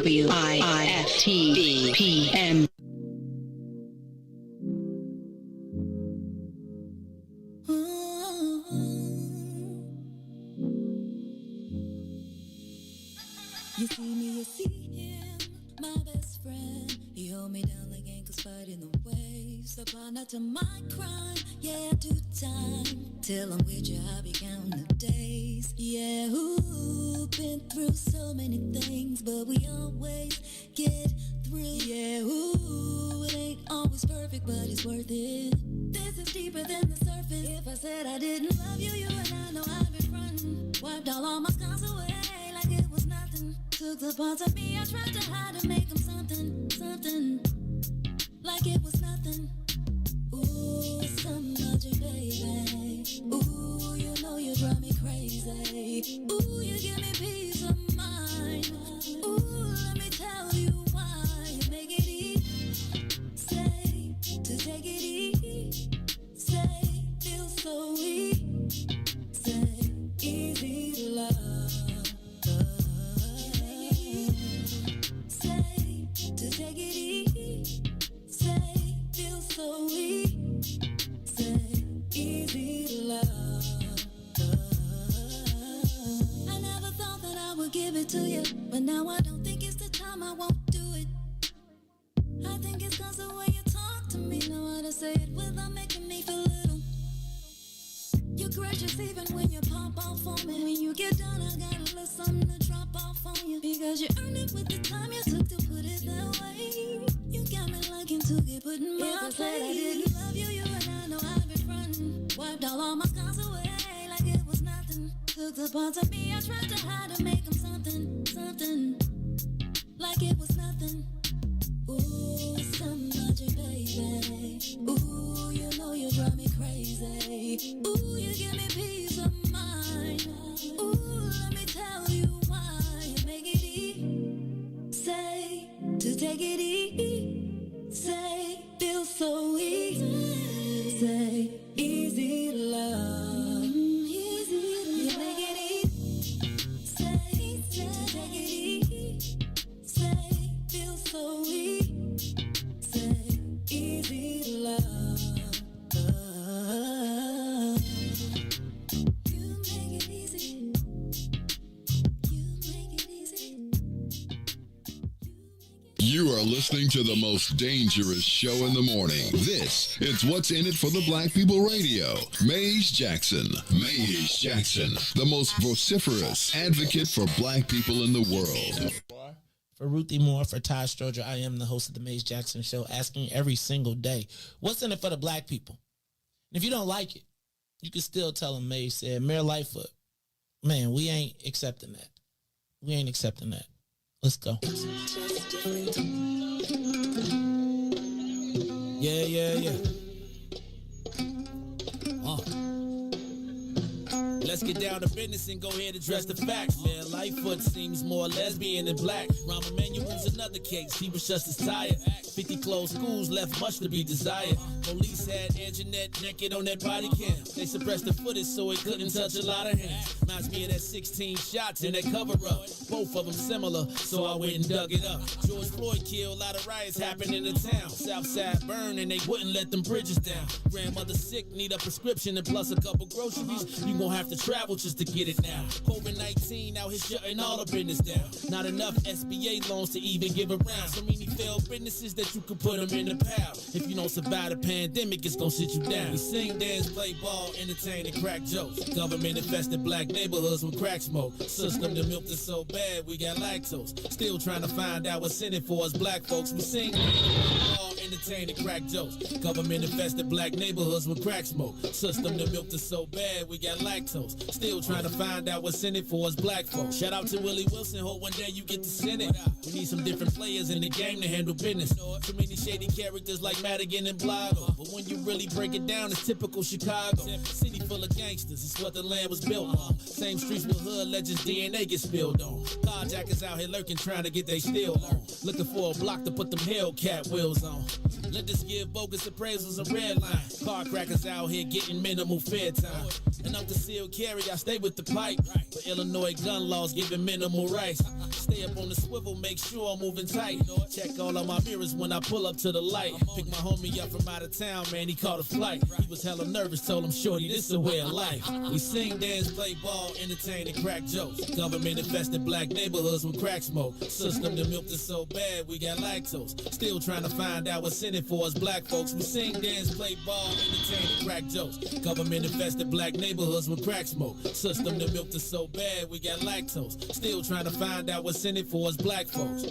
WIFT PM. You see me, you see him, my best friend. He hold me down like ankles fighting the waves. Upon to my crime, yeah, I do time. Till I'm with you, I'll be counting the days. Yeah, ooh, been through so many things, but we always get through. Yeah, ooh, it ain't always perfect, but it's worth it. This is deeper than the surface. If I said I didn't love you, you and I know I've been frontin'. Wiped all my scars away like it was nothing. Took the parts of me I tried to hide and make them something, something. Like it was nothing. Ooh, so much, baby. Ooh, you know you drive me crazy. Ooh, you give me peace of mind. Ooh, let me tell you why. You make it easy. Say, to take it easy. Say, feel so easy. Say, easy to love. Say, to take it easy. Say, feel so easy. Say, easy to love. I never thought that I would give it to you, but now I don't think it's the time. I won't do it. I think it's cause the way you talk to me. Know how to say it without making me feel little. You're gracious even when you pop off on me. When you get done, I got a little something to drop off on you. Because you earned it with the time you took to put it that way. You got me liking to get put in my place. If I said I didn't love you, you and I know I've been frontin'. Wiped all my scars away like it was nothing. Took the parts of me I tried to hide and make them something, something. Like it was nothing. Ooh, so much, baby. Ooh, you know you drive me crazy. Ooh, you give me peace of mind. Ooh, let me tell you why. You make it easy. Say, to take it easy. Say, feel so listening to the most dangerous show in the morning. This is What's in It for the Black People Radio. Maze Jackson. Maze Jackson, the most vociferous advocate for black people in the world. For Ruthie Moore, for Todd Stroger, I am the host of the Maze Jackson Show, asking every single day, what's in it for the black people? And if you don't like it, you can still tell them Maze said, Mayor Lightfoot, man, we ain't accepting that. We ain't accepting that. Let's go. Yeah. Let's get down to business and go ahead and address the facts. Man, Lightfoot seems more lesbian than black. Rahm Emanuel's another case. He was just as tired. 50 closed schools left much to be desired. Police had Anjanette naked on that body cam. They suppressed the footage so it couldn't touch a lot of hands. Reminds me of that 16 shots in that cover-up. Both of them similar, so I went and dug it up. George Floyd killed, a lot of riots happened in the town. Southside burned and they wouldn't let them bridges down. Grandmother sick, need a prescription and plus a couple groceries. You gon' have to travel just to get it now. COVID-19 out here shutting all the business down. Not enough SBA loans to even give around. So many failed businesses that you can put them in the pile. If you don't survive the pandemic, it's gonna sit you down. We sing, dance, play ball, entertain, and crack jokes. Government infested black neighborhoods with crack smoke. System that milked us so bad we got lactose. Still trying to find out what's in it for us black folks. We sing, ball, entertain, and crack jokes. Government infested black neighborhoods with crack smoke. System that milked us so bad we got lactose. Still trying to find out what's in it for us black folks. Shout out to Willie Wilson, hope one day you get to send it. We need some different players in the game to handle business. Too many shady characters like Madigan and Blago. But when you really break it down, it's typical Chicago. City full of gangsters, it's what the land was built on. Same streets with hood legends, DNA gets spilled on. Carjackers out here lurking, trying to get they steal on. Looking for a block to put them Hellcat wheels on. Let us give bogus appraisals a red line. Car crackers out here getting minimal fair time. And up to seal carry, I stay with the pipe. But Illinois gun laws giving minimal rights. Stay up on the swivel, make sure I'm moving tight. Check all of my mirrors when I pull up to the light. Pick my homie up from out of town, man, he caught a flight. He was hella nervous, told him, shorty, this a way of life. We sing, dance, play ball, entertain, and crack jokes. Government infested black neighborhoods with crack smoke. System that milked us so bad we got lactose. Still trying to find out what's in it for us black folks. We sing, dance, play ball, entertain, and crack jokes. Government infested black neighborhoods with crack smoke. System that milked us so bad we got lactose. Still trying to find out what's in it for us black folks.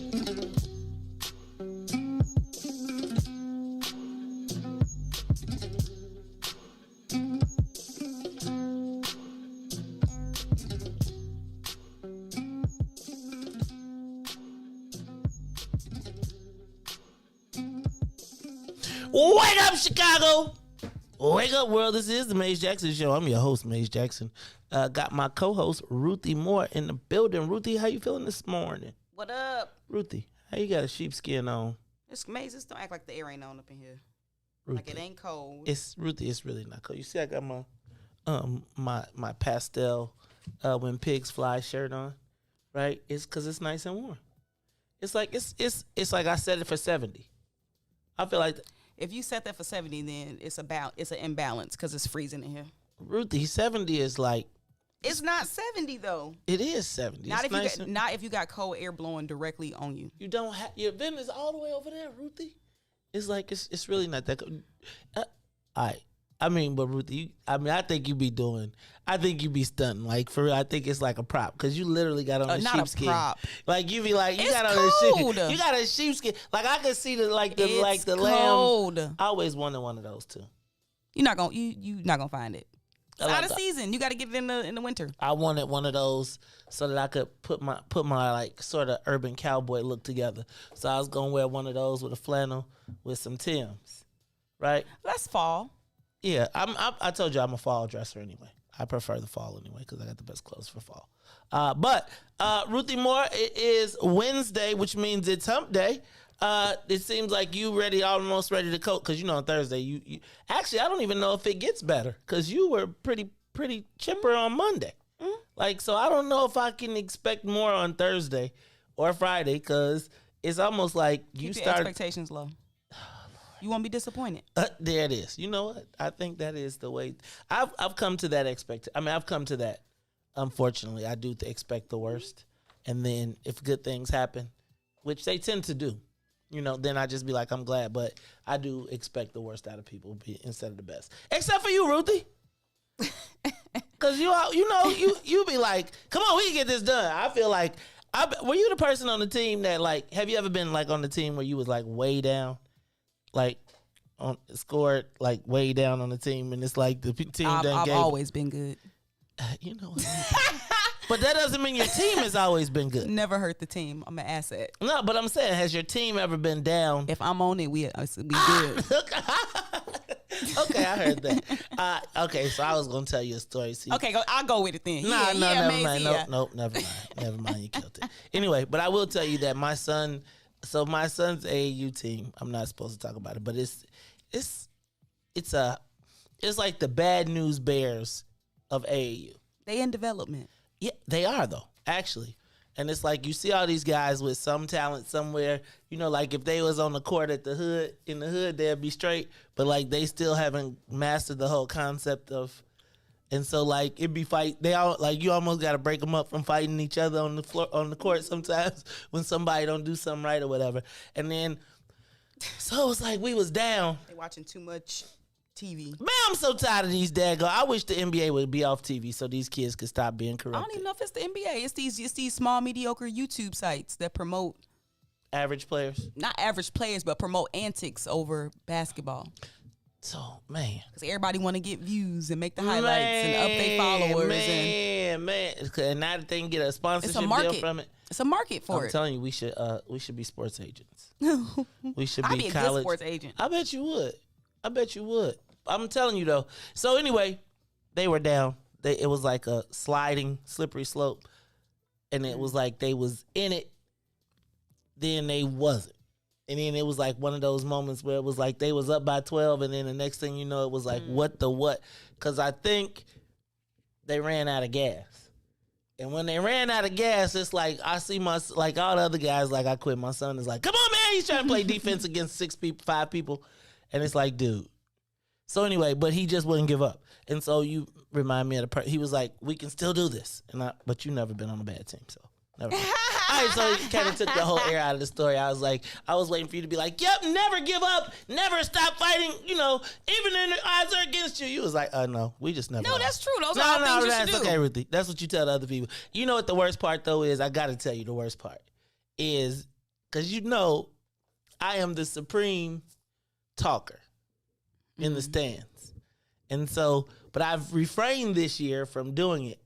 Wake up, Chicago! Wake up, world. This is the Maze Jackson Show. I'm your host, Maze Jackson. Got my co-host, Ruthie Moore, in the building. Ruthie, how you feeling this morning? What up? Ruthie, how you got a sheepskin on? It's Maze. Just don't act like the air ain't on up in here. Ruthie. Like it ain't cold. Ruthie, it's really not cold. You see I got my pastel When Pigs Fly shirt on, right? It's because it's nice and warm. It's like it's like I set it for 70. I feel like if you set that for 70, then it's an imbalance because it's freezing in here. Ruthie, 70 is like. It's not 70 though. It is 70. Not if you got cold air blowing directly on you. You don't have your vent is all the way over there, Ruthie. It's like it's really not that cold. I mean, but Ruthie, I think you be stunting. Like for real, I think it's like a prop because you literally got on a sheepskin. Not a prop. Like you be like, you it's got on cold. You got a sheepskin. Like I can see the cold. lamb. I always wanted one of those too. You're not gonna find it. It's out of season. You got to get it in the winter. I wanted one of those so that I could put my like sort of urban cowboy look together. So I was gonna wear one of those with a flannel with some Timbs, right? That's fall. Yeah, I told you I'm a fall dresser anyway. I prefer the fall anyway because I got the best clothes for fall. But Ruthie Moore, it is Wednesday, which means it's hump day. It seems like you almost ready to coat because on Thursday you actually I don't even know if it gets better because you were pretty chipper on Monday. Mm-hmm. Like so I don't know if I can expect more on Thursday or Friday because it's almost like you start expectations low. You won't be disappointed. There it is. You know what? I think that is the way. I've come to that I've come to that. Unfortunately, I do expect the worst, and then if good things happen, which they tend to do, then I just be like, I'm glad. But I do expect the worst out of people instead of the best. Except for you, Ruthie. Because you be like, come on, we can get this done. I feel like, were you the person on the team that, like, have you ever been, like, on the team where you was, like, way down? Like, scored, like, way down on the team, and it's like the team I've always been good. You know what? But that doesn't mean your team has always been good. Never hurt the team. I'm an asset. No, but I'm saying, has your team ever been down? If I'm on it, we good. Okay, I heard that. Okay, so I was gonna tell you a story. See? Okay, I'll go with it then. Never mind. Nope, never mind. Never mind. You killed it. Anyway, but I will tell you that my son's AAU team. I'm not supposed to talk about it, but it's like the bad news bears of AAU. They in development. Yeah, they are though, actually. And it's like you see all these guys with some talent somewhere, like if they was on the court in the hood, they'd be straight. But like they still haven't mastered the whole concept of, and so like it'd be fight. They all like you almost got to break them up from fighting each other on the floor on the court sometimes when somebody don't do something right or whatever. And then, so it was like we was down. They watching too much TV. Man, I'm so tired of these daggone. I wish the NBA would be off TV so these kids could stop being corrupted. I don't even know if it's the NBA. It's these small, mediocre YouTube sites that promote average players. Not average players, but promote antics over basketball. So, man. Because everybody want to get views and make the highlights and up their followers. Man. And now that they can get a sponsorship deal from it. It's a market for it. I'm telling you, we should be sports agents. We should I'd be be a college. good sports agent. I bet you would. I'm telling you, though. So, anyway, they were down. It was like a sliding, slippery slope. And it was like they was in it. Then they wasn't. And then it was like one of those moments where it was like they was up by 12. And then the next thing you know, it was like, what? Because I think they ran out of gas. And when they ran out of gas, it's like I see like all the other guys, like I quit. My son is like, come on, man. He's trying to play defense against 5 people. And it's like, dude. So anyway, but he just wouldn't give up. And so you remind me of he was like, we can still do this. But you never been on a bad team, so never mind. All right, so he kind of took the whole air out of the story. I was waiting for you to be like, yep, never give up, never stop fighting, even when the odds are against you. You was like, no, we just never. No, that's true. Those are all things you should do. Okay, Ruthie. That's what you tell the other people. You know what the worst part, though, is? I got to tell you the worst part is because I am the supreme talker in the stands. And so, but I've refrained this year from doing it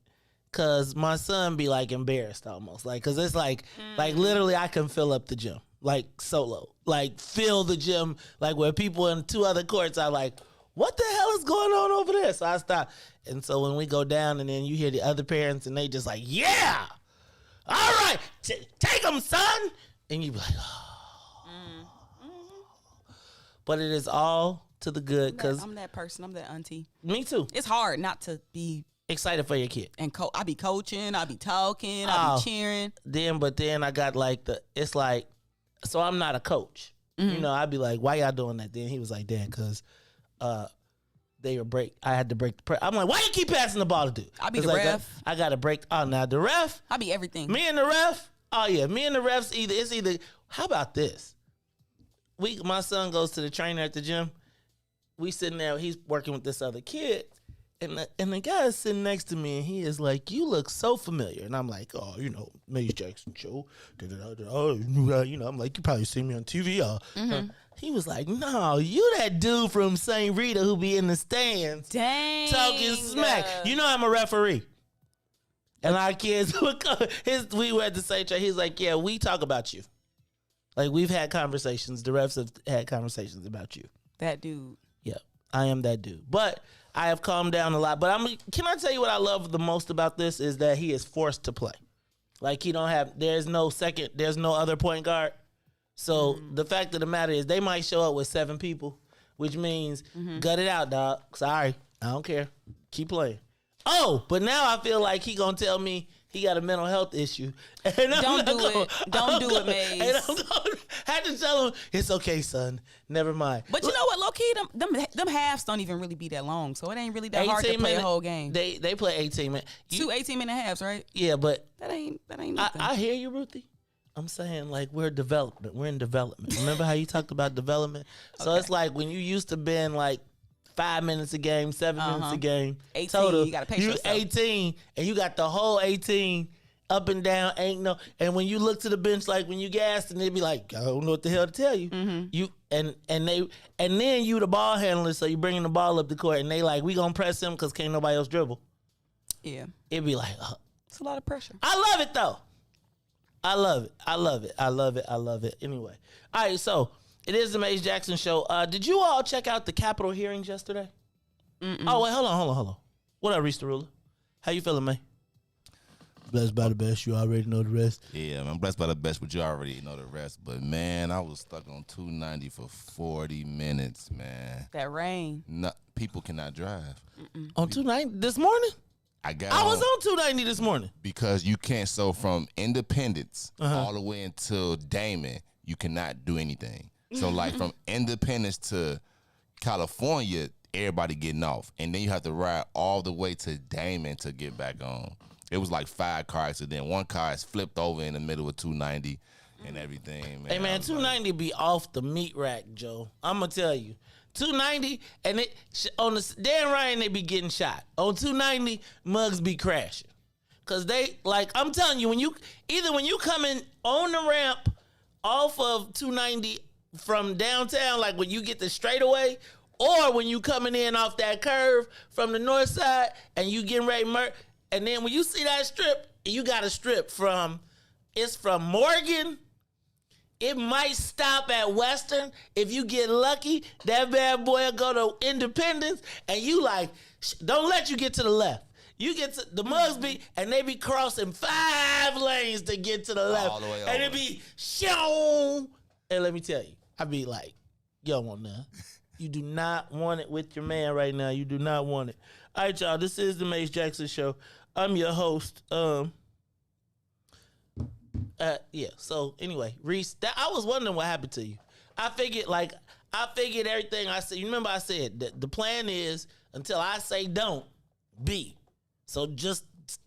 because my son be like embarrassed almost. Like, because it's like literally I can fill up the gym, like solo, like fill the gym, like where people in 2 other courts are like, what the hell is going on over there? So I stop. And so when we go down and then you hear the other parents and they just like, yeah, all right, take them, son. And you be like, oh. But it is all to the good because I'm that person. I'm that auntie. Me too. It's hard not to be excited for your kid. And I be coaching. I be talking. I be cheering. But then I got like it's like, so I'm not a coach. I'd be like, why y'all doing that? Then he was like, Dad, because I had to break the press. I'm like, why you keep passing the ball to dude? I be the ref. I got to break. Oh, now the ref. I be everything. Me and the ref. Oh yeah, me and the refs it's either. How about this? My son goes to the trainer at the gym. We sitting there. He's working with this other kid, and the guy is sitting next to me, and he is like, "You look so familiar." And I'm like, "Oh, Maze Jackson show." I'm like, "You probably seen me on TV." He was like, "No, you that dude from St. Rita who be in the stands, talking smack." I'm a referee. And our kids, we were at the same train. He's like, yeah, we talk about you. Like, we've had conversations. The refs have had conversations about you. That dude. Yeah, I am that dude. But I have calmed down a lot. But can I tell you what I love the most about this is that he is forced to play. Like, there's no other point guard. So the fact of the matter is they might show up with 7 people, which means gut it out, dog. Sorry, I don't care. Keep playing. Oh, but now I feel like he gonna tell me he got a mental health issue. And Don't do it, Maze. And I'm gonna have to tell him, it's okay, son. Never mind. But you know what, low key, them halves don't even really be that long, so it ain't really that hard to play a whole game. They play 18 minutes. 2 18-minute halves, right? Yeah, but that ain't nothing. I hear you, Ruthie. I'm saying like we're development. We're in development. Remember how you talked about development? So it's like when you used to been like 5 minutes a game, 7 minutes a game. 18, total, you gotta pace yourself. 18, and you got the whole 18 up and down. Ain't no. And when you look to the bench, like when you gassed, and they be like, I don't know what the hell to tell you. You and then you the ball handler, so you bringing the ball up the court, and they like, we gonna press him because can't nobody else dribble. Yeah. It'd be like, It's a lot of pressure. I love it though. I love it. I love it. I love it. I love it. Anyway. All right, so it is the Maze Jackson Show. Did you all check out the Capitol hearings yesterday? Oh, wait, hold on. What up, Reese the Ruler? How you feeling, man? Blessed by the best. You already know the rest. Yeah, I'm blessed by the best, but you already know the rest. But, man, I was stuck on 290 for 40 minutes, man. That rain. No, people cannot drive. On 290 this morning? I was on 290 this morning. Because you can't. So from Independence all the way until Damon, you cannot do anything. So like from Independence to California, everybody getting off, and then you have to ride all the way to Damon to get back on. It was like 5 cars, and then one car is flipped over in the middle of 290 and everything. Man. Hey man, 290 be off the meat rack, Joe. I'm gonna tell you. 290, and it on the Dan Ryan, they be getting shot. On 290, mugs be crashing. Cause they, like, I'm telling you, when you coming on the ramp off of 290 from downtown, like when you get the straightaway, or when you coming in off that curve from the north side and you getting ready and then when you see that strip, you got a strip from Morgan. It might stop at Western. If you get lucky, that bad boy will go to Independence, and you like, don't let you get to the left. You get to the mugs and they be crossing 5 lanes to get to the left. All the way and over. it be, shoo. And let me tell you, I be like, you don't want none. You do not want it with your man right now. You do not want it. All right, y'all, this is the Mace Jackson Show. I'm your host. Yeah. So anyway, Reese, I was wondering what happened to you. I figured everything I said. You remember I said that the plan is until I say don't be. So just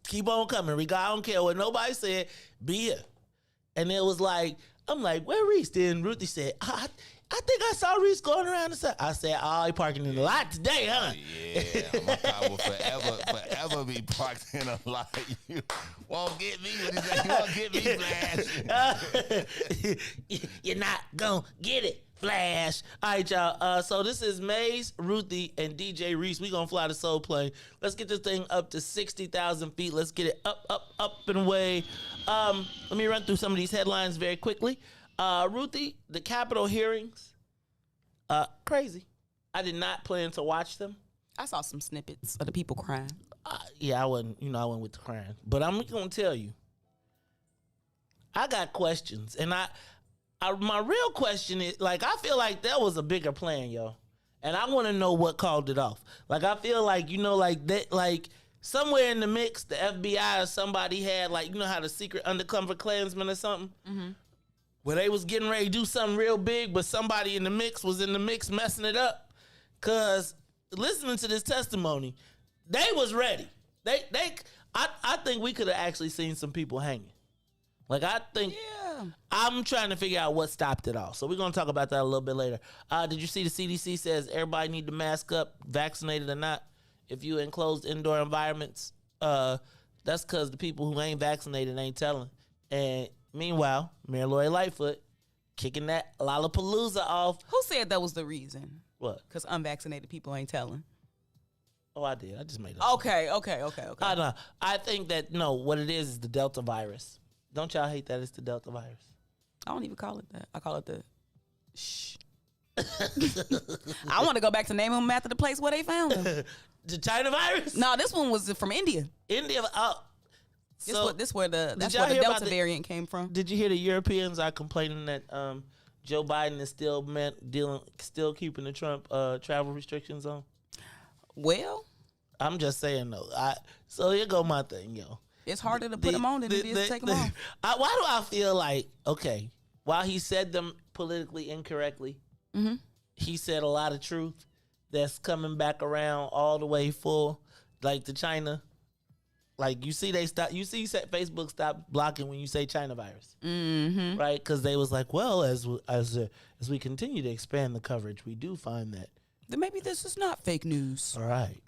keep on coming. I don't care what nobody said. Be here. And it was like, I'm like, where Reese? Then Ruthie said, I think I saw Reese going around the side. I said, oh, he parking in the lot today, huh? Yeah, my car will forever be parked in a lot. You won't get me with it. You won't get me, Flash. You're not gonna get it, Flash. All right, y'all. So this is Maze, Ruthie, and DJ Reese. We gonna fly the soul plane. Let's get this thing up to 60,000 feet. Let's get it up and away. Let me run through some of these headlines very quickly. Ruthie, the Capitol hearings, crazy. I did not plan to watch them. I saw some snippets of the people crying. Yeah, I wasn't with the crying. But I'm gonna tell you, I got questions, and my real question is, like, I feel like that was a bigger plan, yo, and I want to know what called it off. Like, I feel like, like that, like somewhere in the mix, the FBI or somebody had, like, how the secret undercover Klansman or something. Where they was getting ready to do something real big, but somebody in the mix was in the mix messing it up. Cause listening to this testimony, they was ready. I think we could have actually seen some people hanging. Like, I think, I'm trying to figure out what stopped it all. So we're gonna talk about that a little bit later. Did you see the CDC says everybody need to mask up, vaccinated or not, if you in closed indoor environments? That's cause the people who ain't vaccinated ain't telling. And meanwhile, Mayor Lori Lightfoot kicking that Lollapalooza off. Who said that was the reason? What? Because unvaccinated people ain't telling. Oh, I did. I just made it up. Okay. I think that, what it is the Delta virus. Don't y'all hate that it's the Delta virus? I don't even call it that. I call it the shh. I want to go back to name them after the place where they found them. The China virus? No, this one was from India. India. That's where the Delta variant came from. Did you hear the Europeans are complaining that Joe Biden is still keeping the Trump travel restrictions on? Well, I'm just saying though. So here go my thing, yo. It's harder to put them on than it is to take them off. Why do I feel like, okay, while he said them politically incorrectly, he said a lot of truth that's coming back around all the way full, like the China. Like you see, Facebook stop blocking when you say China virus, right? Because they was like, well, as we continue to expand the coverage, we do find that. Then maybe this is not fake news. All right.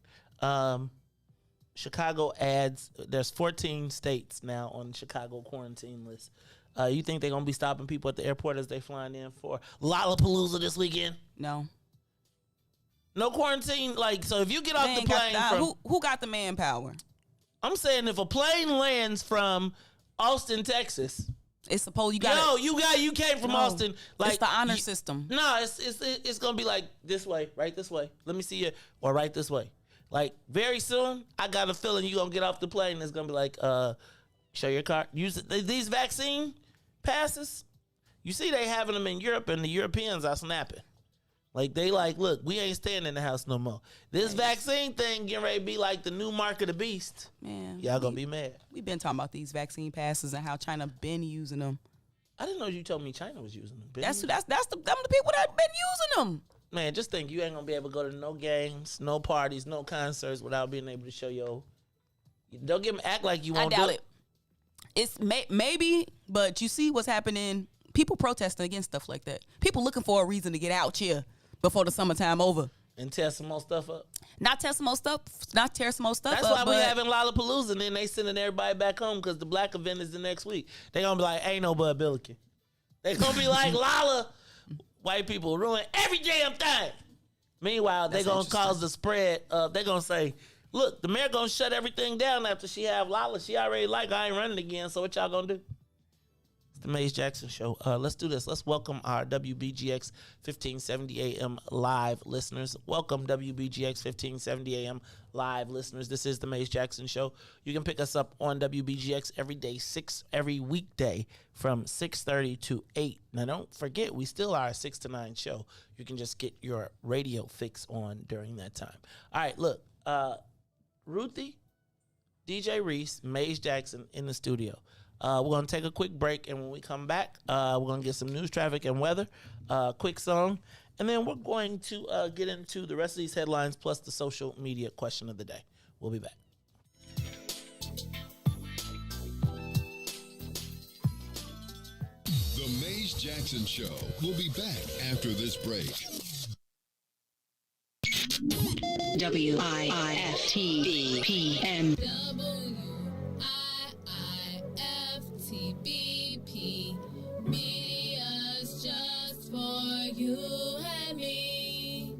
Chicago adds. There's 14 states now on the Chicago quarantine list. You think they're gonna be stopping people at the airport as they flying in for Lollapalooza this weekend? No. No quarantine. Like, so if you get off the plane who got the manpower? I'm saying if a plane lands from Austin, Texas, it's supposed you came from Austin. Like it's the honor system. No, it's gonna be like this way, right this way. Let me see you, or right this way. Like very soon, I got a feeling you gonna get off the plane. And it's gonna be like, show your card. Use these vaccine passes. You see, they having them in Europe, and the Europeans are snapping. Like they like, look, we ain't staying in the house no more. This vaccine thing getting ready to be like the new mark of the beast. Man, y'all gonna be mad. We've been talking about these vaccine passes and how China been using them. I didn't know you told me China was using them. That's them the people that been using them. Man, just think you ain't gonna be able to go to no games, no parties, no concerts without being able to show your. Don't get act like you won't I doubt do it. It's maybe, but you see what's happening. People protesting against stuff like that. People looking for a reason to get out here before the summertime over. And tear some more stuff up. Not tear some more stuff up. That's why we having Lollapalooza, and then they sending everybody back home because the black event is the next week. They gonna be like, ain't no Bud Billiken. They gonna be like, Lolla, white people ruin every damn thing. Meanwhile, they gonna cause the spread of, they gonna say, look, the mayor gonna shut everything down after she have Lolla. She already like, I ain't running again, so what y'all gonna do? The Maze Jackson Show. Let's do this. Let's welcome our WBGX 1570 AM live listeners. Welcome WBGX 1570 AM live listeners. This is the Maze Jackson Show. You can pick us up on WBGX every weekday from 6:30 to 8. Now don't forget, we still are a 6 to 9 show. You can just get your radio fix on during that time. All right, look, Ruthie, DJ Reese, Maze Jackson in the studio. We're going to take a quick break, and when we come back, we're going to get some news, traffic, and weather, quick song, and then we're going to get into the rest of these headlines plus the social media question of the day. We'll be back. The Maze Jackson Show will be back after this break. WIIFT PM. WIIFTBP. Media's just for you and me.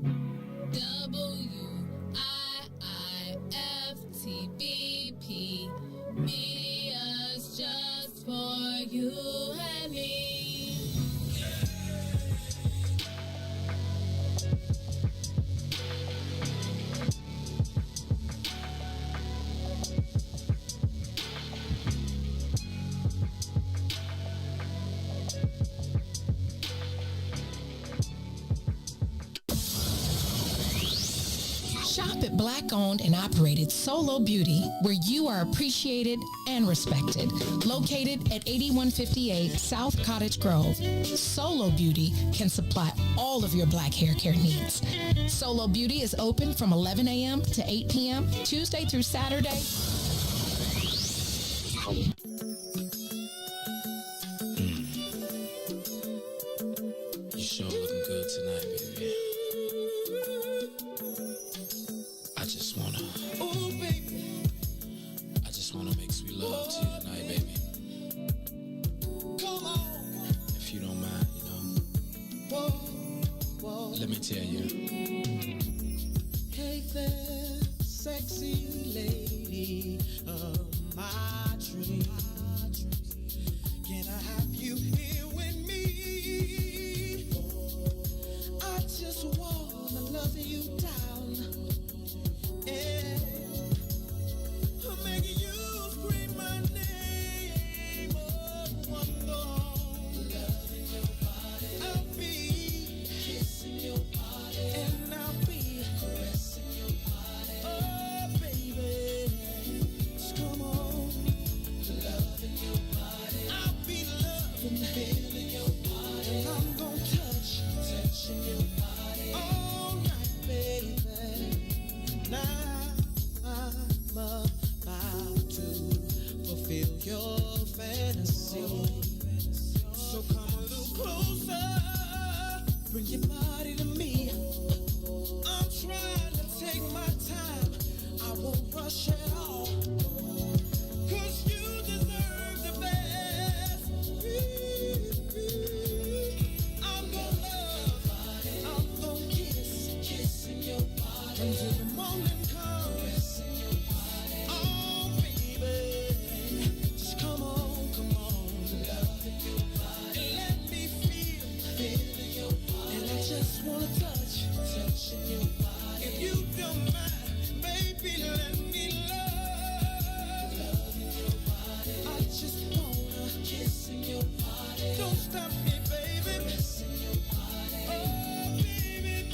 WIIFTBP. Media's just for you and me. Shop at Black-owned and operated Solo Beauty, where you are appreciated and respected. Located at 8158 South Cottage Grove, Solo Beauty can supply all of your black hair care needs. Solo Beauty is open from 11 a.m. to 8 p.m., Tuesday through Saturday. You sure looking good tonight, baby. I just wanna make sweet love to you tonight, baby. If you don't mind, let me tell you. Hey there, sexy lady of my dreams. Can I have you here with me? I just wanna love you down. Yeah. I'm making you scream my name. Oh, loving your body. I'll be kissing your body. And I'll be caressing your body. Oh, baby. Just come on. Loving your body. I'll be loving until the morning comes. Oh, baby, just come on, come on. And let me feel your body. And I just wanna touching your body. If you don't mind, baby, let me love your body. I just wanna kiss in your body. Don't stop me, baby. Kissing your body. Oh, baby,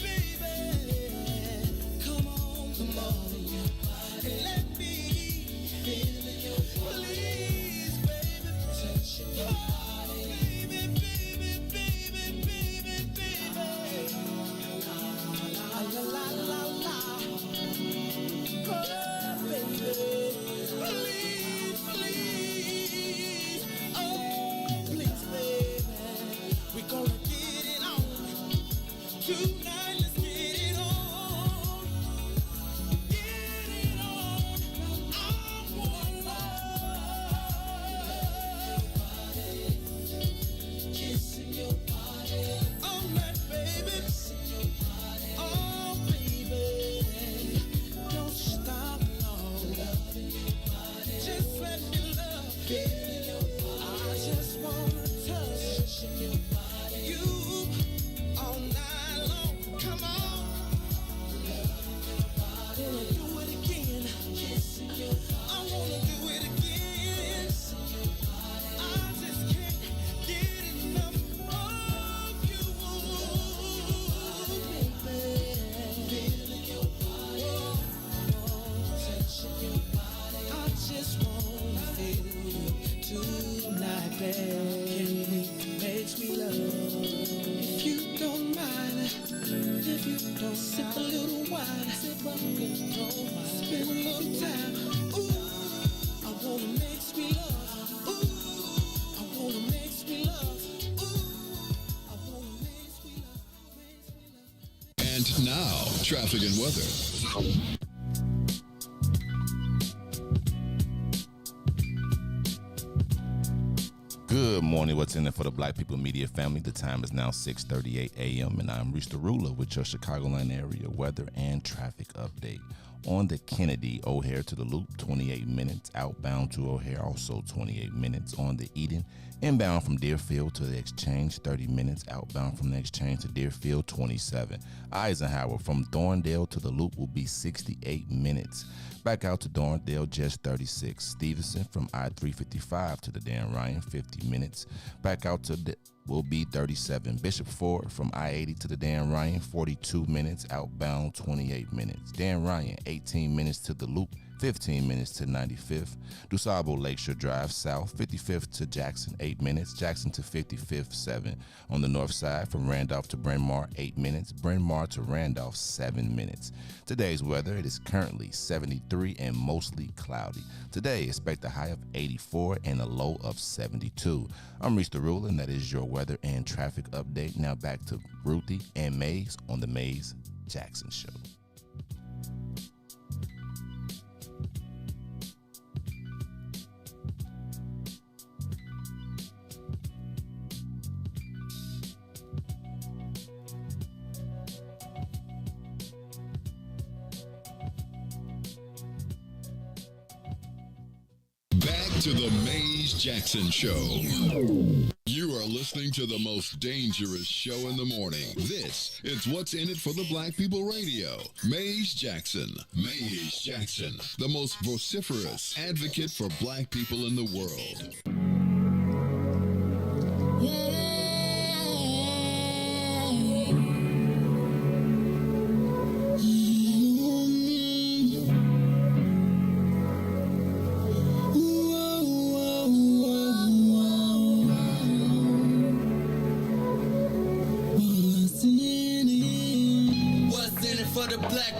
come on, come on. And let me feel your body. Please, baby, touching your body. Baby. La la la la. Oh, baby. Please. Oh, please, baby. We're gonna get it on. Tonight, let's get it on. Get it on. I wanna love. Kissing your body. All night, baby. Oh, baby. Don't stop, no. Just let me love. I just wanna touch you all night long. Come on. Wanna do it again. I wanna do it again. I just can't get enough of you, baby. I just wanna feel you tonight, baby. Makes me love. If you don't mind, if you don't sip a little wine, spend a little time. Ooh, I wanna make me love. Ooh, I wanna make me love. Ooh, I wanna make me love. And now, traffic and weather. Good morning. What's in it for the Black People Media family? The time is now 6:38 a.m. and I'm Reese the Ruler with your Chicagoland area weather and traffic update. On the Kennedy, O'Hare to the Loop, 28 minutes. Outbound to O'Hare, also 28 minutes. On the Eden, inbound from Deerfield to the Exchange, 30 minutes. Outbound from the Exchange to Deerfield, 27. Eisenhower from Thorndale to the Loop will be 68 minutes. Back out to Thorndale, just 36. Stevenson from I-355 to the Dan Ryan, 50 minutes. Back out to will be 37. Bishop Ford from I-80 to the Dan Ryan, 42 minutes. Outbound, 28 minutes. Dan Ryan, 18 minutes to the Loop, 15 minutes to 95th. DuSable Lakeshore Drive South, 55th to Jackson, 8 minutes. Jackson to 55th, 7. On the north side, from Randolph to Bryn Mawr, 8 minutes. Bryn Mawr to Randolph, 7 minutes. Today's weather, it is currently 73 and mostly cloudy. Today, expect a high of 84 and a low of 72. I'm Reese the Ruler, and that is your weather and traffic update. Now back to Ruthie and Maze on the Maze Jackson Show. To the Maze Jackson Show. You are listening to the most dangerous show in the morning. This is What's in it for the Black People Radio. Maze Jackson. Maze Jackson, the most vociferous advocate for black people in the world.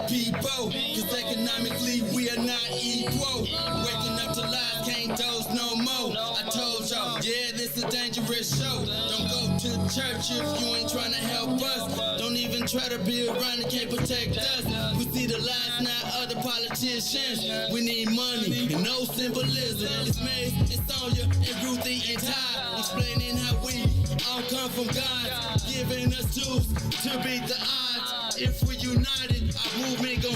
People, cause economically we are not equal. Waking up to lies, can't doze no more. I told y'all, yeah, this is a dangerous show. Don't go to church if you ain't trying to help us. Don't even try to be around and can't protect us. We see the lies, not other politicians. We need money and no symbolism. It's Maze, it's Sonia, and Ruthie, and Todd, explaining how we all come from God, giving us tools to beat the odds. If we're united, our movement gon'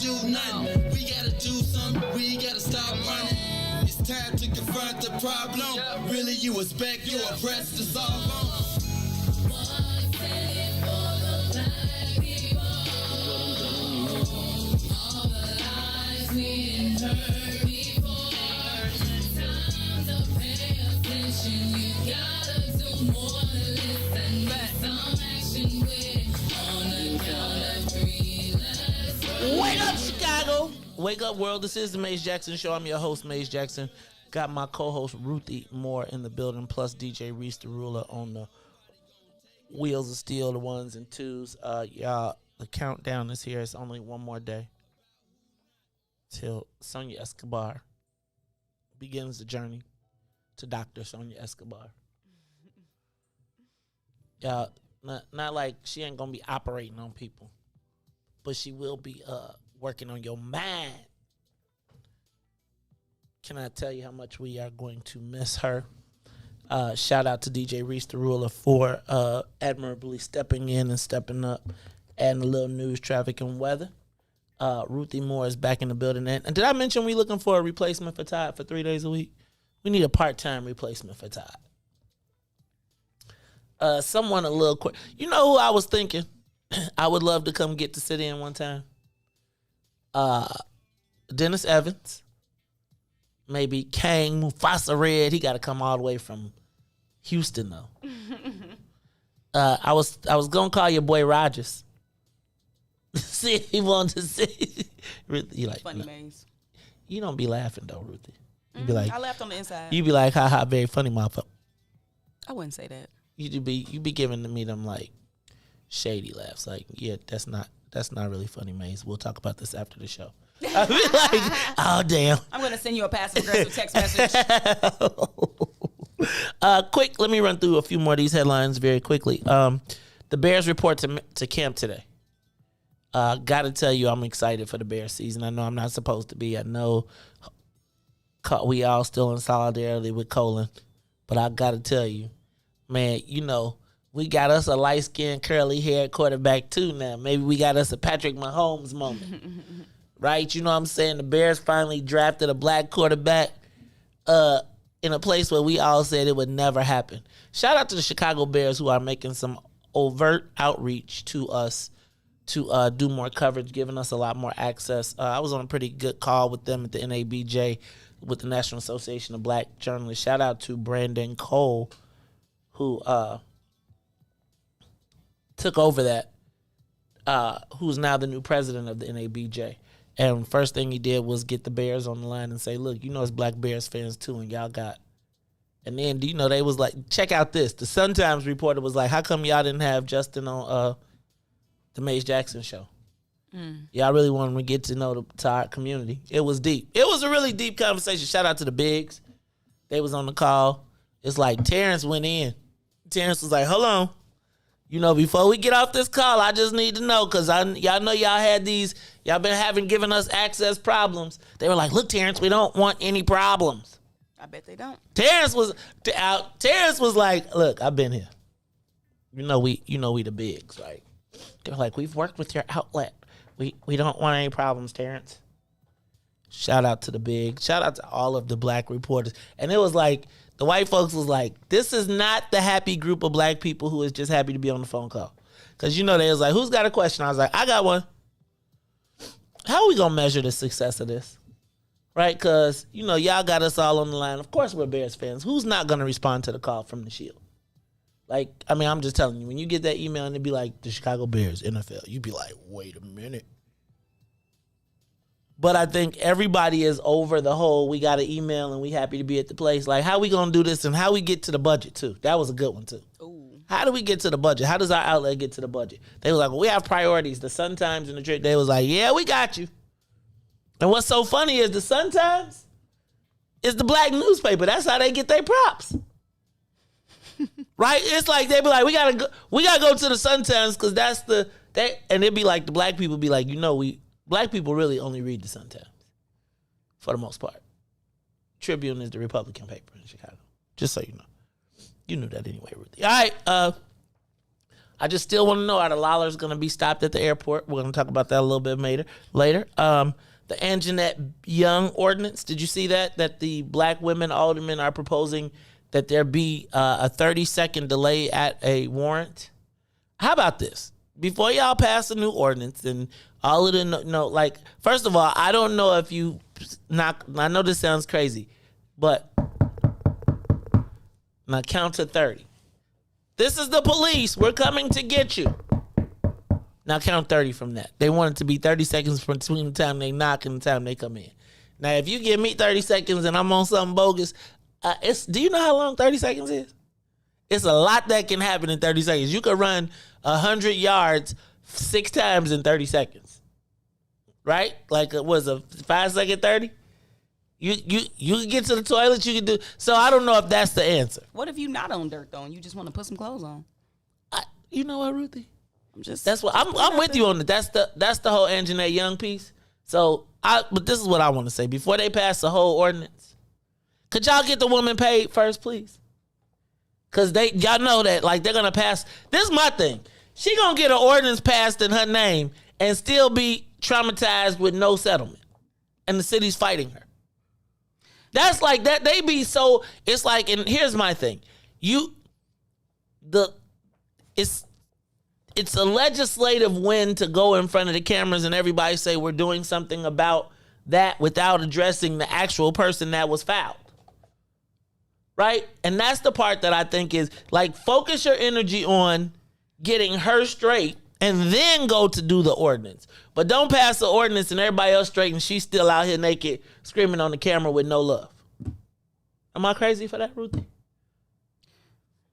do nothing. We gotta do something, we gotta stop running. It's time to confront the problem. Really, you expect your oppressed to solve them. Wake up, Chicago. Wake up, world. This is the Maze Jackson Show. I'm your host, Maze Jackson. Got my co-host, Ruthie Moore, in the building, plus DJ Reese the Ruler on the wheels of steel, the ones and twos. Y'all, the countdown is here. It's only one more day till Sonia Escobar begins the journey to Dr. Sonia Escobar. Y'all, not like she ain't gonna be operating on people, but she will be working on your mind. Can I tell you how much we are going to miss her? Shout out to DJ Reese the Ruler for admirably stepping in and stepping up, adding a little news, traffic, and weather. Ruthie Moore is back in the building. And did I mention we looking for a replacement for Todd for 3 days a week? We need a part-time replacement for Todd. Someone a little quick. You know who I was thinking? I would love to come get to sit in one time. Dennis Evans. Maybe Kang Mufasa Red. He got to come all the way from Houston though. I was gonna call your boy Rogers. See if he wanted to see. You like Funny no. Maze. You don't be laughing though, Ruthie. You be like, I laughed on the inside. you be like, haha, very funny, motherfucker. I wouldn't say that. You be giving me them like shady laughs. Like, yeah, that's not really funny, Maze. We'll talk about this after the show. I be like, oh damn. I'm gonna send you a passive aggressive text message. Quick, let me run through a few more of these headlines very quickly. The Bears report to camp today. Gotta tell you, I'm excited for the Bears season. I know I'm not supposed to be. I know we all still in solidarity with Colin, but I gotta tell you, man, you know, we got us a light-skinned, curly-haired quarterback too now. Maybe we got us a Patrick Mahomes moment. Right? You know what I'm saying? The Bears finally drafted a black quarterback in a place where we all said it would never happen. Shout out to the Chicago Bears who are making some overt outreach to us to do more coverage, giving us a lot more access. I was on a pretty good call with them at the NABJ with the National Association of Black Journalists. Shout out to Brandon Cole who took over that, who's now the new president of the NABJ. And first thing he did was get the Bears on the line and say, look, you know it's Black Bears fans too, and y'all got. And then, you know, they was like, check out this. The Sun-Times reporter was like, how come y'all didn't have Justin on the Maze Jackson show? Y'all really wanted to get to know our community. It was deep. It was a really deep conversation. Shout out to the Bigs. They was on the call. It's like Terrence went in. Terrence was like, hold on. You know, before we get off this call, I just need to know, because y'all know y'all had these, y'all been giving us access problems. They were like, look, Terrence, we don't want any problems. I bet they don't. Terrence was like, look, I've been here. You know we the Bigs, right? They were like, we've worked with your outlet. We don't want any problems, Terrence. Shout out to the Bigs. Shout out to all of the black reporters. And it was like, the white folks was like, this is not the happy group of black people who is just happy to be on the phone call. Because, you know, they was like, who's got a question? I was like, I got one. How are we going to measure the success of this? Right? Because, you know, y'all got us all on the line. Of course we're Bears fans. Who's not going to respond to the call from the Shield? Like, I mean, I'm just telling you, when you get that email and it be like, the Chicago Bears, NFL, you'd be like, wait a minute. But I think everybody is over the whole, we got an email and we happy to be at the place. Like, how we going to do this and how we get to the budget, too. That was a good one, too. Ooh. How do we get to the budget? How does our outlet get to the budget? They was like, well, we have priorities. The Sun-Times and the Trick, they was like, yeah, we got you. And what's so funny is the Sun-Times is the black newspaper. That's how they get their props. Right? It's like, they be like, we gotta go to the Sun-Times because that's and it'd be like, the black people be like, you know, black people really only read the Sun-Times for the most part. Tribune is the Republican paper in Chicago. Just so you know. You knew that anyway, Ruthie. All right. I just still want to know, are the Lollers going to be stopped at the airport? We're going to talk about that a little bit later. The Anjanette Young ordinance, did you see that? That the black women aldermen are proposing that there be a 30-second delay at a warrant. How about this? Before y'all pass a new ordinance and all of the, first of all, I don't know if you I know this sounds crazy, but now count to 30. This is the police. We're coming to get you. Now count 30 from that. They want it to be 30 seconds between the time they knock and the time they come in. Now, if you give me 30 seconds and I'm on something bogus, do you know how long 30 seconds is? It's a lot that can happen in 30 seconds. You could run 100 yards 6 times in 30 seconds. Right? Like, was a 5-second 30? You can get to the toilet, you can do. So I don't know if that's the answer. What if you not on dirt though and you just want to put some clothes on? You know what, Ruthie? That's what I'm with you on that. That's the whole Anjanette Young piece. So but this is what I want to say. Before they pass the whole ordinance, could y'all get the woman paid first, please? Cause y'all know that they're gonna pass. This is my thing. She gonna get an ordinance passed in her name and still be traumatized with no settlement, and the city's fighting her. That's like that. They be so. It's like, and here's my thing. It's a legislative win to go in front of the cameras and everybody say we're doing something about that without addressing the actual person that was fouled. Right? And that's the part that I think is focus your energy on getting her straight and then go to do the ordinance. But don't pass the ordinance and everybody else straight and she's still out here naked screaming on the camera with no love. Am I crazy for that, Ruthie?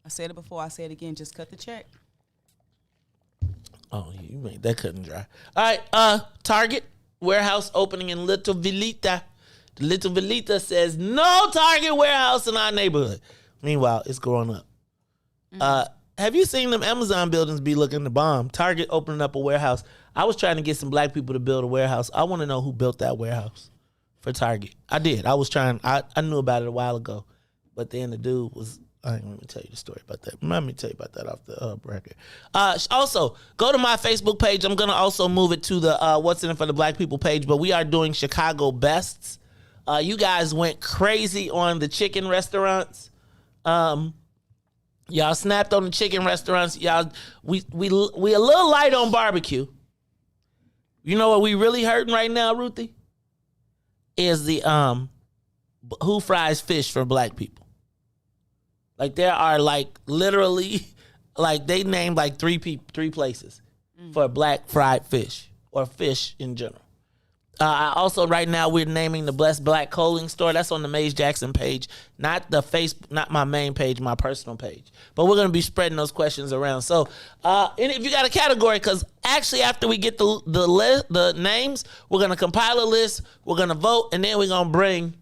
I said it before, I say it again, just cut the check. Oh, you made that cut and dry. All right, Target warehouse opening in Little Velita. The Little Velita says no Target warehouse in our neighborhood. Meanwhile, it's growing up. Have you seen them Amazon buildings be looking to bomb? Target opening up a warehouse. I was trying to get some black people to build a warehouse. I want to know who built that warehouse for Target. I did. I was trying. I knew about it a while ago, but then the dude was. I ain't gonna tell you the story about that. Let me tell you about that off the record. Also, go to my Facebook page. I'm gonna also move it to the What's in It for the Black People page. But we are doing Chicago bests. You guys went crazy on the chicken restaurants. Y'all snapped on the chicken restaurants. Y'all, we a little light on barbecue. You know what we really hurting right now, Ruthie? Is the who fries fish for black people. There are literally they named 3 places for black fried fish or fish in general. Also, right now we're naming the Blessed Black Clothing Store. That's on the Maze Jackson page, not the Facebook, not my main page, my personal page. But we're gonna be spreading those questions around. So, and if you got a category, because actually after we get the names, we're gonna compile a list, we're gonna vote, and then we're gonna bring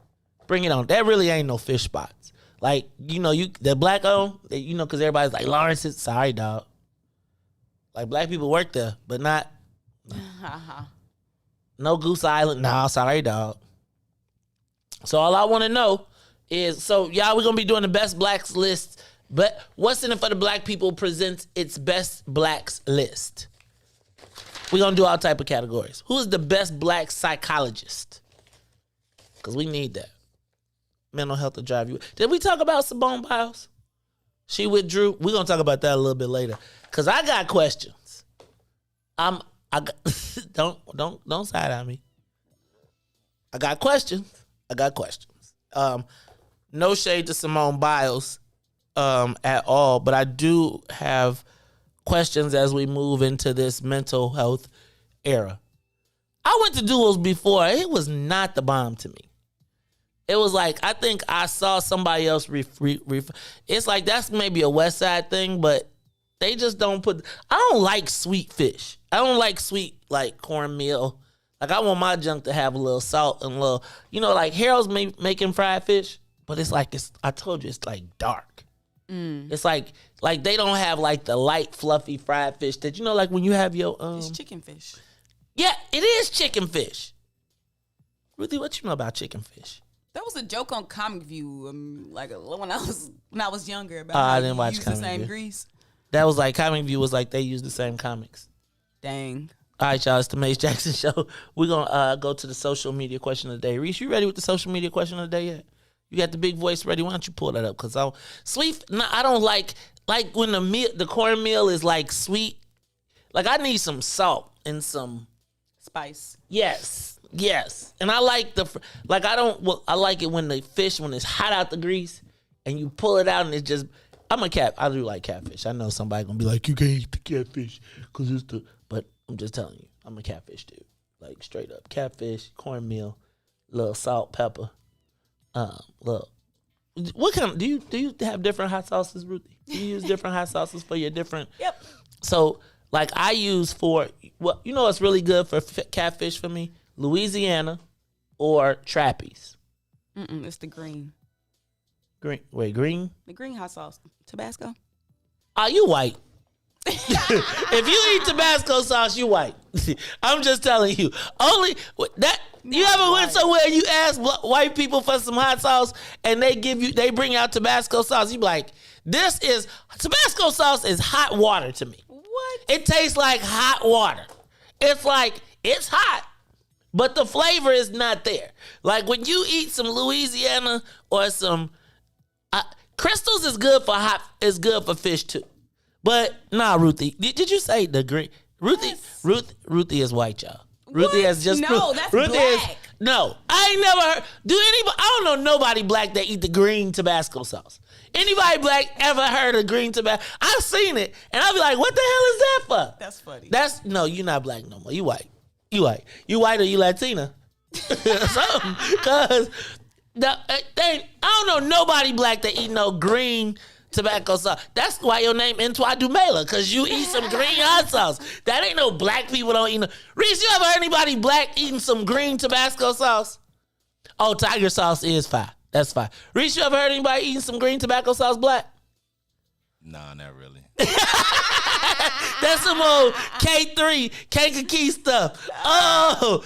it on. That really ain't no fish spots. The black owned, because everybody's like, Lawrence, sorry, dog. Black people work there, but not. No Goose Island. Nah, sorry, dog. So all I want to know is, we're going to be doing the best blacks list, but What's in It for the Black People presents its best blacks list. We're going to do all type of categories. Who is the best black psychologist? Because we need that. Mental health to drive you. Did we talk about Simone Biles? She withdrew. We're going to talk about that a little bit later. Because I got questions. Don't side on me. I got questions. No shade to Simone Biles at all, but I do have questions as we move into this mental health era. I went to duels before. It was not the bomb to me. It was I think I saw somebody else. It's that's maybe a West Side thing, but they just don't put. I don't like sweet fish. I don't like sweet cornmeal. I want my junk to have a little salt and a little, Harold's making fried fish, but it's I told you, it's dark. It's they don't have the light fluffy fried fish that when you have your It's chicken fish. Yeah, it is chicken fish. Ruthie, what you know about chicken fish? That was a joke on Comic View, when I was younger about I how didn't you watch use Comic the same View. grease. That was like Comic View was like they used the same comics. Dang. All right, y'all. It's the Mace Jackson Show. We're gonna go to the social media question of the day. Reese, you ready with the social media question of the day yet? You got the big voice ready? Why don't you pull that up? Cause I don't like when the cornmeal is like sweet. Like I need some salt and some Spice. Yes. And I like I like it when the fish when it's hot out the grease and you pull it out and it's just. I do like catfish. I know somebody gonna be like, you can't eat the catfish because it's but I'm just telling you, I'm a catfish dude. Like straight up. Catfish, cornmeal, little salt, pepper. Look. What kind of, do you have different hot sauces, Ruthie? Do you use different hot sauces for your different? Yep. So, like I use what's really good for catfish for me? Louisiana or Trappies. It's the green. Green? The green hot sauce. Tabasco. You white. If you eat Tabasco sauce, you white. I'm just telling you. Only that you ever went somewhere and you ask white people for some hot sauce and they bring out Tabasco sauce. You be like, Tabasco sauce is hot water to me. What? It tastes like hot water. It's like it's hot, but the flavor is not there. Like when you eat some Louisiana or some Crystals is good for fish too. But nah, Ruthie. Did you say the green? Ruthie, yes. Ruthie is white, y'all. Ruthie has just that's black. No, I ain't never heard. I don't know nobody black that eat the green Tabasco sauce. Anybody black ever heard of green Tabasco? I've seen it, and I'll be like, what the hell is that for? That's funny. No, you're not black no more. You white. You white or you Latina? Something, because I don't know nobody black that eat no green Tabasco sauce. That's why your name Entwa Dumela, because you eat some green hot sauce. That ain't no black people don't eat no. Reese, you ever heard anybody black eating some green Tabasco sauce? Oh, tiger sauce is fine. That's fine. Reese, you ever heard anybody eating some green tobacco sauce black? Nah, not really. That's some old K3, Kankakee stuff. Oh,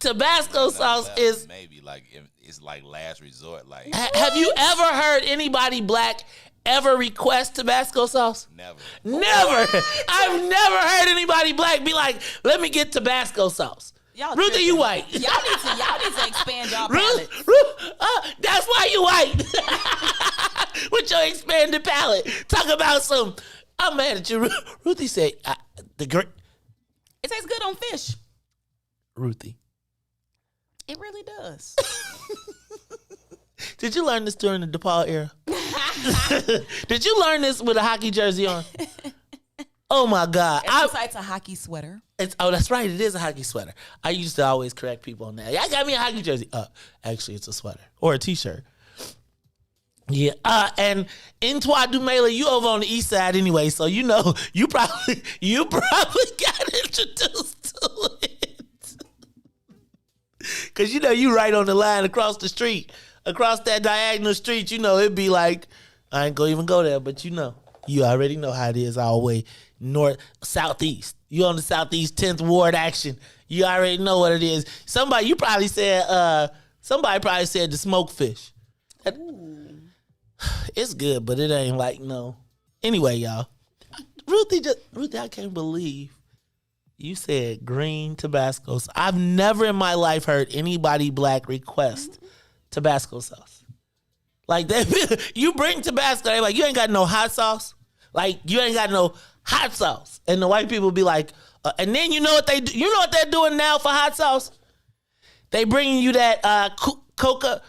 Tabasco sauce is... Maybe, like, it's like last resort. Like, have you ever heard anybody black ever request Tabasco sauce? Never. I've never heard anybody black be like, let me get Tabasco sauce. Ruthie, you white. Y'all need to expand y'all palate. That's why you white. With your expanded palate. Talk about some. I'm mad at you. Ruthie said it tastes good on fish. Ruthie. It really does. Did you learn this during the DePaul era? Did you learn this with a hockey jersey on? Oh my God. It's a hockey sweater. That's right. It is a hockey sweater. I used to always correct people on that. I got me a hockey jersey. Actually, it's a sweater or a t-shirt. Yeah. And Entwa Dumela, you over on the east side anyway, so you know you probably got introduced to it. Cause you know you right on the line across the street. Across that diagonal street, you know, it'd be like, I ain't gonna even go there, but you already know how it is all the way southeast. You on the southeast 10th Ward action. You already know what it is. Somebody probably said the smoked fish. It's good, but it ain't like no. Anyway, y'all. Ruthie, I can't believe you said green Tabasco. I've never in my life heard anybody black request Tabasco sauce. Like you bring Tabasco, they like, you ain't got no hot sauce. Like you ain't got no hot sauce. And the white people be like, and then you know what they're doing now for hot sauce? They bringing you that the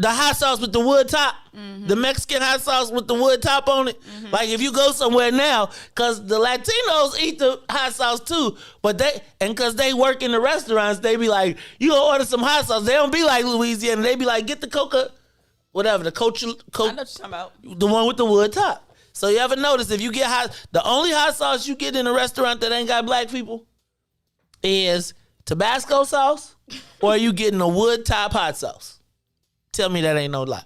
hot sauce with the wood top, the Mexican hot sauce with the wood top on it. Like if you go somewhere now, because the Latinos eat the hot sauce too, but because they work in the restaurants, they be like, you gonna order some hot sauce. They don't be like Louisiana. They be like, get the whatever, the coach. I know what you're talking about. The one with the wood top. So you ever notice if you get the only hot sauce you get in a restaurant that ain't got black people is Tabasco sauce, or you getting a wood top hot sauce? Tell me that ain't no lie.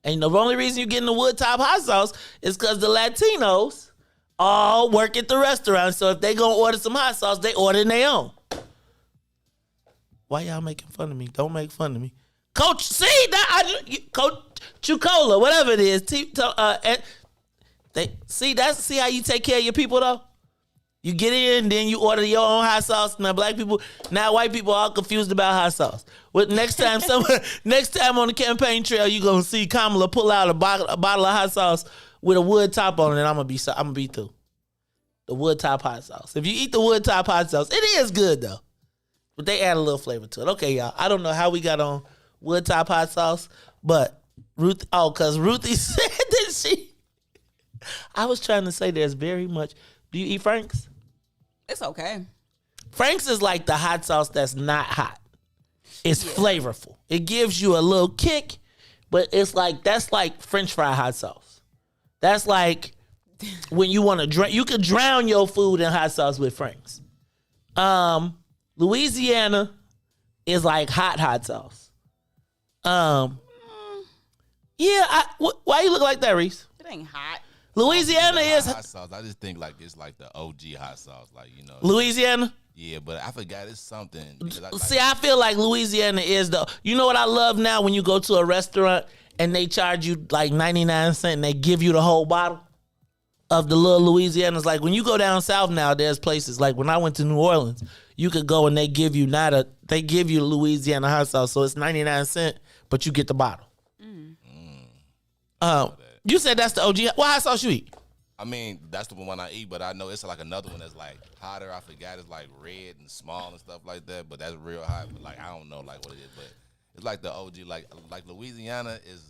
And the only reason you're getting the wood top hot sauce is because the Latinos all work at the restaurant. So if they gonna order some hot sauce, they order their own. Why y'all making fun of me? Don't make fun of me. Coach, see that Coach Chucola, whatever it is. See how you take care of your people though. You get in, then you order your own hot sauce. Now white people are all confused about hot sauce. Next time on the campaign trail, you gonna see Kamala pull out a bottle of hot sauce with a wood top on it, and I'm gonna be through. The wood top hot sauce. If you eat the wood top hot sauce, it is good though. But they add a little flavor to it. Okay, y'all. I don't know how we got on wood top hot sauce, but because Ruthie said that she. I was trying to say there's very much. Do you eat Frank's? It's okay. Frank's is like the hot sauce that's not hot. It's flavorful. It gives you a little kick, but that's like French fry hot sauce. That's like when you want to drink. You could drown your food in hot sauce with Frank's. Louisiana is like hot sauce. Why you look like that, Reese? It ain't hot. Louisiana is hot sauce. I just think like it's like the OG hot sauce, like Louisiana. Yeah, but I forgot it's something. I feel like Louisiana is the. You know what I love now when you go to a restaurant and they charge you like 99 cents and they give you the whole bottle of the little Louisianas. Like when you go down south now, there's places like when I went to New Orleans, you could go and they give you Louisiana hot sauce, so it's 99 cents, but you get the bottle. You said that's the OG. What hot sauce you eat? I mean, that's the one I eat, but I know it's like another one that's like hotter. I forgot it's like red and small and stuff like that, but that's real hot. But like I don't know like what it is, but it's like the OG. Like Louisiana is.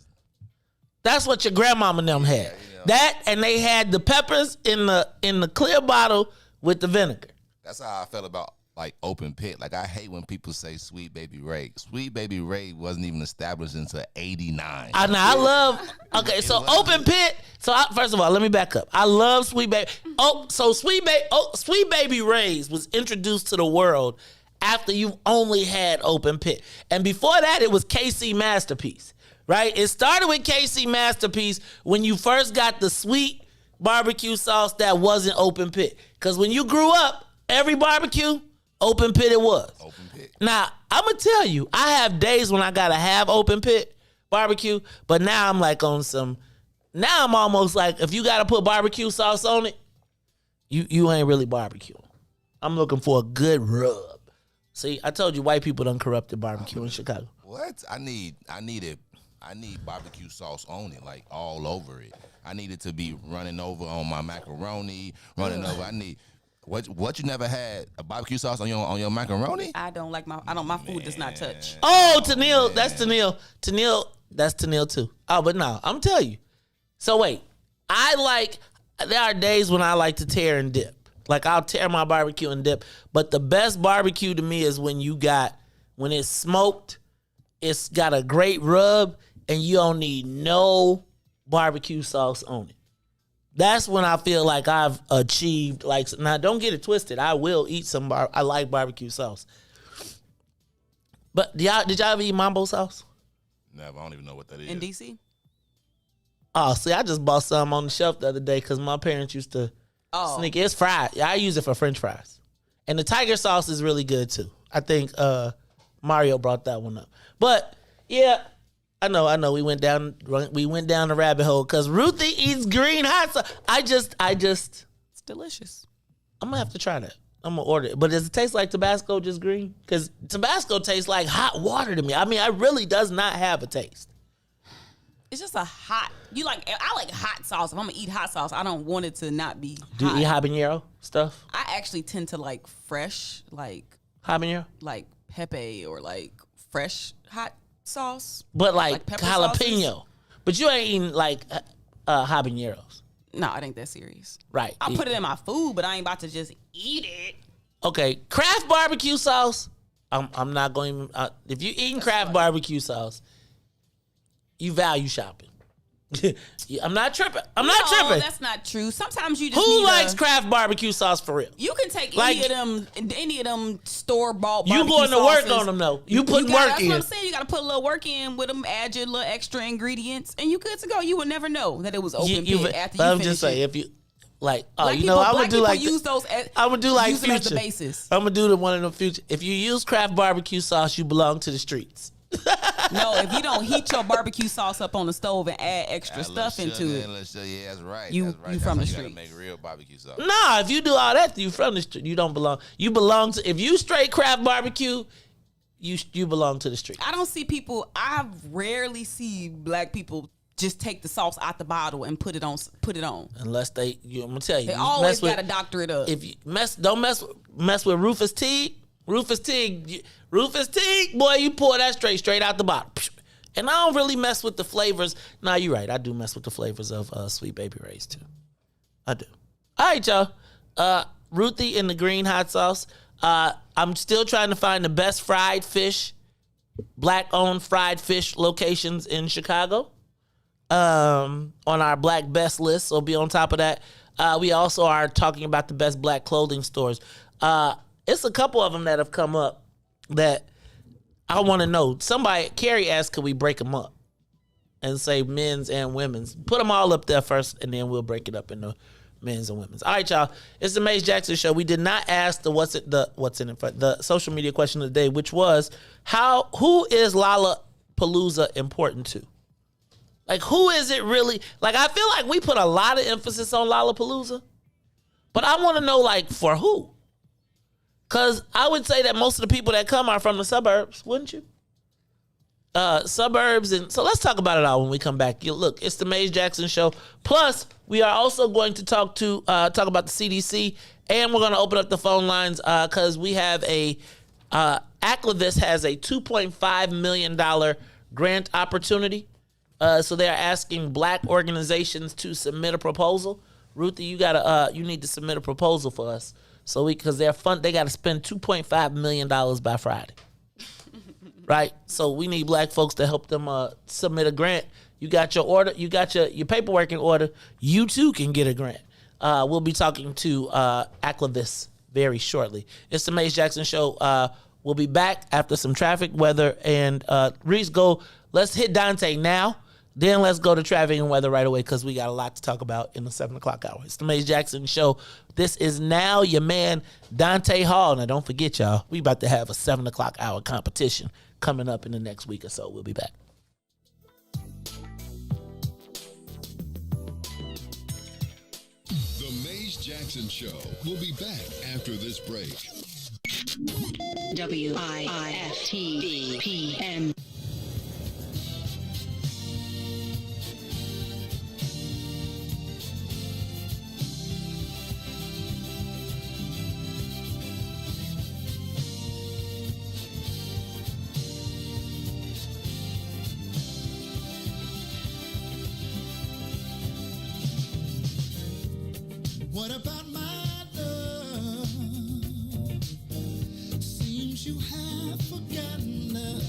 That's what your grandmama and them had. Yeah, you know. That and they had the peppers in the clear bottle with the vinegar. That's how I felt about like open pit. Like I hate when people say Sweet Baby Ray. Sweet Baby Ray wasn't even established until '89. I love. Okay, so open pit. So first of all, let me back up. I love Sweet Baby. Sweet Baby Ray's was introduced to the world after you've only had open pit, and before that it was KC Masterpiece. Right? It started with KC Masterpiece when you first got the sweet barbecue sauce that wasn't open pit. Because when you grew up, every barbecue, open pit it was. Open pit. Now, I'm going to tell you, I have days when I got to have open pit barbecue, but now I'm like on some, now I'm almost like, if you got to put barbecue sauce on it, you ain't really barbecuing. I'm looking for a good rub. See, I told you white people done corrupted barbecue in Chicago. What? I need barbecue sauce on it, like all over it. I need it to be running over on my macaroni, running over. I need what you never had a barbecue sauce on your macaroni? My food does not touch. Oh, Tennille, that's Tennille. That's Tennille too. Oh, but no, I'm telling you. So wait, there are days when I like to tear and dip. Like I'll tear my barbecue and dip. But the best barbecue to me is when it's smoked, it's got a great rub, and you don't need no barbecue sauce on it. That's when I feel like I've achieved, now don't get it twisted. I will eat some, I like barbecue sauce. But did y'all ever eat mambo sauce? Never, I don't even know what that is. In DC? Oh, see, I just bought some on the shelf the other day because my parents used to sneak it. It's fried. Yeah, I use it for French fries. And the tiger sauce is really good too. I think Mario brought that one up. But yeah, I know. We went down the rabbit hole because Ruthie eats green hot sauce. It's delicious. I'm gonna have to try that. I'm gonna order it. But does it taste like Tabasco just green? Because Tabasco tastes like hot water to me. I mean, it really does not have a taste. It's just I like hot sauce. If I'm gonna eat hot sauce, I don't want it to not be hot. Do you eat habanero stuff? I actually tend to like fresh, like habanero, like pepe or like fresh hot sauce. But like jalapeno. Sauces. But you ain't eating like habaneros. No, it ain't that serious. Right. I'll put it in my food, but I ain't about to just eat it. Okay, Kraft barbecue sauce. I'm not going to, if you eating Kraft barbecue sauce, you value shopping. I'm not tripping. I'm not tripping. That's not true. Sometimes you just Who likes Kraft barbecue sauce for real? You can take any of them store-bought barbecue You going to sauces. work on them though. You put work in. That's what I'm saying. You got to put a little work in with them, add your little extra ingredients, and you good to go. You would never know that it was open pit after you finish just saying, if you I'm gonna do like use those. I'm gonna do like use them as Future. the basis. I'm gonna do the one in the future. If you use Kraft barbecue sauce, you belong to the streets. No, if you don't heat your barbecue sauce up on the stove and add extra stuff into it, Yeah, that's right. You- that's right. you That's from how the you gotta street. make real barbecue sauce. Nah, if you do all that, you from the street. You don't belong. You belong to. If you straight craft barbecue, you belong to the street. I don't see people. I rarely see black people just take the sauce out the bottle and put it on. Unless I'm gonna tell you, They you always mess got to doctor it up. If you don't mess with Rufus Teague. Rufus Teague, boy, you pour that straight out the bottle. And I don't really mess with the flavors. Nah, you're right. I do mess with the flavors of Sweet Baby Ray's too. I do. All right, y'all. Ruthie in the green hot sauce. I'm still trying to find the best fried fish, black-owned fried fish locations in Chicago. On our Black Best list, so be on top of that. We also are talking about the best black clothing stores. It's a couple of them that have come up that I want to know. Carrie asked, could we break them up and say men's and women's? Put them all up there first, and then we'll break it up into men's and women's. All right, y'all. It's the Maze Jackson Show. We did not ask the social media question of the day, which was who is Lollapalooza important to? Like, who is it really? Like, I feel like we put a lot of emphasis on Lollapalooza, but I want to know, like, for who? Because I would say that most of the people that come are from the suburbs, wouldn't you? Suburbs. And so let's talk about it all when we come back. Look, it's the Maze Jackson Show. Plus, we are also going to talk about the CDC, and we're going to open up the phone lines because we have Activist has a $2.5 million grant opportunity. So they're asking black organizations to submit a proposal. Ruthie, you need to submit a proposal for us. So because they got to spend $2.5 million by Friday. Right? So we need black folks to help them submit a grant. You got your order, you got your paperwork in order. You too can get a grant. We'll be talking to Activist very shortly. It's the Maze Jackson Show. We'll be back after some traffic, weather, and Reese, let's hit Dante now. Then let's go to traffic and weather right away because we got a lot to talk about in the 7 o'clock hour. It's the Maze Jackson Show. This is now your man, Dante Hall. Now, don't forget, y'all, we about to have a 7 o'clock hour competition coming up in the next week or so. We'll be back. The Maze Jackson Show will be back after this break. WIIFT PM. What about my love? Seems you have forgotten us.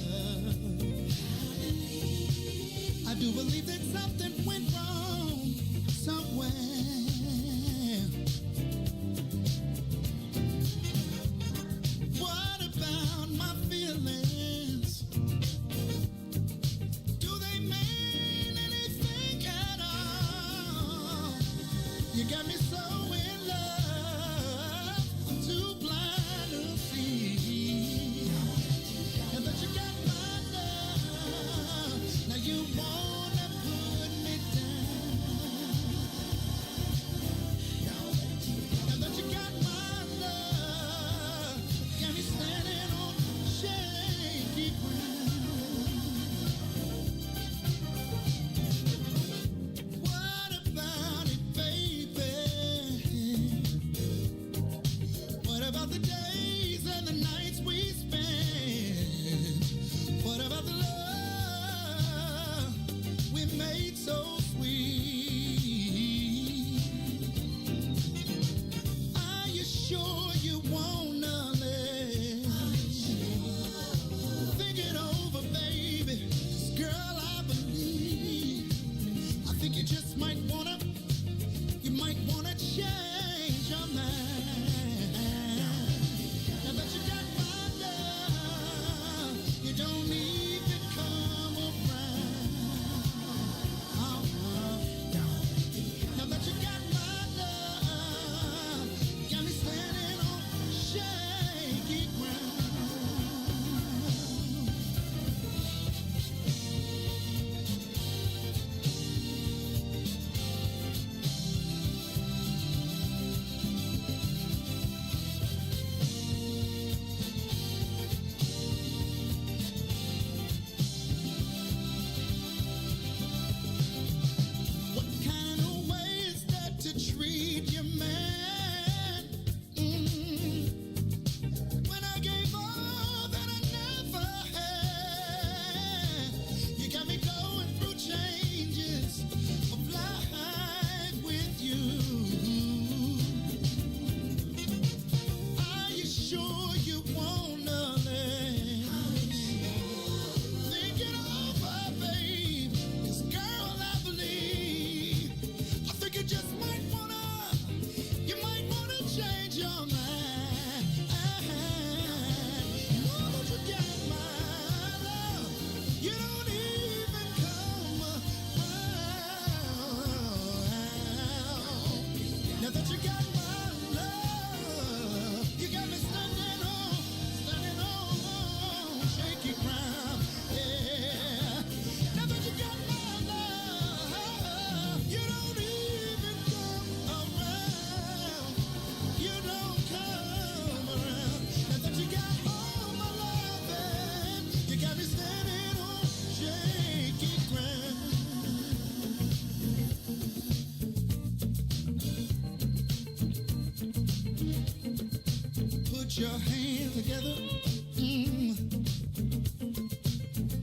your hands together.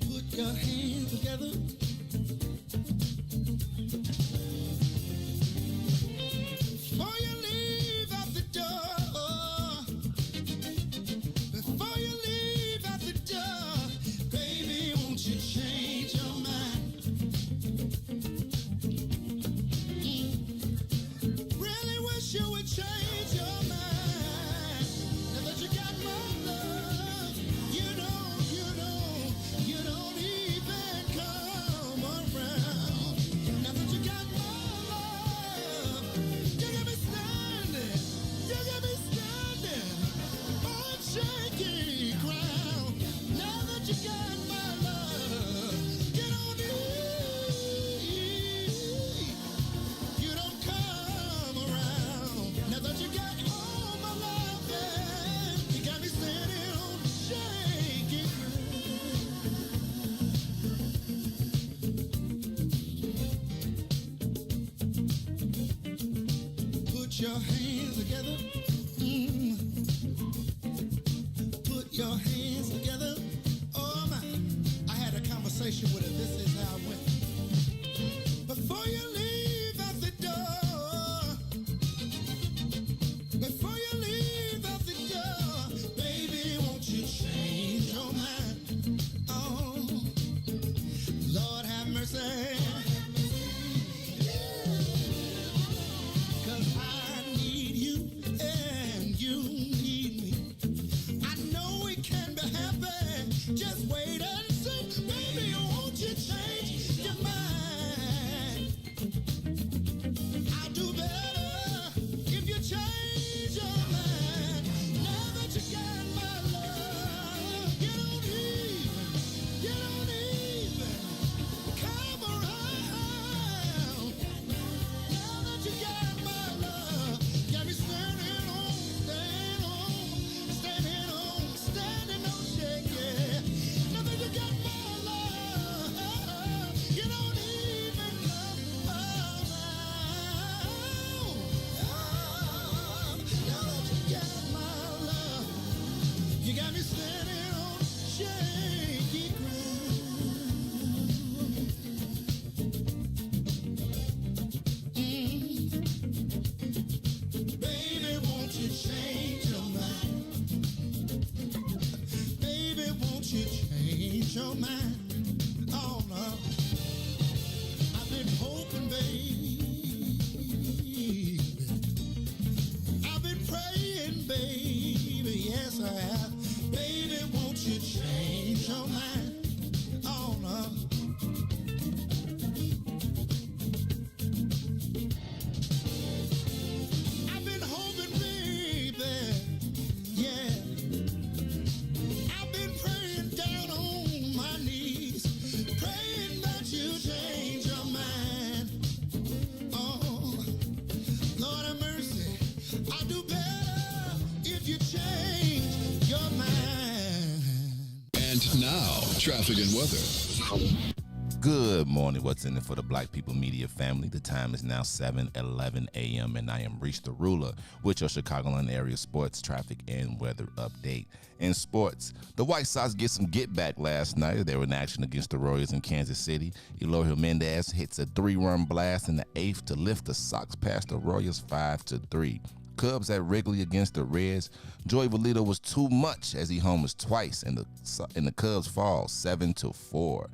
Put your hands together. Before you leave out the door, before you leave out the door, baby, won't you change your mind? Really wish you would change your mind. Now that you got my love, you don't even come around. Now that you got my love, you got me standing on shaky ground. Now that you got my love, you don't come around. Now that you got all my love, you got me standing on shaky ground. Put your hands together. Put your hands together. Oh my! I had a conversation with her. This is how it went. Before you leave out the door, before you leave out the door, baby, won't you change your mind? Oh, Lord have mercy. 'Cause I need you and you need me. I know we can be happy. Just wait and see. Baby, won't you change your mind? I'll do better if you change your mind. Now that you got my love, you don't even come around. Now that you got my love, got me standing on shaky. Now that you got my love, you don't even come around. Now that you got my love, you got me standing on shaky ground. Baby, won't you change your mind? Baby, won't you change your mind? Oh no, I've been hoping, baby. I've been praying, baby. Yes, I have. Baby, won't you change your mind? Oh no. I've been hoping, baby. Yeah. I've been praying down on my knees, praying that you change your mind. Oh, Lord have mercy. I'll do better if you change your mind. And now, traffic and weather. Good morning. What's in it for the Black People Media family? The time is now 7:11 a.m. and I am Reach the Ruler with your Chicagoland area sports, traffic, and weather update. In sports, the White Sox get some get back last night. They were in action against the Royals in Kansas City. Eloy Jimenez hits a 3-run blast in the 8th to lift the Sox past the Royals 5-3. Cubs at Wrigley against the Reds. Joey Votto was too much as he homers twice and the Cubs fall 7-4.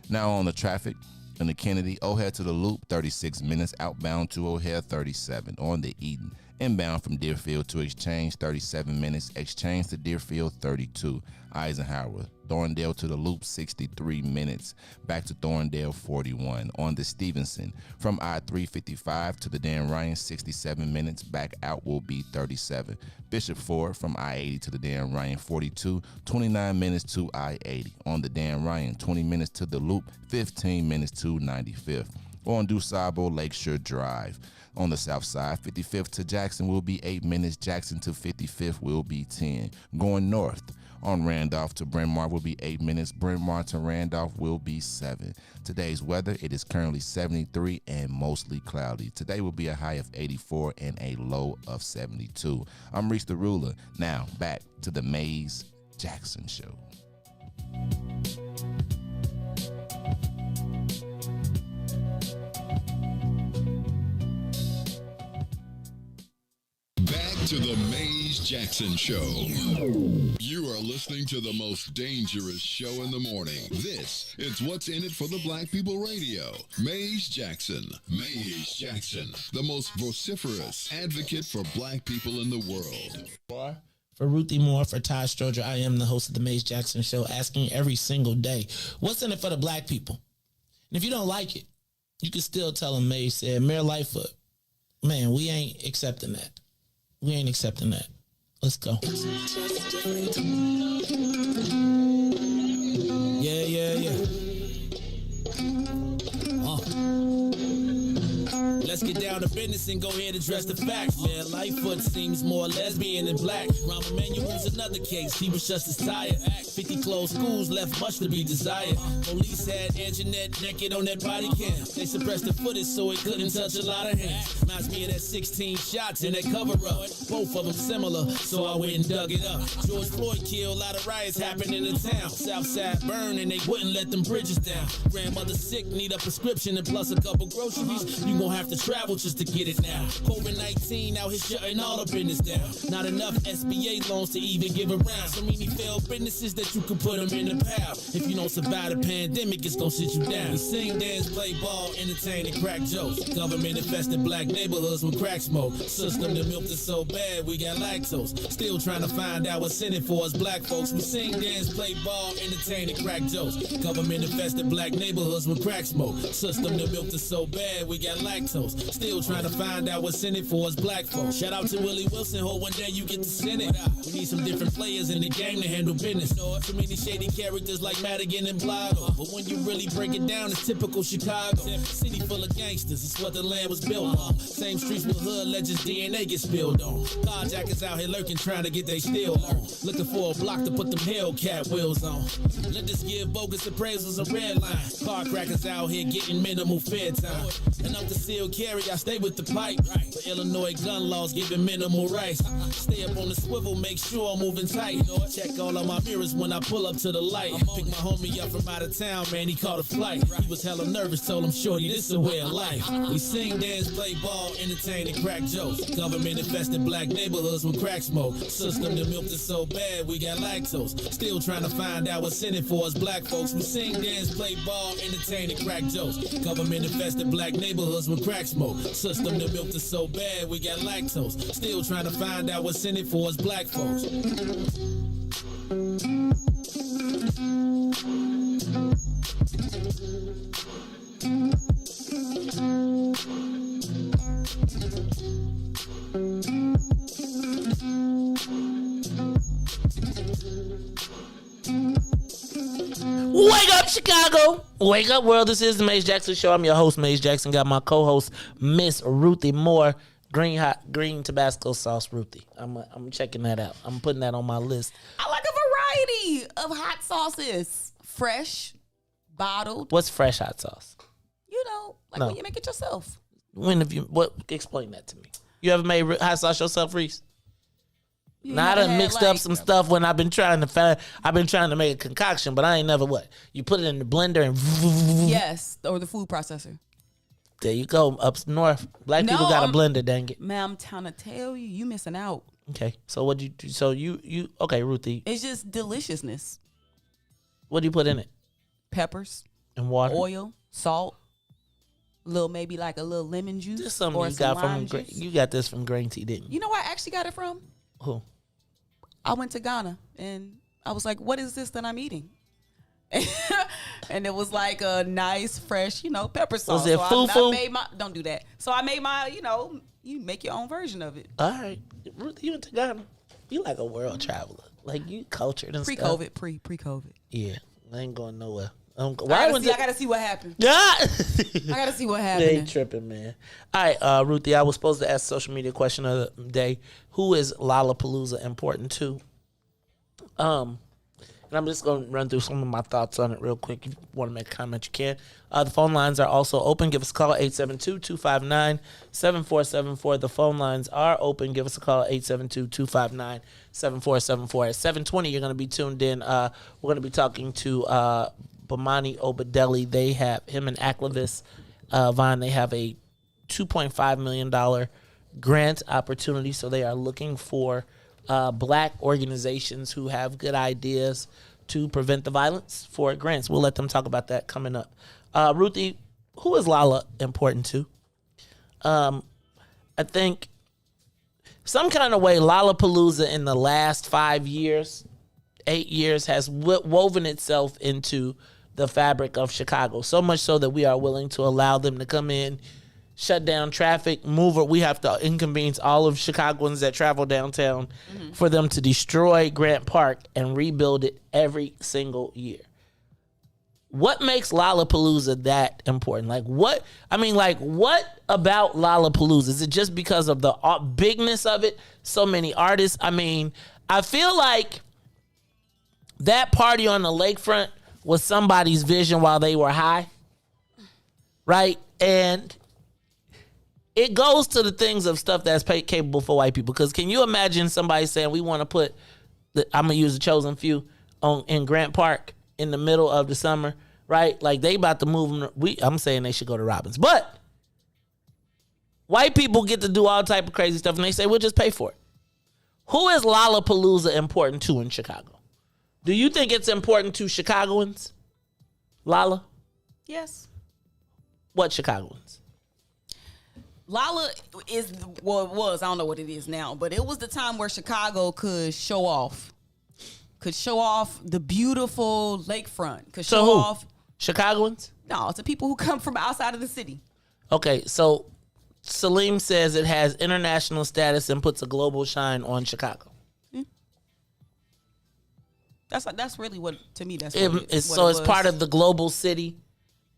Now on the traffic, in the Kennedy, O'Hare to the Loop, 36 minutes. Outbound to O'Hare, 37. On the Eden, inbound from Deerfield to Exchange, 37 minutes. Exchange to Deerfield, 32. Eisenhower, Thorndale to the Loop, 63 minutes. Back to Thorndale, 41. On the Stevenson, from I-355 to the Dan Ryan, 67 minutes. Back out will be 37. Bishop Ford, from I-80 to the Dan Ryan, 42. 29 minutes to I-80. On the Dan Ryan, 20 minutes to the Loop, 15 minutes to 95th. On DuSable Lakeshore Drive. On the south side, 55th to Jackson will be 8 minutes. Jackson to 55th will be 10. Going north, On Randolph to Bryn Mawr will be 8 minutes. Bryn Mawr to Randolph will be 7. Today's weather, it is currently 73 and mostly cloudy. Today will be a high of 84 and a low of 72. I'm Reese the Ruler. Now, back to the Maze Jackson Show. Back to the Maze Jackson Show. You are listening to the most dangerous show in the morning. This is What's in It for the Black People Radio. Maze Jackson. Maze Jackson, the most vociferous advocate for black people in the world. For Ruthie Moore, for Todd Stroger, I am the host of the Maze Jackson Show, asking every single day, what's in it for the black people? And if you don't like it, you can still tell them Maze said, Mayor Lightfoot, man, we ain't accepting that. We ain't accepting that. Let's go. Yeah. Let's get down to business and go ahead and address the facts, man. Lightfoot seems more lesbian than black. Rahm Emanuel's another case. He was just as tired. 50 closed schools left much to be desired. Police had Anjanette naked on that body cam. They suppressed the footage so it couldn't touch a lot of hands. Reminds me of that 16 shots in that cover-up. Both of them similar, so I went and dug it up. George Floyd killed, a lot of riots happened in the town. Southside burned and they wouldn't let them bridges down. Grandmother sick, need a prescription and plus a couple groceries. You gon' have to travel just to get it now. COVID-19 out here shutting all the business down. Not enough SBA loans to even give around. So many failed businesses that you could put them in the pile. If you don't survive the pandemic, it's gonna sit you down. We sing, dance, play ball, entertain, and crack jokes. Government infested black neighborhoods with crack smoke. System that milked us so bad, we got lactose. Still trying to find out what's in it for us black folks. We sing, dance, play ball, entertain, and crack jokes. Government infested black neighborhoods with crack smoke. System that milked us so bad, we got lactose. Still trying to find out what's in it for us black folks. Shout out to Willie Wilson, hope one day you get to send it. We need some different players in the game to handle business. Too many shady characters like Madigan and Blago. But when you really break it down, it's typical Chicago. City full of gangsters, it's what the land was built on. Same streets with hood legends, DNA get spilled on. Carjackers out here lurking, trying to get they steal on. Looking for a block to put them Hellcat wheels on. Let us give bogus appraisals a red line. Car crackers out here getting minimal fair time. And I'm concealed carry, I stay with the pipe. For Illinois gun laws giving minimal rights. Stay up on the swivel, make sure I'm moving tight. Check all of my mirrors when I pull up to the light. Pick my homie up from out of town, man, he caught a flight. He was hella nervous, told him, shorty, this a way of life. We sing, dance, play ball, entertain, and crack jokes. Government infested black neighborhoods with crack smoke. System that milked us so bad, we got lactose. Still trying to find out what's in it for us black folks. We sing, dance, play ball, entertain, and crack jokes. Government infested black neighborhoods with crack smoke. System that milked us so bad, we got lactose. Still trying to find out what's in it for us black folks. Wake up, Chicago. Wake up, world. This is the Maze Jackson Show. I'm your host, Maze Jackson. Got my co-host, Miss Ruthie Moore. Green Tabasco sauce, Ruthie. I'm checking that out. I'm putting that on my list. I like a variety of hot sauces. Fresh, bottled. What's fresh hot sauce? You know, like when you make it yourself. When have you? Explain that to me. You ever made hot sauce yourself, Reese? Now I done mixed up some stuff when I've been trying to make a concoction, but I ain't never what? You put it in the blender and yes, or the food processor. There you go. Up north, black people got a blender. Dang it, man! I'm trying to tell you, you missing out. Okay, so what you do? So you okay, Ruthie? It's just deliciousness. What do you put in it? Peppers and water, oil, salt, maybe like a little lemon juice. This is something you got from you got this from Grain Tea, didn't you? You know where I actually got it from? Who? I went to Ghana and I was like, what is this that I'm eating? And it was like a nice, fresh, pepper sauce. Was it fufu? I made don't do that. So I made my, you make your own version of it. All right. Ruth, you went to Ghana. You like a world traveler. Like you cultured and pre-COVID, stuff. Pre-COVID. Yeah. I ain't going nowhere. I gotta see what happened. Yeah. I gotta see what happened. They ain't tripping, man. All right, Ruthie, I was supposed to ask social media question of the day. Who is Lollapalooza important to? And I'm just going to run through some of my thoughts on it real quick. If you want to make a comment, you can. The phone lines are also open. Give us a call, 872-259-7474. The phone lines are open. Give us a call, 872-259-7474. At 7:20, you're going to be tuned in. We're going to be talking to Bomani Obadeli. They have him and Aklivis Vine. They have a $2.5 million grant opportunity. So they are looking for black organizations who have good ideas to prevent the violence for grants. We'll let them talk about that coming up. Ruthie, who is Lala important to? I think some kind of way Lollapalooza in the last 5 years, 8 years has woven itself into the fabric of Chicago. So much so that we are willing to allow them to come in, shut down traffic, move it. We have to inconvenience all of Chicagoans that travel downtown for them to destroy Grant Park and rebuild it every single year. What makes Lollapalooza that important? What about Lollapalooza? Is it just because of the bigness of it? So many artists. I mean, I feel like that party on the lakefront was somebody's vision while they were high, right? And it goes to the things of stuff that's capable for white people. Because can you imagine somebody saying, we want to put, I'm going to use the chosen few in Grant Park in the middle of the summer, right? Like they about to move them. I'm saying they should go to Robbins. But white people get to do all type of crazy stuff and they say, we'll just pay for it. Who is Lollapalooza important to in Chicago? Do you think it's important to Chicagoans? Lala? Yes. What Chicagoans? Lolla is, well, it was, I don't know what it is now, but it was the time where Chicago could show off the beautiful lakefront. Could show off. Chicagoans? No, it's the people who come from outside of the city. Okay, so Salim says it has international status and puts a global shine on Chicago. That's really what, to me, that's it's part of the global city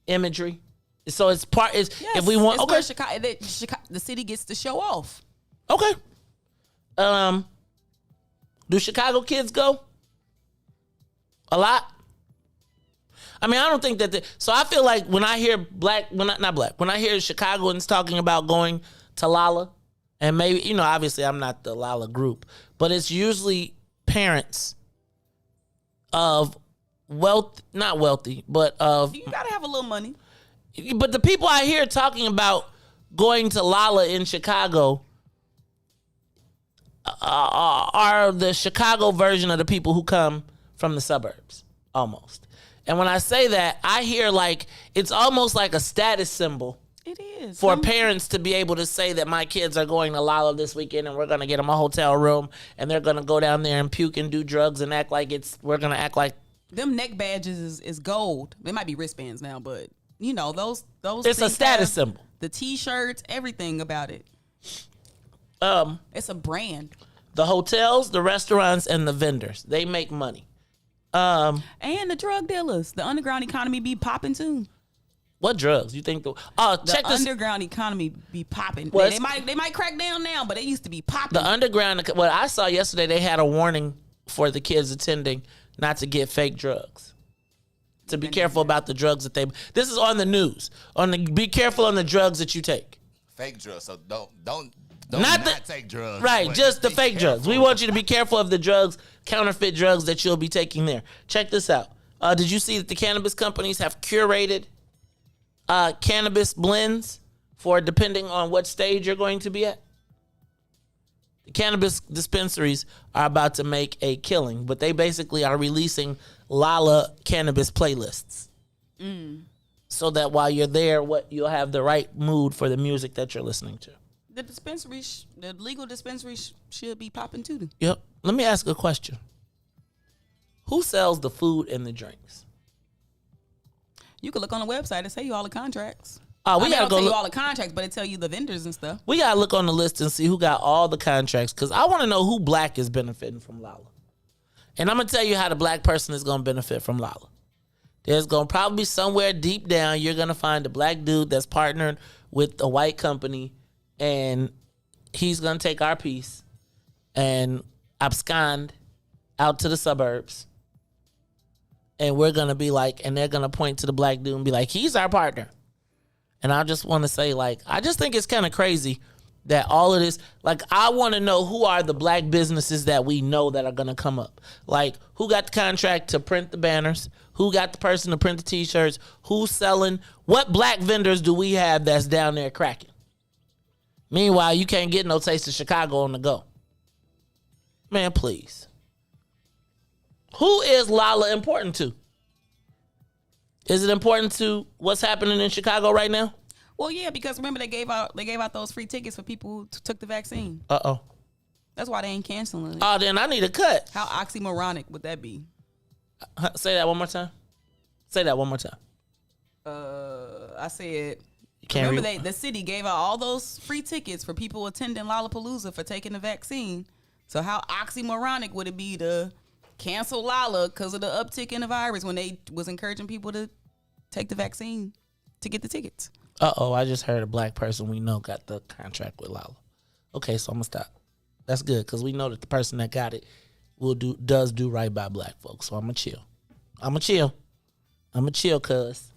imagery. So it's part is yes, if we want where Chicago, the city gets to show off. Okay. Do Chicago kids go? A lot? I mean, I don't think that so I feel like when I hear when I hear Chicagoans talking about going to Lolla, and maybe, obviously I'm not the Lolla group, but it's usually parents of not wealthy, but of... You gotta have a little money. But the people I hear talking about going to Lolla in Chicago are the Chicago version of the people who come from the suburbs, almost. And when I say that, I hear it's almost like a status symbol. It is. For parents to be able to say that my kids are going to Lolla this weekend and we're going to get them a hotel room and they're going to go down there and puke and do drugs and act like we're going to act like... Them neck badges is gold. They might be wristbands now, but... those it's a status symbol. The T-shirts, everything about it. It's a brand. The hotels, the restaurants, and the vendors, they make money. And the drug dealers, the underground economy be popping too. What drugs? You think? Check this. Underground economy be popping. Well, they might crack down now, but they used to be popping. The underground. What I saw yesterday, they had a warning for the kids attending not to get fake drugs. To be careful about the drugs that they... This is on the news. Be careful on the drugs that you take. Fake drugs. So don't not take drugs. Right, just the fake drugs. We want you to be careful of the drugs, counterfeit drugs that you'll be taking there. Check this out. Did you see that the cannabis companies have curated cannabis blends for depending on what stage you're going to be at? The cannabis dispensaries are about to make a killing, but they basically are releasing Lolla cannabis playlists. So that while you're there, you'll have the right mood for the music that you're listening to. The legal dispensaries should be popping too. Yep. Let me ask a question. Who sells the food and the drinks? You can look on the website and tell you all the contracts. We gotta go tell you all the contracts, but it tell you the vendors and stuff. We gotta look on the list and see who got all the contracts, because I want to know who black is benefiting from Lolla. And I'm gonna tell you how the black person is gonna benefit from Lolla. There's gonna probably somewhere deep down you're gonna find a black dude that's partnered with a white company, and he's gonna take our piece and abscond out to the suburbs and we're gonna be like, and they're gonna point to the black dude and be like, he's our partner. And I just want to say, like, I just think it's kind of crazy that all of this, like, I want to know who are the black businesses that we know that are going to come up. Like, who got the contract to print the banners? Who got the person to print the T-shirts? Who's selling? What black vendors do we have that's down there cracking? Meanwhile, you can't get no Taste of Chicago on the go. Man, please. Who is Lala important to? Is it important to what's happening in Chicago right now? Well, yeah, because remember they gave out those free tickets for people who took the vaccine. Uh-oh. That's why they ain't canceling it. Oh, then I need a cut. How oxymoronic would that be? Say that one more time. Say that one more time. I said, can't remember the city gave out all those free tickets for people attending Lollapalooza for taking the vaccine. So how oxymoronic would it be to cancel Lolla because of the uptick in the virus when they was encouraging people to take the vaccine to get the tickets? Uh-oh, I just heard a black person we know got the contract with Lolla. Okay, so I'm going to stop. That's good because we know that the person that got it does do right by black folks. So I'm going to chill. I'm going to chill because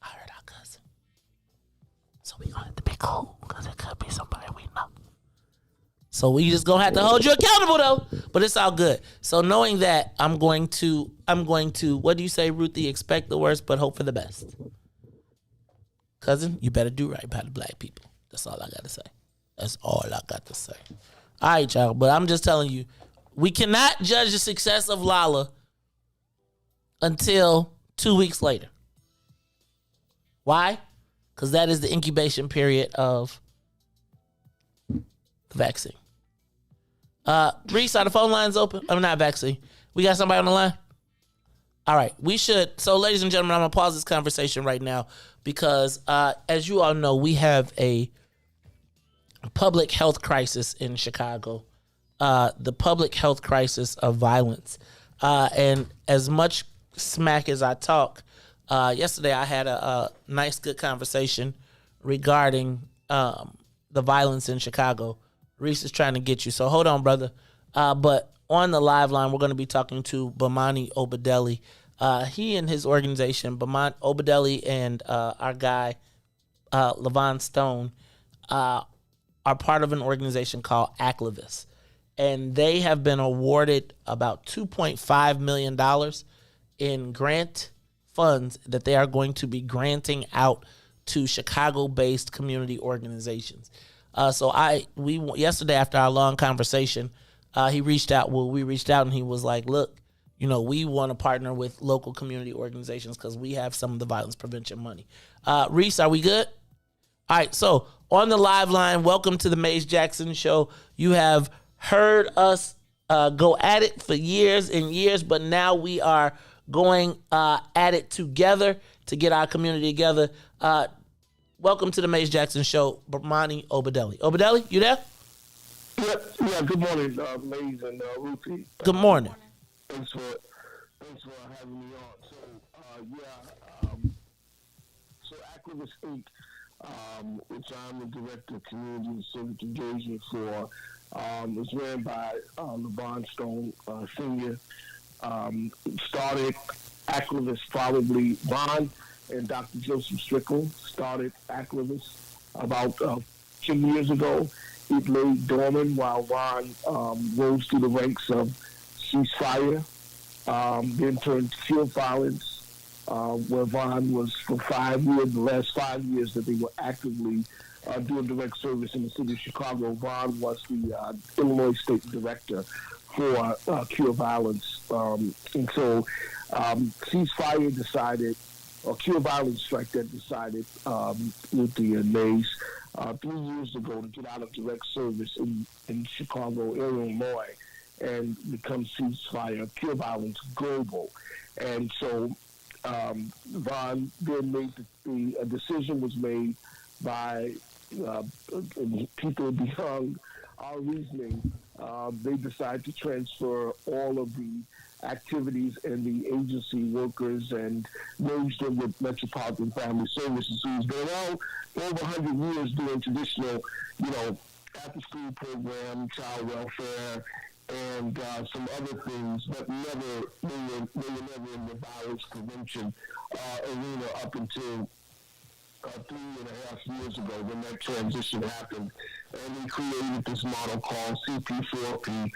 I heard our cousin. So we going to have to be cool because it could be somebody we know. So we just going to have to hold you accountable though. But it's all good. So knowing that, I'm going to, what do you say, Ruthie? Expect the worst but hope for the best. Cousin, you better do right by the black people. That's all I got to say. That's all I got to say. All right, y'all. But I'm just telling you, we cannot judge the success of Lolla until 2 weeks later. Why? Because that is the incubation period of the vaccine. Reese, are the phone lines open? I'm not vaccine. We got somebody on the line? All right, we should. So, ladies and gentlemen, I'm going to pause this conversation right now because, as you all know, we have a public health crisis in Chicago, the public health crisis of violence. And as much smack as I talk, yesterday I had a nice, good conversation regarding the violence in Chicago. Reese is trying to get you, so hold on, brother. But on the live line, we're going to be talking to Bomani Obedelli. He and his organization, Bomani Obedelli and our guy, Levon Stone, are part of an organization called Aclivis. And they have been awarded about $2.5 million in grant funds that they are going to be granting out to Chicago-based community organizations. So yesterday after our long conversation, we reached out and he was like, look, we want to partner with local community organizations because we have some of the violence prevention money. Reese, are we good? All right, so on the live line, welcome to the Maze Jackson Show. You have heard us go at it for years and years, but now we are going at it together to get our community together. Welcome to the Maze Jackson Show, Bomani Obedelli. Obedelli, you there? Yeah. Good morning, Maze and Ruthie. Good morning. Thanks for having me on. So Activist Inc., which I'm the director of community and civic engagement for, is ran by Levon Stone Sr. Started Activist probably Von and Dr. Joseph Strickle started Activist about 10 years ago. It lay dormant while Von rose through the ranks of ceasefire, then turned to field violence, where Von was for 5 years, the last 5 years that they were actively doing direct service in the city of Chicago. Von was the Illinois State Director for Cure Violence. And so ceasefire decided, or Cure Violence Strike that decided with the Maze 3 years ago to get out of direct service in Chicago, Illinois, and become ceasefire, Cure Violence Global. And so Von then made a decision was made by people beyond our reasoning. They decided to transfer all of the activities and the agency workers and merge them with Metropolitan Family Services, who's been around for over 100 years doing traditional, after-school program, child welfare, and some other things, but they were never in the violence prevention arena up until 3.5 years ago when that transition happened. And we created this model called CP4P.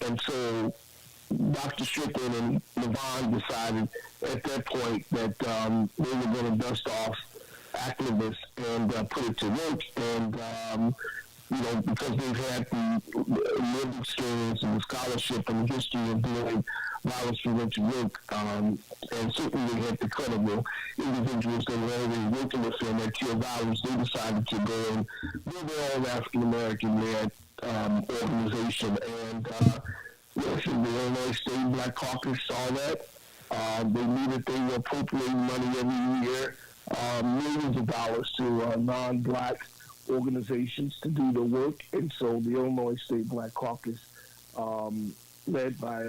And so Dr. Strickland and Levon decided at that point that they were going to dust off activists and put it to work. And, because they've had the lived experience and the scholarship and the history of doing violence prevention work, and certainly they had the credible individuals that were already working with them at Cure Violence. They decided to go and build their own African-American-led organization. And listen, the Illinois State Black Caucus saw that. They knew that they were appropriating money every year, millions of dollars to non-black organizations to do the work. And so the Illinois State Black Caucus, led by,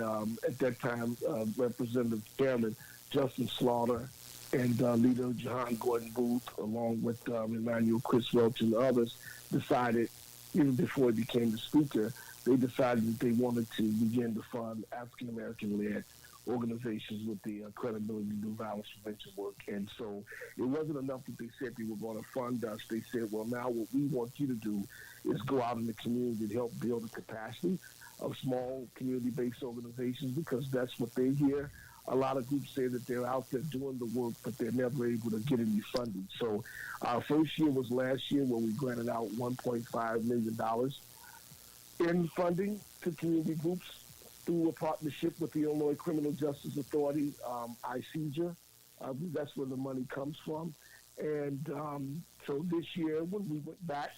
at that time, Representative Chairman Justin Slaughter and Leader Jahan Gordon Booth, along with Emmanuel Chris Welch and others, decided, even before he became the Speaker, they decided that they wanted to begin to fund African-American-led organizations with the credibility to do violence prevention work. And so it wasn't enough that they said they were going to fund us. They said, well, now what we want you to do is go out in the community to help build the capacity of small community-based organizations, because that's what they hear. A lot of groups say that they're out there doing the work, but they're never able to get any funding. So our first year was last year, where we granted out $1.5 million in funding to community groups through a partnership with the Illinois Criminal Justice Authority, ICJA. That's where the money comes from. And so this year, when we went back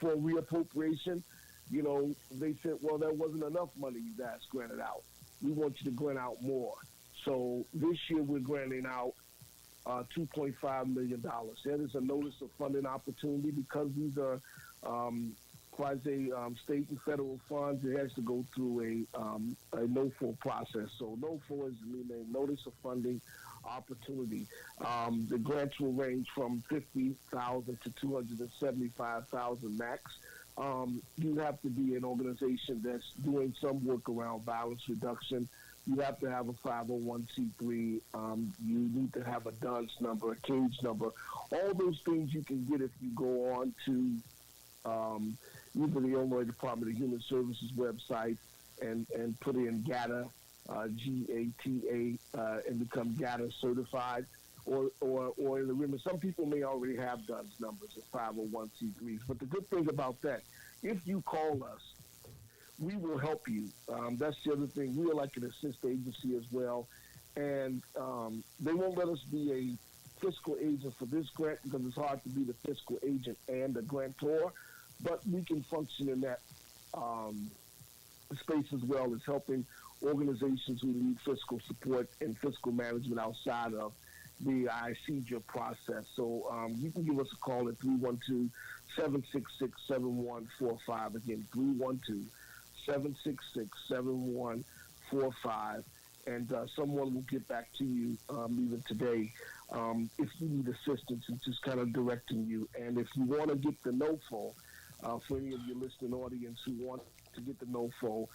for reappropriation, they said, well, there wasn't enough money you guys granted out. We want you to grant out more. So this year we're granting out $2.5 million. That is a notice of funding opportunity, because these are quasi state and federal funds. It has to go through a NOFO process. So NOFO is the notice of funding opportunity. The grants will range from $50,000 to $275,000 max. You have to be an organization that's doing some work around violence reduction. You have to have a 501c3. You need to have a DUNS number, a CAGE number. All those things you can get if you go on to either the Illinois Department of Human Services website and put in GATA, GATA, and become GATA certified. Or in the remember, some people may already have DUNS numbers as 501c3s. But the good thing about that, if you call us, we will help you. That's the other thing. We are like an assist agency as well. And they won't let us be a fiscal agent for this grant, because it's hard to be the fiscal agent and the grantor. But we can function in that space as well, as helping organizations who need fiscal support and fiscal management outside of the ICJA process. So you can give us a call at 312-766-7145. Again, 312-766-7145. And someone will get back to you even today if you need assistance in just kind of directing you. And if you want to get the NOFO, for any of your listening audience who want to get the NOFO,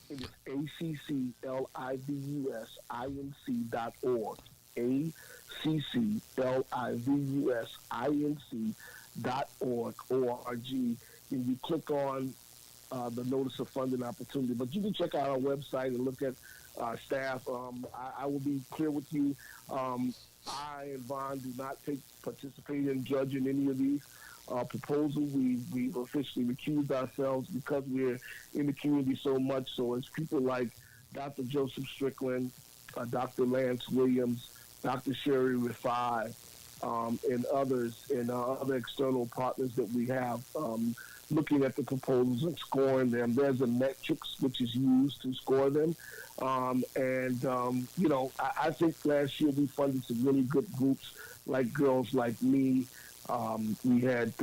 it is ACCLIVUSINC.org. ACCLIVUSINC.org, O-R-G, and you click on the notice of funding opportunity. But you can check out our website and look at staff. I will be clear with you. I and Vaughn do not participate in judging any of these proposals. We've officially recused ourselves because we're in the community so much. So it's people like Dr. Joseph Strickland, Dr. Lance Williams, Dr. Sherry Rifai, and others, and other external partners that we have looking at the proposals and scoring them. There's a metrics which is used to score them. I think last year we funded some really good groups like Girls Like Me. We had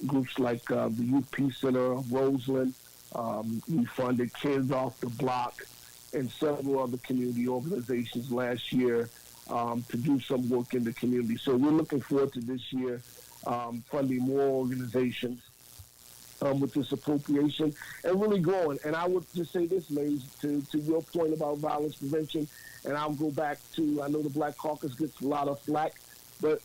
groups like the Youth Peace Center of Roseland. We funded Kids Off the Block and several other community organizations last year to do some work in the community. So we're looking forward to this year funding more organizations with this appropriation and really growing. And I would just say this, Maze, to your point about violence prevention, and I'll go back to, I know the Black Caucus gets a lot of flack, but,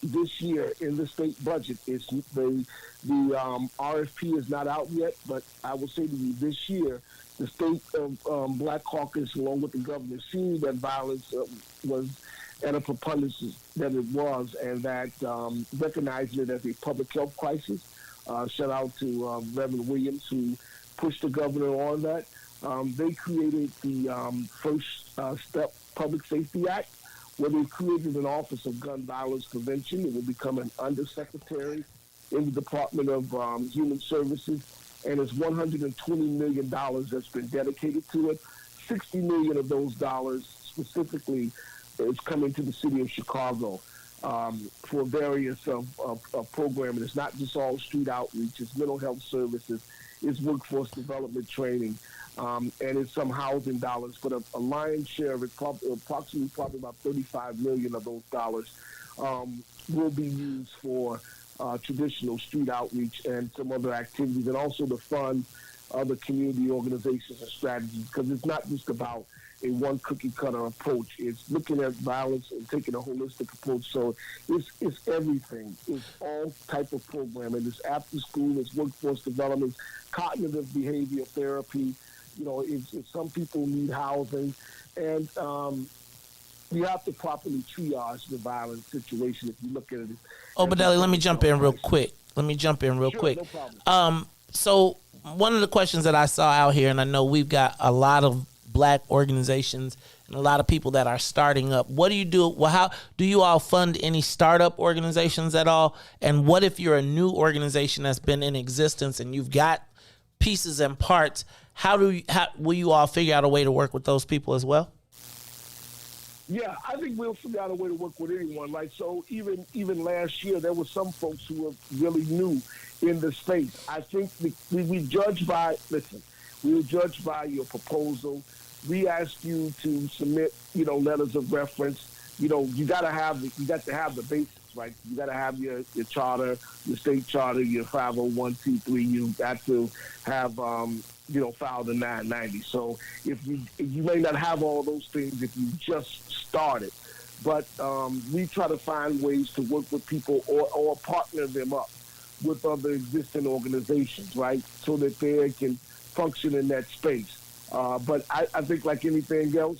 this year in the state budget, it's the RFP is not out yet, but I will say to you, this year, the state of Black Caucus, along with the governor, seeing that violence was at a preponderance that it was, and that recognizing it as a public health crisis. Shout out to Reverend Williams, who pushed the governor on that. They created the First Step Public Safety Act, where they created an Office of Gun Violence Prevention. It will become an undersecretary in the Department of Human Services, and it's $120 million that's been dedicated to it. $60 million of those dollars specifically is coming to the city of Chicago for various programming. It's not just all street outreach. It's mental health services. It's workforce development training. And it's some housing dollars, but a lion's share of it, approximately about $35 million of those dollars will be used for traditional street outreach and some other activities, and also to fund other community organizations and strategies, because it's not just about a one cookie cutter approach. It's looking at violence and taking a holistic approach. So it's everything. It's all type of programming. It's after school, it's workforce development, cognitive behavioral therapy. It's some people need housing, and you have to properly triage the violent situation if you look at it. Obadeli, let me jump in real quick. No problem. So one of the questions that I saw out here, and I know we've got a lot of Black organizations and a lot of people that are starting up. What do you do? Well, how do you all fund any startup organizations at all? And what if you're a new organization that's been in existence and you've got pieces and parts? How will you all figure out a way to work with those people as well? Yeah, I think we'll figure out a way to work with anyone. Like, so even last year, there were some folks who were really new in the space. I think we judge by, we were judged by your proposal. We asked you to submit, letters of reference. You got to have the basics, right? You got to have your charter, your state charter, your 501c3. You got to have, filed a 990. So if you may not have all those things if you just started, but we try to find ways to work with people or partner them up with other existing organizations, right? So that they can function in that space. But I think like anything else,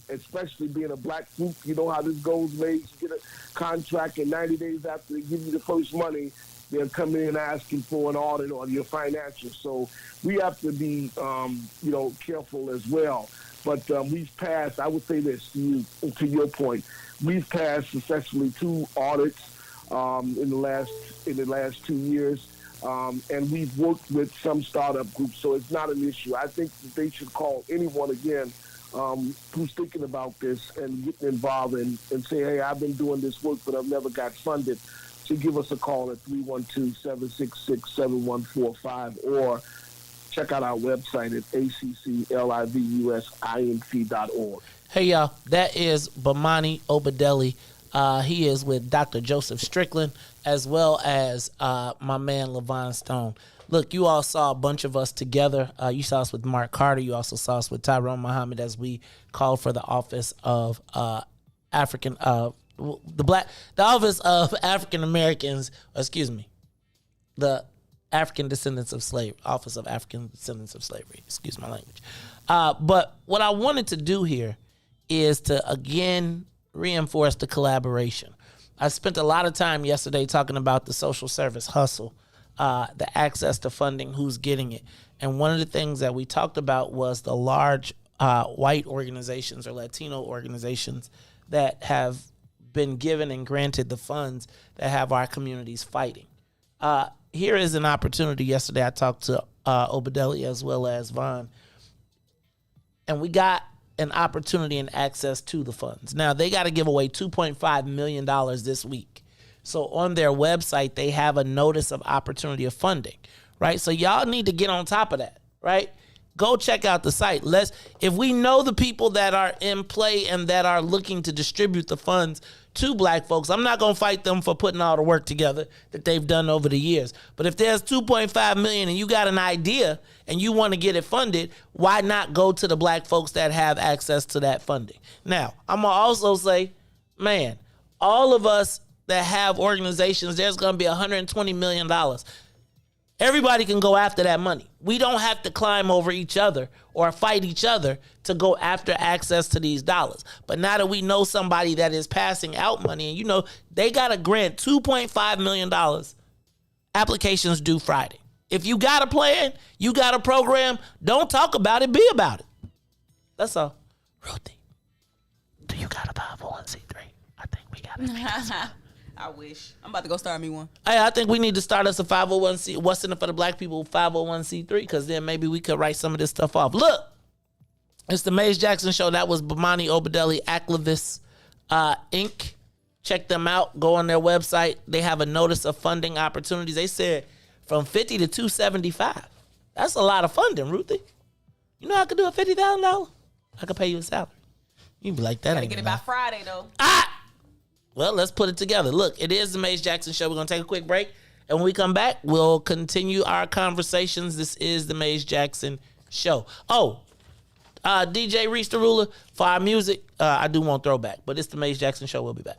especially being a Black group, you know how this goes, mate. You get a contract, and 90 days after they give you the first money, they're coming in asking for an audit on your financials. So we have to be, careful as well. But we've passed, I would say this to your point, we've passed successfully 2 audits in the last 2 years. And we've worked with some startup groups, so it's not an issue. I think that they should call anyone again who's thinking about this and getting involved and say, hey, I've been doing this work, but I've never got funded. So give us a call at 312-766-7145 or check out our website at acclivusinc.org. Hey, y'all, that is Bomani Obadeli. He is with Dr. Joseph Strickland, as well as my man LaVon Stone. Look, you all saw a bunch of us together. You saw us with Mark Carter. You also saw us with Tyrone Muhammad as we called for the office of the office of African Americans. The African Descendants of Slavery, Office of African Descendants of Slavery. Excuse my language. But what I wanted to do here is to again reinforce the collaboration. I spent a lot of time yesterday talking about the social service hustle, the access to funding, who's getting it. And one of the things that we talked about was the large white organizations or Latino organizations that have been given and granted the funds that have our communities fighting. Here is an opportunity. Yesterday I talked to Obadeli as well as Vaughn, and we got an opportunity and access to the funds. Now, they got to give away $2.5 million this week. So on their website, they have a notice of opportunity of funding, right? So y'all need to get on top of that, right? Go check out the site. If we know the people that are in play and that are looking to distribute the funds to black folks, I'm not going to fight them for putting all the work together that they've done over the years. But if there's $2.5 million and you got an idea and you want to get it funded, why not go to the black folks that have access to that funding? Now, I'm going to also say, man, all of us that have organizations, there's going to be $120 million. Everybody can go after that money. We don't have to climb over each other or fight each other to go after access to these dollars. But now that we know somebody that is passing out money, and you know, they got a grant, $2.5 million, applications due Friday. If you got a plan, you got a program, don't talk about it, be about it. That's all. Ruthie, do you got a 501c3? I think we got it. I wish. I'm about to go start me one. Hey, I think we need to start us a 501c. What's in it for the black people 501c3? Because then maybe we could write some of this stuff off. Look, it's the Maze Jackson Show. That was Bomani Obadeli Activists Inc. Check them out. Go on their website. They have a notice of funding opportunities. They said from $50 to $275. That's a lot of funding, Ruthie. You know I could do a $50,000? I could pay you a salary. You'd be like, that Gotta ain't get it enough. by Friday, though. Well, let's put it together. Look, it is the Maze Jackson Show. We're going to take a quick break. And when we come back, we'll continue our conversations. This is the Maze Jackson Show. Oh, DJ Reese the Ruler, for our music, I do want throwback. But it's the Maze Jackson Show. We'll be back.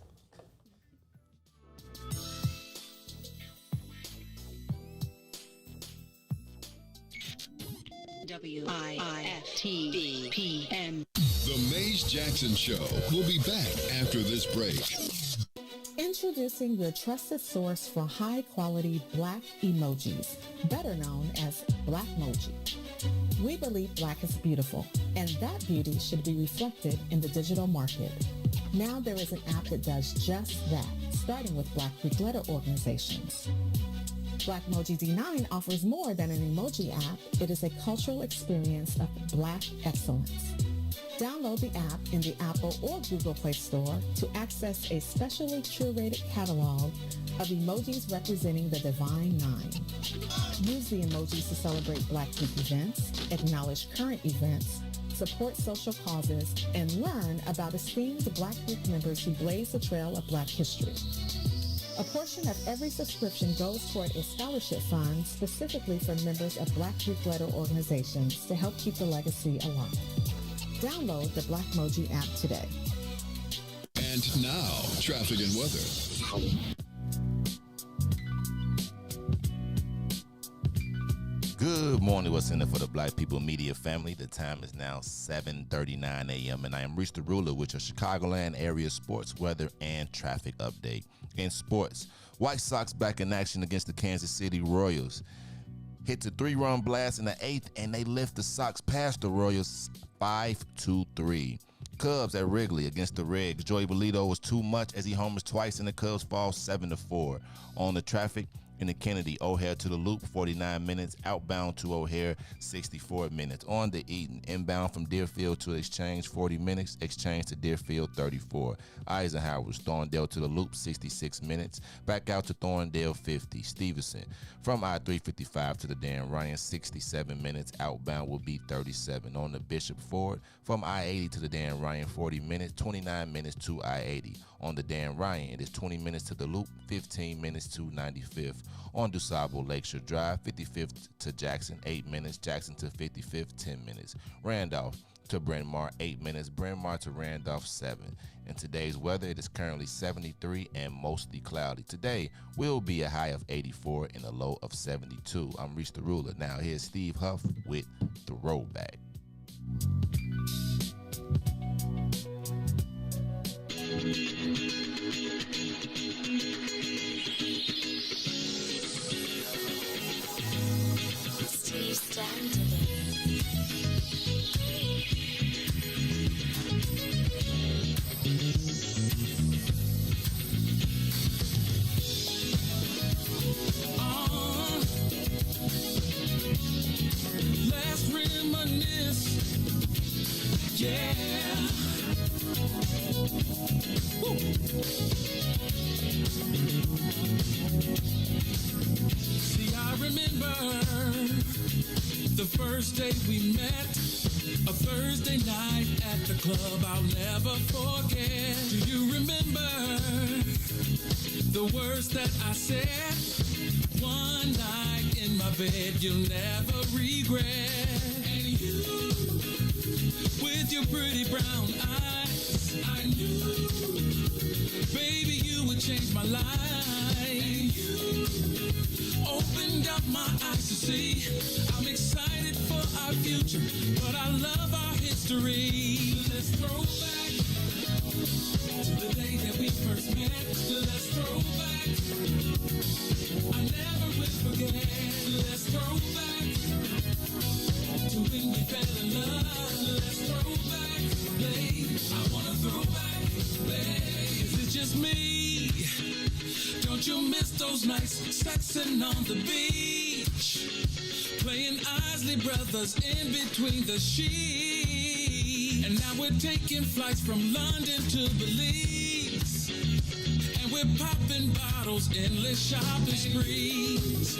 WIFTPM. The Maze Jackson Show will be back after this break. Introducing your trusted source for high-quality black emojis, better known as Blackmoji. We believe black is beautiful, and that beauty should be reflected in the digital market. Now there is an app that does just that, starting with Black Greek letter organizations. Blackmoji D9 offers more than an emoji app. It is a cultural experience of black excellence. Download the app in the Apple or Google Play Store to access a specially curated catalog of emojis representing the Divine Nine. Use the emojis to celebrate Black Greek events, acknowledge current events, support social causes, and learn about esteemed Black Greek members who blaze the trail of Black history. A portion of every subscription goes toward a scholarship fund specifically for members of Black Greek letter organizations to help keep the legacy alive. Download the Blackmoji app today. And now, traffic and weather. Good morning. What's in it for the Black People Media family? The time is now 7:39 a.m. and I am Reese the Ruler with your Chicagoland area sports, weather, and traffic update. In sports, White Sox back in action against the Kansas City Royals. Hits a 3-run blast in the 8th, and they lift the Sox past the Royals 5-3. Cubs at Wrigley against the Reds. Joey Bolito was too much as he homers twice, and the Cubs fall 7-4. On the traffic, in the Kennedy, O'Hare to the Loop, 49 minutes. Outbound to O'Hare, 64 minutes. On the Eaton, inbound from Deerfield to Exchange, 40 minutes. Exchange to Deerfield, 34. Eisenhower's, Thorndale to the Loop, 66 minutes. Back out to Thorndale, 50. Stevenson, from I-355 to the Dan Ryan, 67 minutes. Outbound will be 37. On the Bishop Ford, from I-80 to the Dan Ryan, 40 minutes. 29 minutes to I-80. On the Dan Ryan, it is 20 minutes to the Loop, 15 minutes to 95th. On DuSable Lakeshore Drive, 55th to Jackson, 8 minutes. Jackson to 55th, 10 minutes. Randolph to Bryn Mawr, 8 minutes. Bryn Mawr to Randolph, 7. In today's weather, it is currently 73 and mostly cloudy. Today will be a high of 84 and a low of 72. I'm Reese the Ruler. Now here's Steve Huff with Throwback. Let's reminisce, yeah. Woo. See, I remember The first day we met, a Thursday night at the club I'll never forget. Do you remember the words that I said? One night in my bed you'll never regret. And you, with your pretty brown eyes, I knew, baby, you would change my life. And you opened up my eyes to see I'm excited for our future, but I love our history. Let's throw back to the day that we first met. Let's throw back, I never will forget. Let's throw back to when we fell in love. Let's throw back, babe. I wanna throw back, babe. Is it just me? Don't you miss those nights sexing on the beach? Playing Isley Brothers in between the sheets. And now we're taking flights from London to Belize. And we're popping bottles, endless shopping sprees.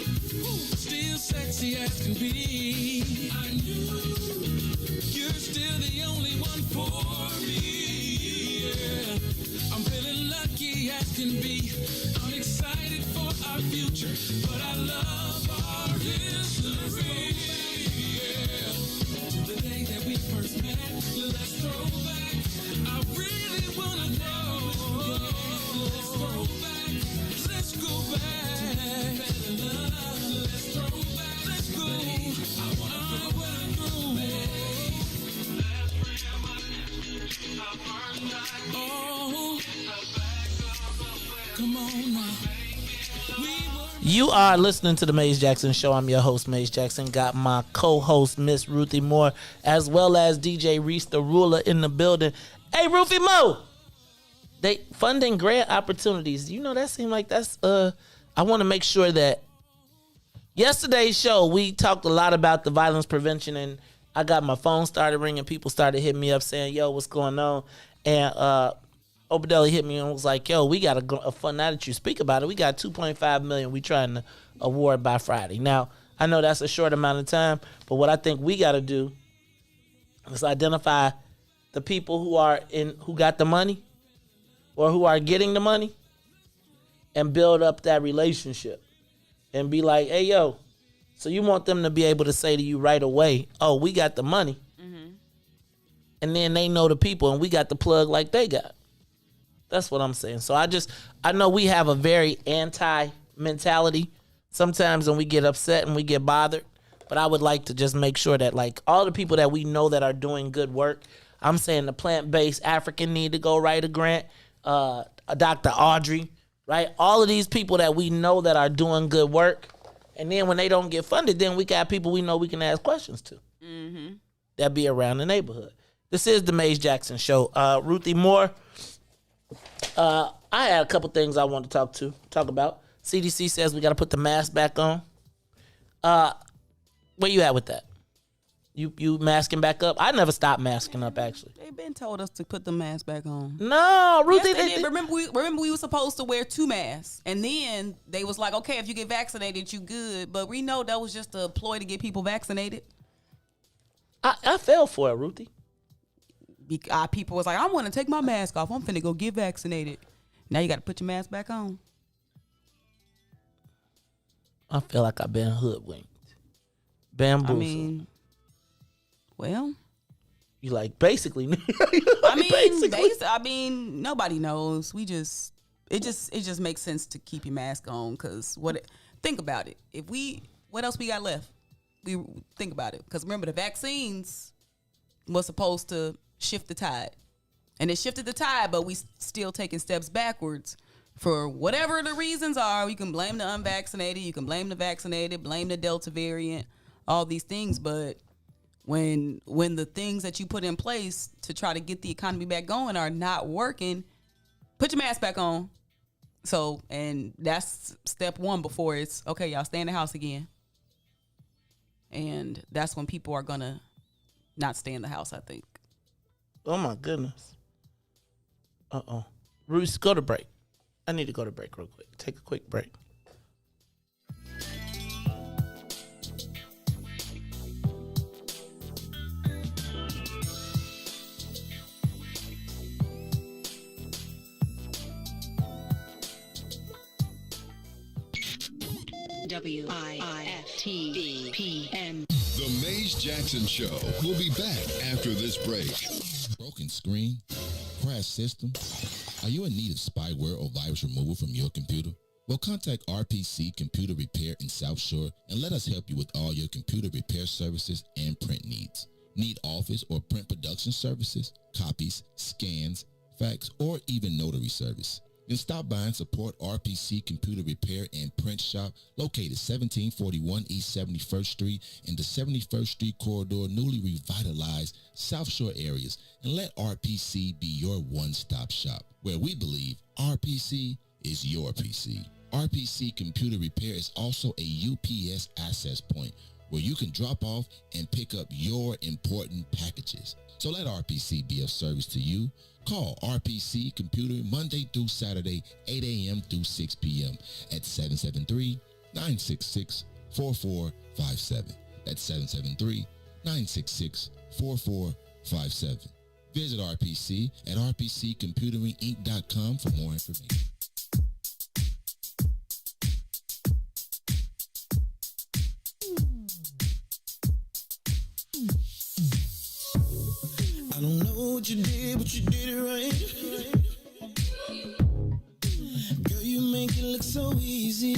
Still sexy as can be. I knew you're still the only one for me. Yeah. I'm feeling lucky as can be. I'm excited for our future, but I love our history. Yeah. To the day that we first met, let's throw back. I really wanna know. Let's throw back. Let's go back. Let's throw back. Let's go. I wanna throw back. Oh, come on now. You are listening to the Maze Jackson Show. I'm your host, Maze Jackson. Got my co-host, Miss Ruthie Moore, as well as DJ Reese the Ruler in the building. Hey, Ruthie Mo! They funding grant opportunities. You know, that seemed like that's, I want to make sure that yesterday's show, we talked a lot about the violence prevention, and I got my phone started ringing. People started hitting me up saying, yo, what's going on? And Obadeli hit me and was like, yo, we got a fund. Now that you speak about it, we got $2.5 million we trying to award by Friday. Now, I know that's a short amount of time, but what I think we got to do is identify the people who got the money or who are getting the money and build up that relationship and be like, hey, yo, so you want them to be able to say to you right away, oh, we got the money. Mm-hmm. And then they know the people and we got the plug like they got. That's what I'm saying. So I know we have a very anti mentality sometimes when we get upset and we get bothered, but I would like to just make sure that like all the people that we know that are doing good work, I'm saying the plant-based African need to go write a grant, Dr. Audrey, right? All of these people that we know that are doing good work, and then when they don't get funded, then we got people we know we can ask questions to. Mm-hmm. That be around the neighborhood. This is the Maze Jackson Show. Ruthie Moore, I had a couple things I wanted to talk about. CDC says we got to put the mask back on. Where you at with that? You masking back up? I never stopped masking up, actually. They've been told us to put the mask back on. No, Ruthie. Yes, they did. Remember we were supposed to wear 2 masks, and then they was like, okay, if you get vaccinated, you good. But we know that was just a ploy to get people vaccinated. I fell for it, Ruthie. People was like, I want to take my mask off. I'm finna go get vaccinated. Now you got to put your mask back on. I feel like I've been hoodwinked. Bamboozled. I mean, well, you like basically. I mean, nobody knows. It just makes sense to keep your mask on because think about it. What else we got left? We think about it because remember the vaccines was supposed to shift the tide, and it shifted the tide, but we still taking steps backwards for whatever the reasons are. You can blame the unvaccinated, you can blame the vaccinated, blame the Delta variant, all these things, but when the things that you put in place to try to get the economy back going are not working, put your mask back on. So, and that's step 1 before it's okay, y'all stay in the house again. And that's when people are gonna not stay in the house, I think. Oh my goodness. Bruce, go to break. I need to go to break real quick. Take a quick break. WIFTV PM. The Maze Jackson Show will be back after this break. Broken screen? Crash system? Are you in need of spyware or virus removal from your computer? Well, contact RPC Computer Repair in South Shore and let us help you with all your computer repair services and print needs. Need office or print production services, copies, scans, fax, or even notary service? Then stop by and support RPC Computer Repair and Print Shop located 1741 East 71st Street in the 71st Street corridor, newly revitalized South Shore areas, and let RPC be your one-stop shop, where we believe RPC is your PC. RPC Computer Repair is also a UPS access point where you can drop off and pick up your important packages. So let RPC be of service to you. Call RPC Computer Monday through Saturday, 8 a.m. through 6 p.m. at 773-966-4457. That's 773-966-4457. Visit RPC at rpccomputeringinc.com for more information. I don't know what you did, but you did it right. Girl, you make it look so easy.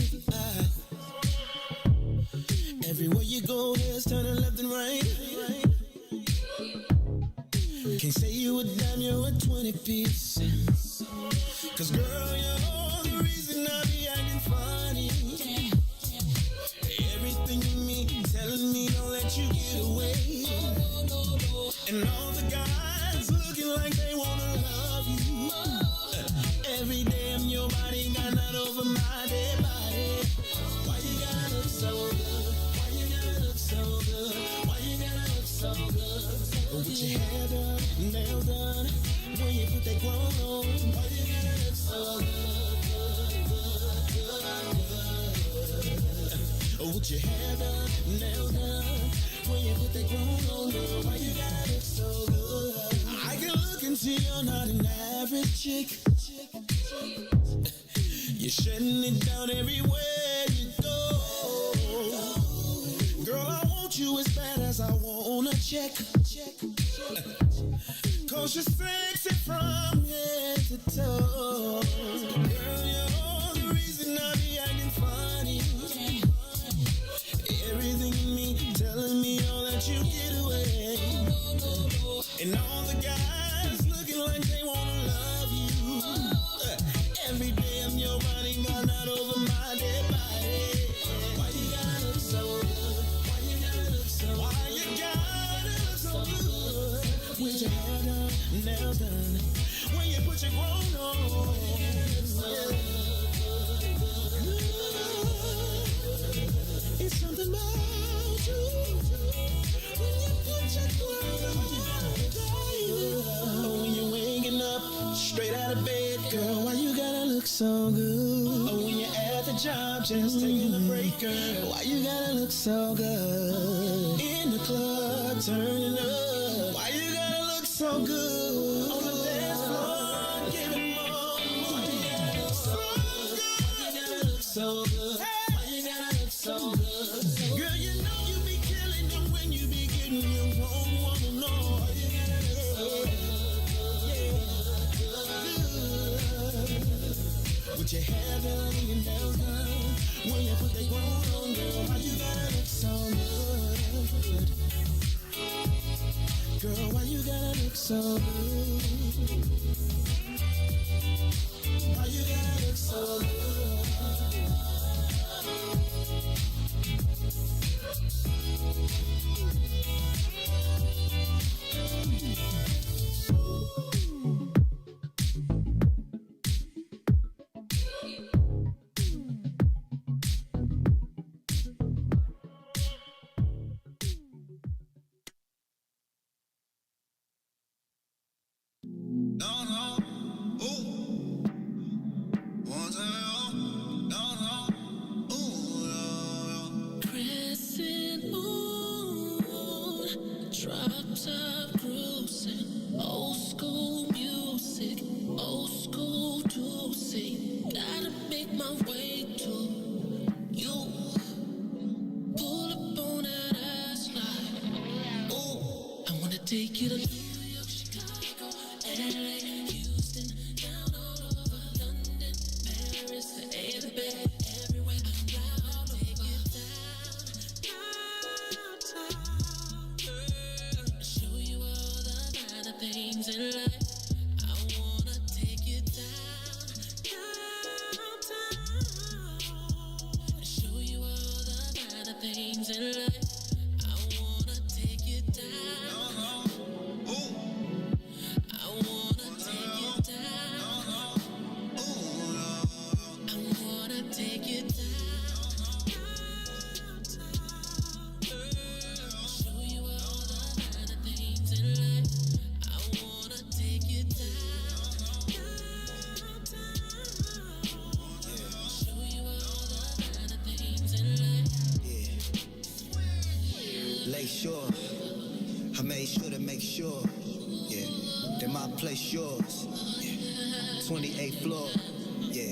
Everywhere you go, heads turning left and right. Can't say you a dime, you're a 20 piece. Cause girl, you're the reason I be acting funny. Everything in me telling me don't let you get away. And all the guys looking like they wanna love you. Every day I'm your body, got not over my dead body. Why you gotta look so good? Why you gotta look so good? Why you gotta look so good? With your hair done, nails done, when you put that grown on. Why you gotta look so good? With your hair done, nails done, when you put that grown on, girl, why you gotta look so good? I can look and see you're not an average chick. You're shutting it down everywhere you go. Girl, I want you as bad as I want a check. Cause you're sexy from head to toe. Girl, you're the reason I be acting funny. Everything in me telling me all that you get away. And all the guys looking like they wanna love you. Every day I'm your body, got not over my dead body. Why you gotta look so good? Why you gotta look so good? Why you gotta look so good? With your hair done, nails done, when you put your grown on. It's something about you when you put your clothes on. When you're waking up straight out of bed, girl, why you gotta look so good? When you're at the job just taking a break, girl, why you gotta look so good? In the club turning up, why you gotta look so good? On the dance floor giving more, why you gotta look so good? Why you gotta look so good? Why you gotta look so good? Girl, you know you be killing them when you be getting your own woman on. Why you gotta look so good? With your hair done and your nails done, when you put that grown on, girl, why you gotta look so good? Girl, why you gotta look so good? Why you gotta look so good? Pressing on, drops up cruising, old school music, old school to sing. Gotta make my way to you. take you to New York, Chicago, LA, Houston, down all over London, Paris, the A, the B, everywhere. I'll take you downtown, show you all the finer things in life. I wanna take you downtown, show you all the finer things in life. I wanna take you down. I wanna take you down. I wanna take you down. Show you all the finer things in life. I wanna take you down. Show you all the finer things in life. Lake Shore, I made sure to make sure, yeah, that my place yours, yeah. 28th floor, yeah, I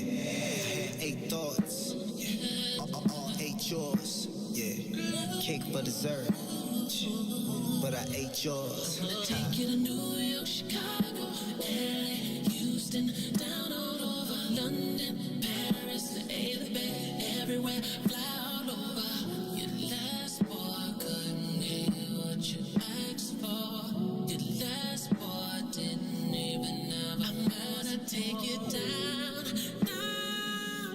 had 8 thoughts, yeah, all 8 yours, yeah, cake for dessert, but I ate yours. Take you to New York, Chicago, LA, Houston, down all over London, Paris, the A, the B, everywhere. Fly all over. Your last boy couldn't get what you asked for. Your last boy didn't even have. I'm gonna take you down,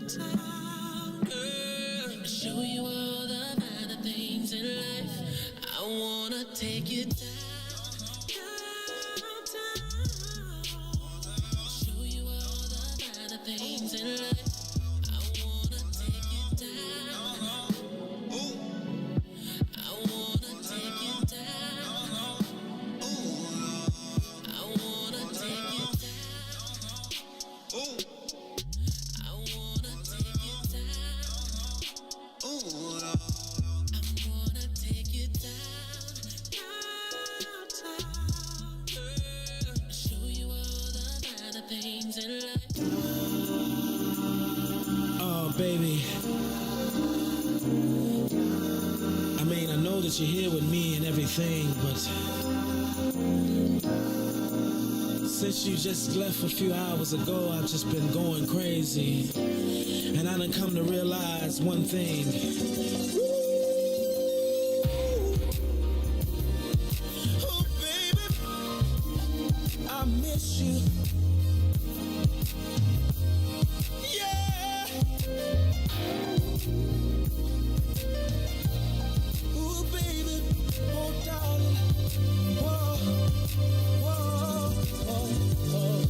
downtown, girl. Show you all the finer things in life. I wanna take you down. Show you all the finer things in life. I wanna take you down. I wanna take you down. I wanna take you down. I wanna take you down. I wanna take you downtown, show you all the finer things in life. Oh, baby. I mean, I know that you're here with me and everything, but since you just left a few hours ago, I've just been going crazy. And I done come to realize one thing. Oh, baby, I miss you. Yeah. Ooh, baby, oh, darling. Whoa, whoa, oh, oh.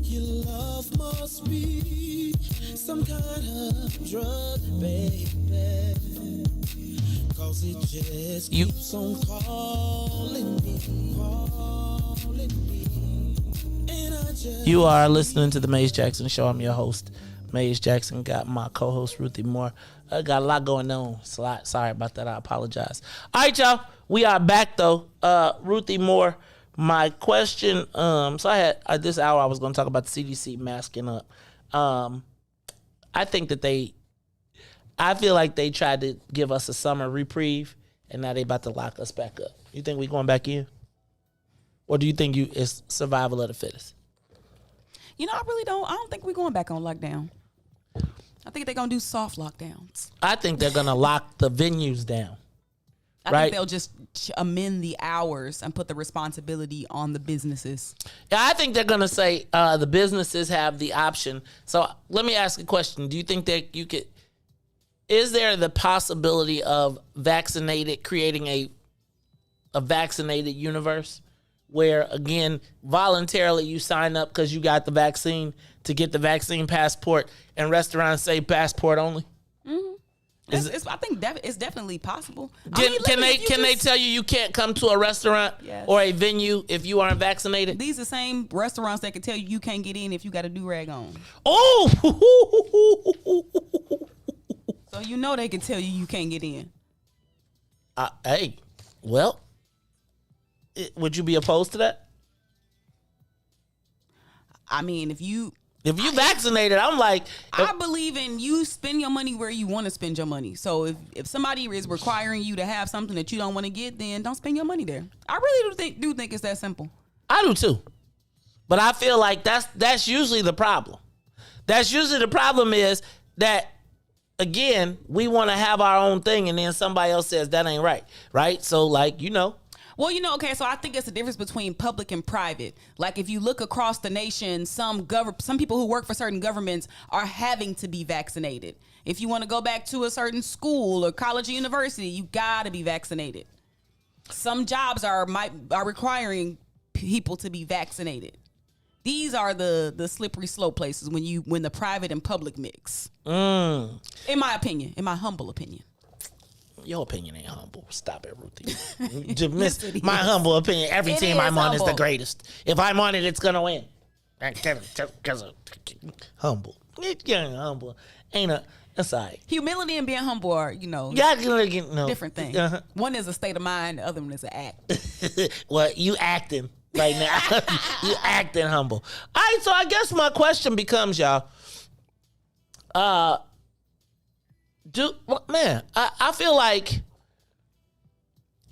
Your love must be some kind of drug, baby. Cause it just keeps on calling me. And I just... You are listening to the Maze Jackson Show. I'm your host, Maze Jackson. Got my co-host, Ruthie Moore. I got a lot going on. It's a lot. Sorry about that. I apologize. All right, y'all. We are back, though. Ruthie Moore, my question. So I had this hour I was going to talk about the CDC masking up. I feel like they tried to give us a summer reprieve, and now they about to lock us back up. You think we going back in? Or do you think it's survival of the fittest? You know, I really don't. I don't think we're going back on lockdown. I think they're going to do soft lockdowns. I think they're going to lock the venues down. I think they'll just amend the hours and put the responsibility on the businesses. Yeah, I think they're going to say the businesses have the option. So let me ask a question. Do you think that you could... Is there the possibility of creating a vaccinated universe where, again, voluntarily you sign up because you got the vaccine to get the vaccine passport, and restaurants say passport only? Mm-hmm. I think it's definitely possible. Can they tell you can't come to a restaurant or a venue if you aren't vaccinated? These are the same restaurants that can tell you can't get in if you got a do-rag on. Oh! So you know they can tell you can't get in. Hey, well, would you be opposed to that? I mean, if you If you vaccinated, I'm like, I believe in you spend your money where you want to spend your money. So if somebody is requiring you to have something that you don't want to get, then don't spend your money there. I really do think it's that simple. I do too. But I feel like that's usually the problem. That's usually the problem is that, again, we want to have our own thing and then somebody else says that ain't right. Right? So, like, Well, okay, so I think it's the difference between public and private. Like, if you look across the nation, some people who work for certain governments are having to be vaccinated. If you want to go back to a certain school or college or university, you got to be vaccinated. Some jobs are requiring people to be vaccinated. These are the slippery slope places when the private and public mix. In my opinion, in my humble opinion. Your opinion ain't humble. Stop it, Ruthie. Just miss my humble opinion. Every team I'm on is the greatest. If I'm on it, it's gonna win. Humble. It's humble. Ain't a. That's all right. Humility and being humble are, different things. Uh-huh. One is a state of mind. The other one is an act. Well, you acting right now. You acting humble. All right. So I guess my question becomes, y'all. I feel like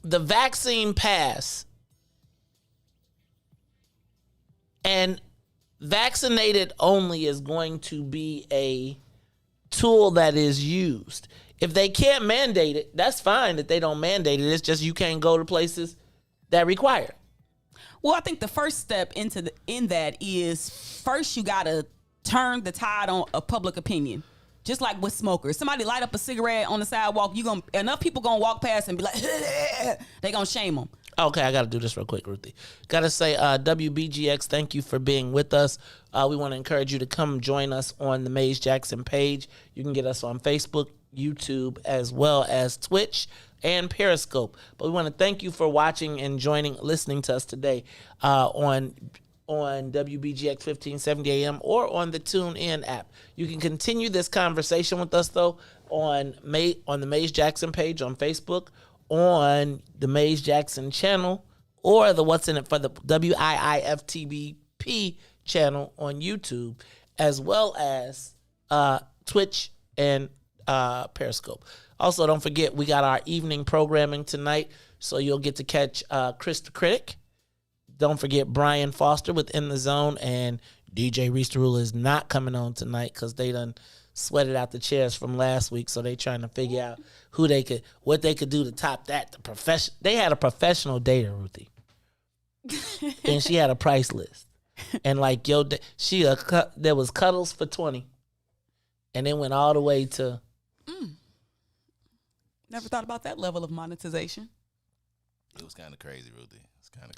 the vaccine pass and vaccinated only is going to be a tool that is used. If they can't mandate it, that's fine that they don't mandate it. It's just you can't go to places that require it. Well, I think the first step in that is first you got to turn the tide on a public opinion. Just like with smokers. Somebody light up a cigarette on the sidewalk, enough people gonna walk past and be like, they gonna shame them. Okay, I gotta do this real quick, Ruthie. Gotta say, WBGX, thank you for being with us. We want to encourage you to come join us on the Maze Jackson page. You can get us on Facebook, YouTube, as well as Twitch and Periscope. But we want to thank you for watching and listening to us today on WBGX 1570 AM or on the TuneIn app. You can continue this conversation with us, though, on the Maze Jackson page on Facebook, on the Maze Jackson channel, or the What's In It for the WIIFTBP channel on YouTube, as well as Twitch and Periscope. Also, don't forget, we got our evening programming tonight, so you'll get to catch Chris the Critic. Don't forget Brian Foster with In the Zone, and DJ Reese the Ruler is not coming on tonight because they done sweated out the chairs from last week, so they trying to figure out what they could do to top that. They had a professional dater, Ruthie, and she had a price list, and like there was cuddles for $20, and it went all the way to. Never thought about that level of monetization. It was kind of crazy, Ruthie.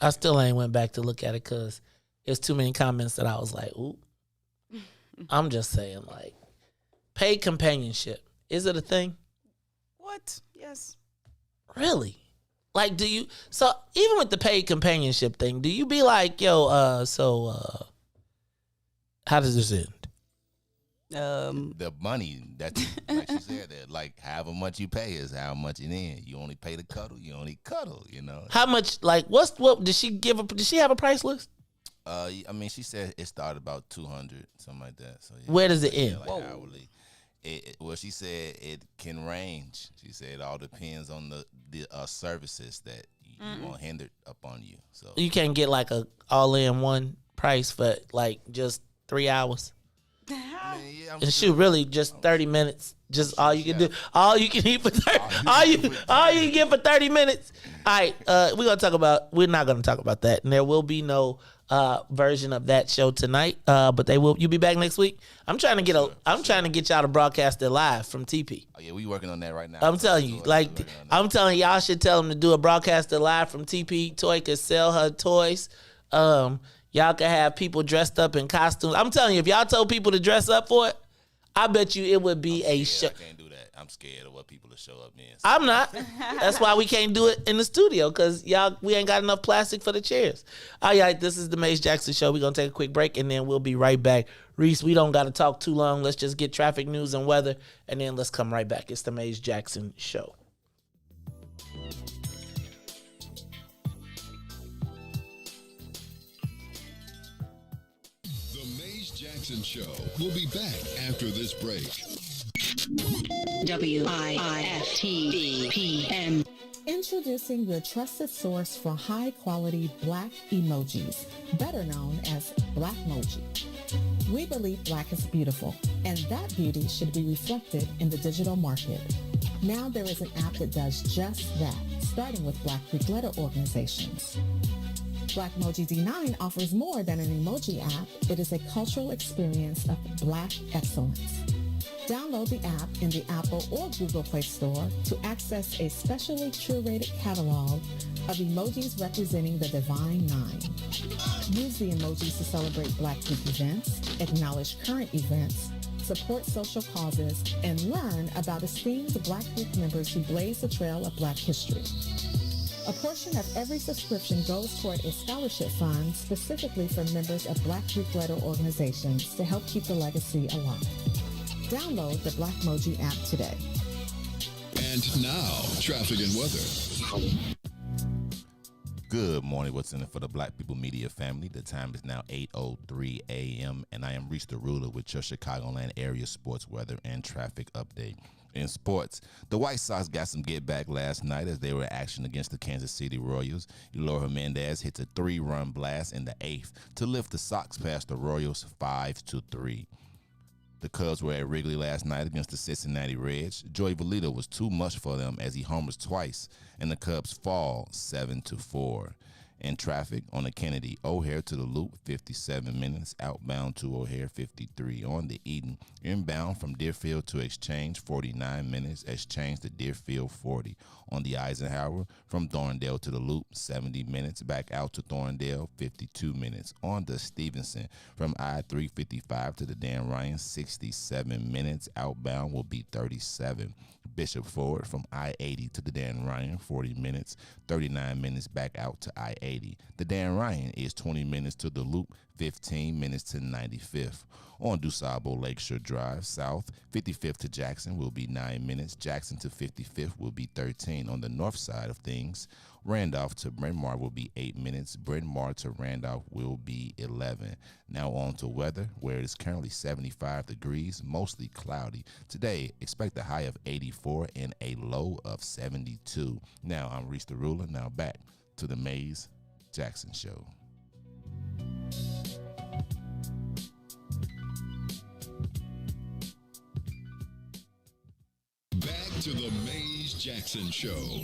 I still ain't went back to look at it because there's too many comments that I was like, ooh. I'm just saying, like, paid companionship. Is it a thing? What? Yes. Really? Like, so even with the paid companionship thing, do you be like, yo, how does this end? The money that, like she said, that like however much you pay is how much it is. You only pay to cuddle. You only cuddle. How much? Like, what did she give? Did she have a price list? I mean, she said it started about 200, something like that. So yeah, where does it end? Like hourly. Well, she said it can range. She said it all depends on the services that you want hindered upon you. So you can't get like a all-in one price for like just 3 hours. I mean, yeah, and shoot, really, just 30 minutes. Just all you can do. All you can eat for 30. All you can get for 30 minutes. All right, we're not gonna talk about that, and there will be no version of that show tonight. But you'll be back next week. I'm trying to get y'all to broadcast it live from TP. Oh yeah, we working on that right now. I'm telling you, y'all should tell them to do a broadcast it live from TP. Toy could sell her toys. Y'all can have people dressed up in costumes. I'm telling you, if y'all told people to dress up for it, I bet you it would be a show. I can't do that. I'm scared of what people will show up in. So. I'm not. That's why we can't do it in the studio, because we ain't got enough plastic for the chairs. All right, this is the Maze Jackson Show. We're going to take a quick break, and then we'll be right back. Reese, we don't got to talk too long. Let's just get traffic news and weather, and then let's come right back. It's the Maze Jackson Show. Jackson Show. We'll be back after this break. WIIFTBPM. Introducing your trusted source for high-quality Black emojis, better known as Blackmoji. We believe Black is beautiful, and that beauty should be reflected in the digital market. Now there is an app that does just that, starting with Black Greek letter organizations. Blackmoji D9 offers more than an emoji app. It is a cultural experience of Black excellence. Download the app in the Apple or Google Play Store to access a specially curated catalog of emojis representing the Divine Nine. Use the emojis to celebrate Black Greek events, acknowledge current events, support social causes, and learn about esteemed Black Greek members who blaze the trail of Black history. A portion of every subscription goes toward a scholarship fund specifically for members of Black Greek letter organizations to help keep the legacy alive. Download the Blackmoji app today. And now, traffic and weather. Good morning. What's in it for the Black People Media family? The time is now 8:03 a.m. and I am Reese the Ruler with your Chicagoland area sports weather and traffic update. In sports, the White Sox got some get back last night as they were in action against the Kansas City Royals. Eloy Jimenez hits a 3-run blast in the 8th to lift the Sox past the Royals 5-3. The Cubs were at Wrigley last night against the Cincinnati Reds. Joey Votto was too much for them as he homers twice, and the Cubs fall 7-4. In traffic, on the Kennedy, O'Hare to the Loop, 57 minutes. Outbound to O'Hare, 53. On the Eden, inbound from Deerfield to Exchange, 49 minutes. Exchange to Deerfield, 40. On the Eisenhower, from Thorndale to the Loop, 70 minutes. Back out to Thorndale, 52 minutes. On the Stevenson, from I-355 to the Dan Ryan, 67 minutes. Outbound will be 37. Bishop Ford from I-80 to the Dan Ryan, 40 minutes, 39 minutes back out to I-80. The Dan Ryan is 20 minutes to the Loop, 15 minutes to 95th. On DuSable Lakeshore Drive South, 55th to Jackson will be 9 minutes. Jackson to 55th will be 13. On the north side of things, Randolph to Bryn Mawr will be 8 minutes. Bryn Mawr to Randolph will be 11. Now on to weather, where it is currently 75 degrees, mostly cloudy. Today, expect a high of 84 and a low of 72. Now I'm Reese the Ruler. Now back to the Mays Jackson Show. Back to the Mays Jackson Show.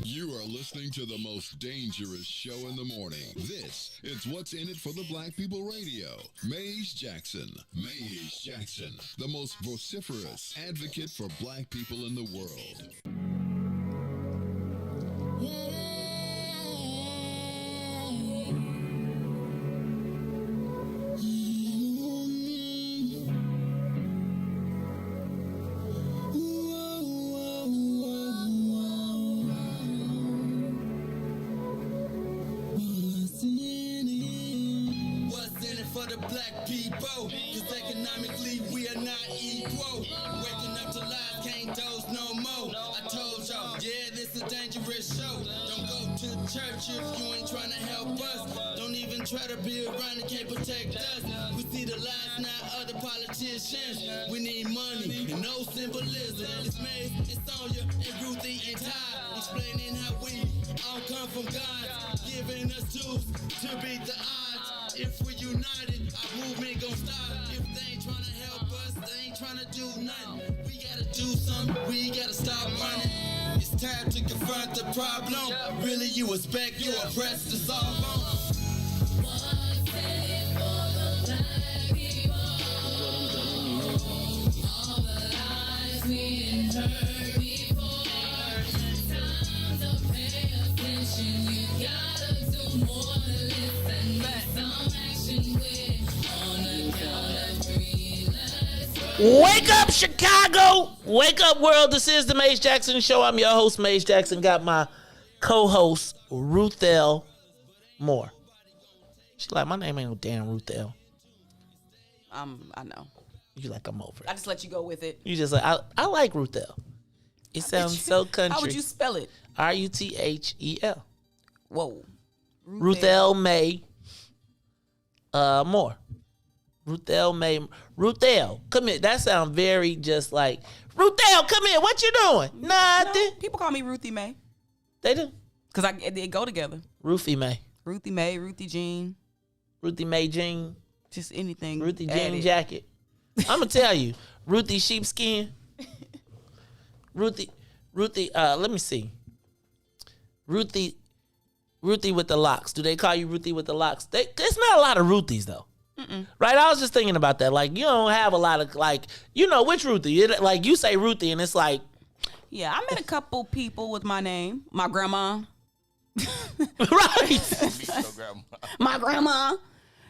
You are listening to the most dangerous show in the morning. This is What's in it for the Black People Radio. Mays Jackson. Mays Jackson, the most vociferous advocate for Black people in the world. People, cause economically we are not equal. Waking up to lies, can't doze no more. I told y'all, yeah, this a dangerous show. Don't go to church if you ain't trying to help us. Don't even try to be around and can't protect us. We see the lies, not other politicians. We need money and no symbolism. It's Mays, it's Sonia, and Ruthie, and Todd, explaining how we all come from God, giving us tools to beat the odds. If we're united, our movement gon' stop. If they ain't tryna help us, they ain't tryna do nothing. We gotta do something, we gotta stop running. It's time to confront the problem. Really, you expect you oppressed to solve them. All the lies we heard before. Time to pay attention. You gotta do more than listen. Some action with on the count of 3. Let's Wake up, Chicago! Wake up, world. This is the Mays Jackson Show. I'm your host, Mays Jackson. Got my co-host, Ruthelle Moore. She's like, my name ain't no damn Ruthelle. I know. You like, I'm over it. I just let you go with it. You just like, I like Ruthelle. It sounds so country. How would you spell it? Ruthel. Whoa. Ruthelle May Moore. Ruthel, come here. That sounds very just like, Ruthel, come here. What you doing? Nothing. No, people call me Ruthie Mae. They do. Because they go together. Ruthie Mae. Ruthie Mae, Ruthie Jean. Ruthie Mae Jean. Just anything. Ruthie Jean jacket. I'm going to tell you. Ruthie sheepskin. Ruthie, let me see. Ruthie with the locks. Do they call you Ruthie with the locks? There's not a lot of Ruthies, though. Right? I was just thinking about that. Like, you don't have a lot of, like, you know, which Ruthie? Like, you say Ruthie, and it's like. Yeah, I met a couple people with my name. My grandma. Right. My grandma. And,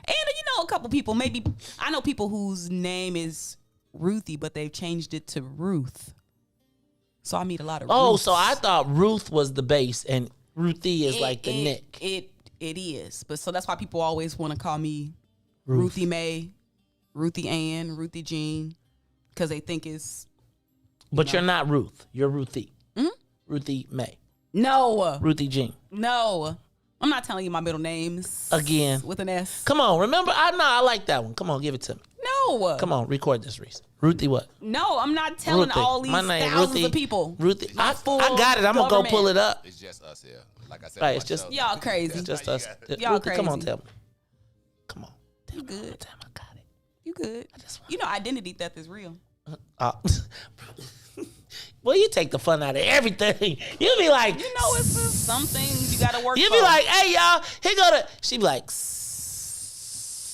you know, a couple people. Maybe, I know people whose name is Ruthie, but they've changed it to Ruth. So I meet a lot of Oh, Ruths. so I thought Ruth was the base, and Ruthie is like the neck. It is. But so that's why people always want to call me Ruthie Mae, Ruthie Ann, Ruthie Jean, because they think it's. But you're not Ruth. You're Ruthie. Mm-hmm. Ruthie Mae. No. Ruthie Jean. No. I'm not telling you my middle names. Again. With an S. Come on. Remember? I like that one. Come on. Give it to me. No. Come on. Record this, Reese. Ruthie what? No, I'm not telling Ruthie. all these My name, thousands Ruthie, of people. Ruthie. I full got it. I'm going to go government. pull it up. It's just us here. Like I said, Right, it's just Y'all crazy. It's just us. Y'all Ruthie, come on, crazy. tell me. Come on. You good. Tell me I got it. You good. You know identity theft is real. Well, you take the fun out of everything. You be like, You know, it's just something you got to work you for. be like, hey, y'all, here go the. She be like,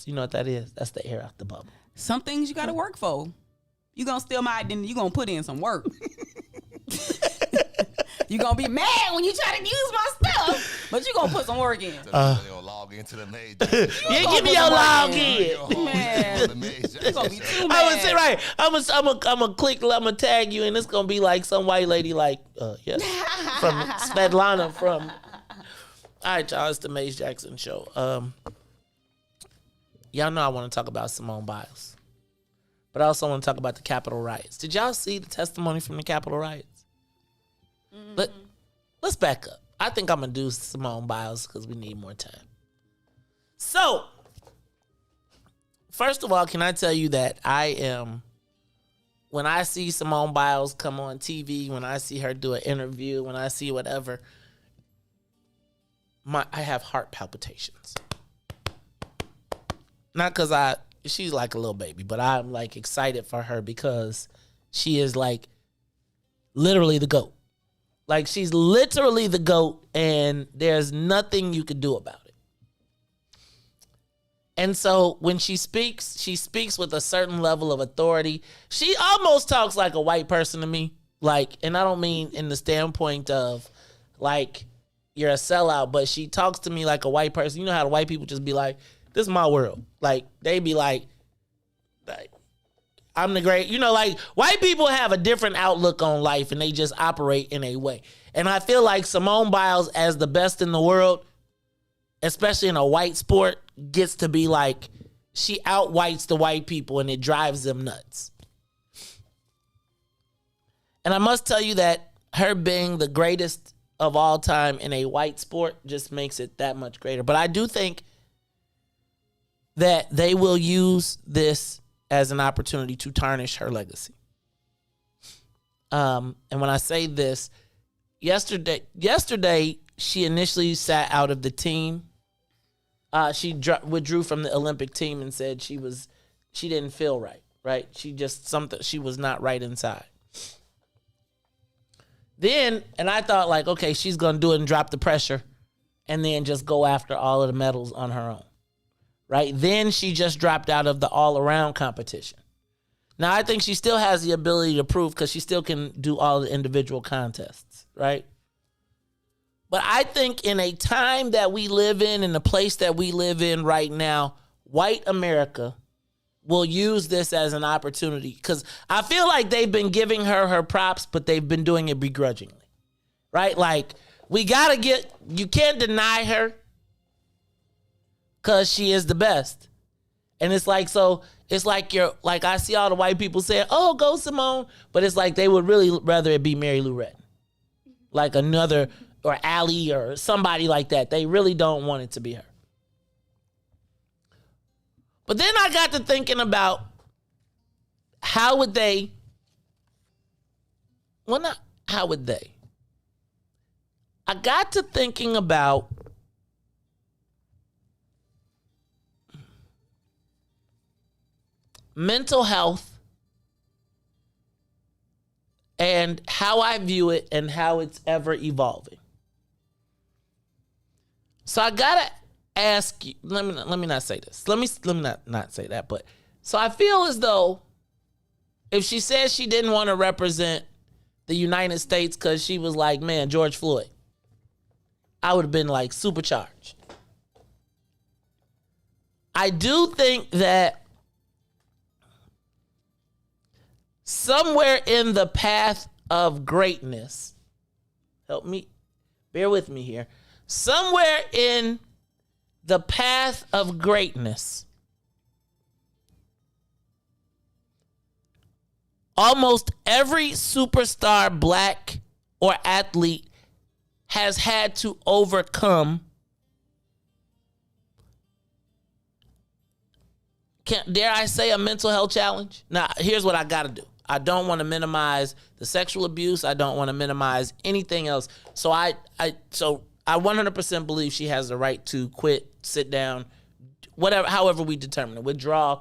you know what that is? That's the air out the bubble. Some things you got to work for. You going to steal my identity. You going to put in some work. You going to be mad when you try to use my stuff, but you going to put some work in. You're gonna log into the maze. Yeah, give me your login. Man, you going to be too mad. I would say, right. I'm gonna click, I'm gonna tag you, and it's gonna be like some white lady, like, yeah, from Svetlana from. All right, y'all, it's the Maze Jackson show. Y'all know I want to talk about Simone Biles, but I also want to talk about the Capitol riots. Did y'all see the testimony from the Capitol riots? Let's back up. I think I'm gonna do Simone Biles because we need more time. So, first of all, can I tell you that when I see Simone Biles come on TV, when I see her do an interview, when I see whatever, I have heart palpitations. Not because she's like a little baby, but I'm like excited for her because she is like literally the GOAT. Like, she's literally the GOAT, and there's nothing you could do about it. And so when she speaks with a certain level of authority. She almost talks like a white person to me. Like, and I don't mean in the standpoint of, like, you're a sellout, but she talks to me like a white person. You know how the white people just be like, this is my world. Like, they be like I'm the great, you know, like white people have a different outlook on life and they just operate in a way. And I feel like Simone Biles, as the best in the world, especially in a white sport, gets to be like, she outwhites the white people and it drives them nuts. And I must tell you that her being the greatest of all time in a white sport just makes it that much greater. But I do think that they will use this as an opportunity to tarnish her legacy. And when I say this, yesterday she initially sat out of the team. She withdrew from the Olympic team and said she didn't feel right? She was not right inside. Then, and I thought like, okay, she's going to do it and drop the pressure and then just go after all of the medals on her own. Right? Then she just dropped out of the all-around competition. Now, I think she still has the ability to prove because she still can do all the individual contests, right? But I think in a time that we live in the place that we live in right now, white America will use this as an opportunity because I feel like they've been giving her props, but they've been doing it begrudgingly, right? Like, you can't deny her, because she is the best. And it's like, so it's like I see all the white people saying, oh, go Simone. But it's like they would really rather it be Mary Lou Retton. Like another, or Allie or somebody like that. They really don't want it to be her. But then I got to thinking about how would they, well, not how would they. I got to thinking about mental health and how I view it and how it's ever evolving. So I gotta ask you. Let me not say this. Let me not say that. But so I feel as though if she says she didn't want to represent the United States because she was like, man, George Floyd, I would have been like supercharged. I do think that somewhere in the path of greatness, help me, bear with me here. Somewhere in the path of greatness, almost every superstar black or athlete has had to overcome, dare I say, a mental health challenge? Now, here's what I got to do. I don't want to minimize the sexual abuse. I don't want to minimize anything else. So I 100% believe she has the right to quit, sit down, whatever, however we determine it, withdraw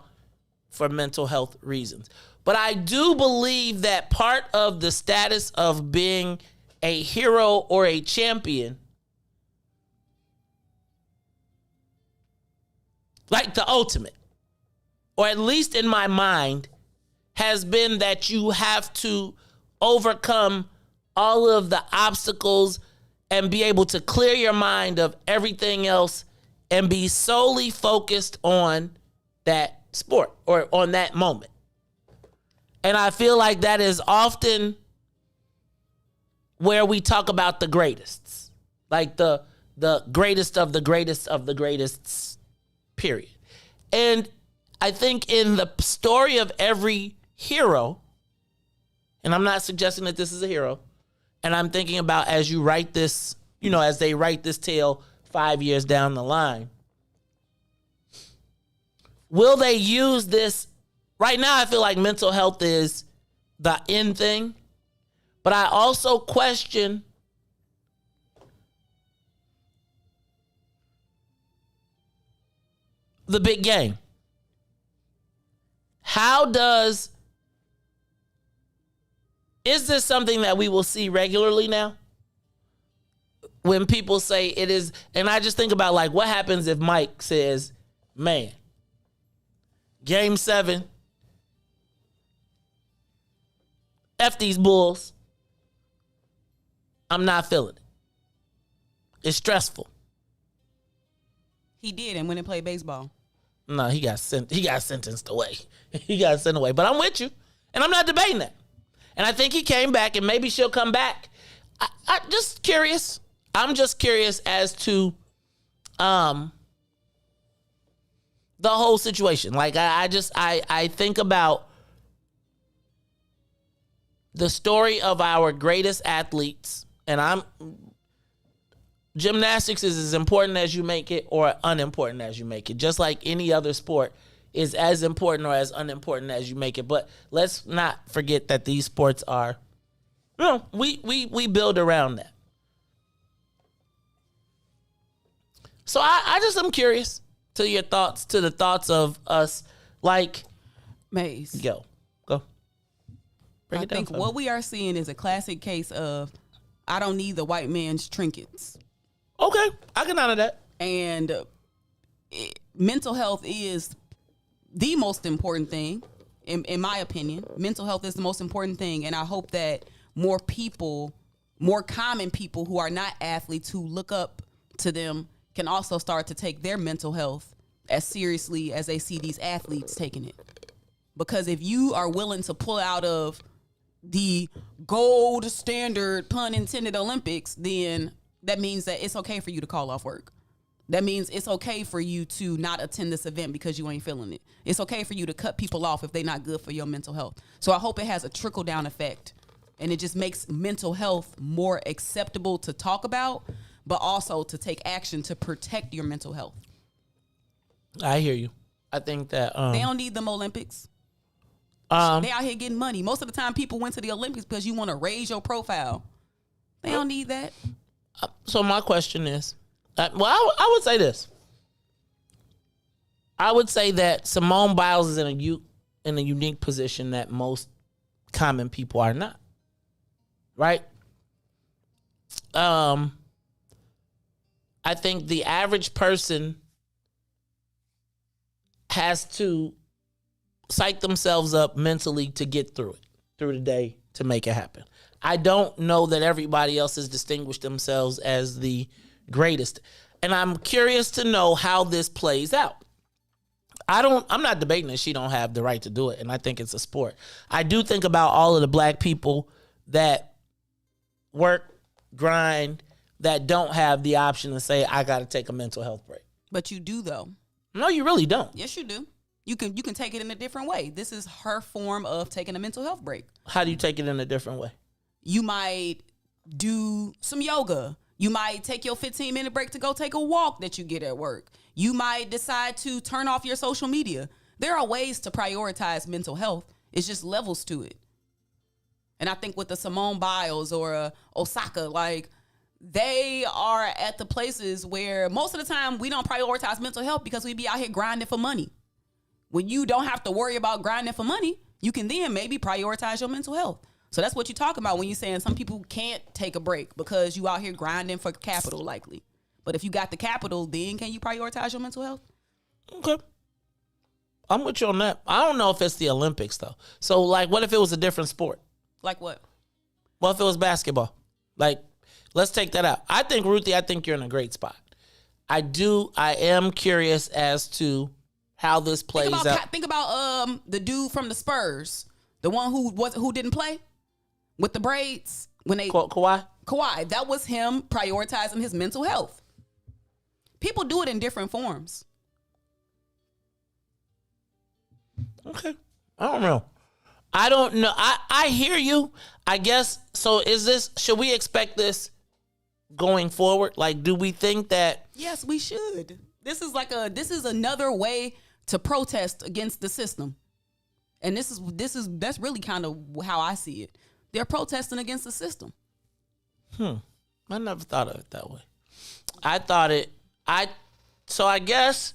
for mental health reasons. But I do believe that part of the status of being a hero or a champion, like the ultimate, or at least in my mind, has been that you have to overcome all of the obstacles and be able to clear your mind of everything else and be solely focused on that sport or on that moment. And I feel like that is often where we talk about the greatest, like the greatest of the greatest of the greatests, period. And I think in the story of every hero, and I'm not suggesting that this is a hero, and I'm thinking about as you write this, as they write this tale 5 years down the line, will they use this? Right now, I feel like mental health is the end thing, but I also question the big game. Is this something that we will see regularly now? When people say it is, and I just think about like what happens if Mike says, man, game 7, F these Bulls, I'm not feeling it. It's stressful. He did and went and played baseball. No, he got sentenced away. He got sent away. But I'm with you, and I'm not debating that. And I think he came back, and maybe she'll come back. I'm just curious. I'm just curious as to the whole situation. Like, I think about the story of our greatest athletes, and gymnastics is as important as you make it or unimportant as you make it. Just like any other sport is as important or as unimportant as you make it. But let's not forget that these sports are, we build around that. So I just am curious to your thoughts, to the thoughts of us, like, Maze. Go. I think what we are seeing is a classic case of I don't need the white man's trinkets. Okay, I can honor that. And mental health is the most important thing, in my opinion. Mental health is the most important thing, and I hope that more common people who are not athletes who look up to them can also start to take their mental health as seriously as they see these athletes taking it. Because if you are willing to pull out of the gold standard, pun intended, Olympics, then that means that it's okay for you to call off work. That means it's okay for you to not attend this event because you ain't feeling it. It's okay for you to cut people off if they're not good for your mental health. So I hope it has a trickle-down effect, and it just makes mental health more acceptable to talk about, but also to take action to protect your mental health. I hear you. I think that they don't need them Olympics. They out here getting money. Most of the time, people went to the Olympics because you want to raise your profile. They don't need that. So my question is, I would say this. I would say that Simone Biles is in a unique position that most common people are not. Right? I think the average person has to psych themselves up mentally to get through the day to make it happen. I don't know that everybody else has distinguished themselves as the greatest. And I'm curious to know how this plays out. I'm not debating that she don't have the right to do it, and I think it's a sport. I do think about all of the black people that work, grind, that don't have the option to say, I got to take a mental health break. But you do, though. No, you really don't. Yes, you do. You can take it in a different way. This is her form of taking a mental health break. How do you take it in a different way? You might do some yoga. You might take your 15-minute break to go take a walk that you get at work. You might decide to turn off your social media. There are ways to prioritize mental health. It's just levels to it. And I think with the Simone Biles or Osaka, like, they are at the places where most of the time we don't prioritize mental health because we be out here grinding for money. When you don't have to worry about grinding for money, you can then maybe prioritize your mental health. So that's what you're talking about when you're saying some people can't take a break because you out here grinding for capital, likely. But if you got the capital, then can you prioritize your mental health? Okay. I'm with you on that. I don't know if it's the Olympics, though. So, like, what if it was a different sport? Like what? What if it was basketball? Like, let's take that out. I think, Ruthie, I think you're in a great spot. I am curious as to how this plays out. Think about the dude from the Spurs, the one who didn't play with the braids when they Kawhi. That was him prioritizing his mental health. People do it in different forms. Okay, I don't know. I hear you. I guess so. Should we expect going forward? Like, do we think that? Yes, we should. This is another way to protest against the system. And that's really kind of how I see it. They're protesting against the system. I never thought of it that way. So I guess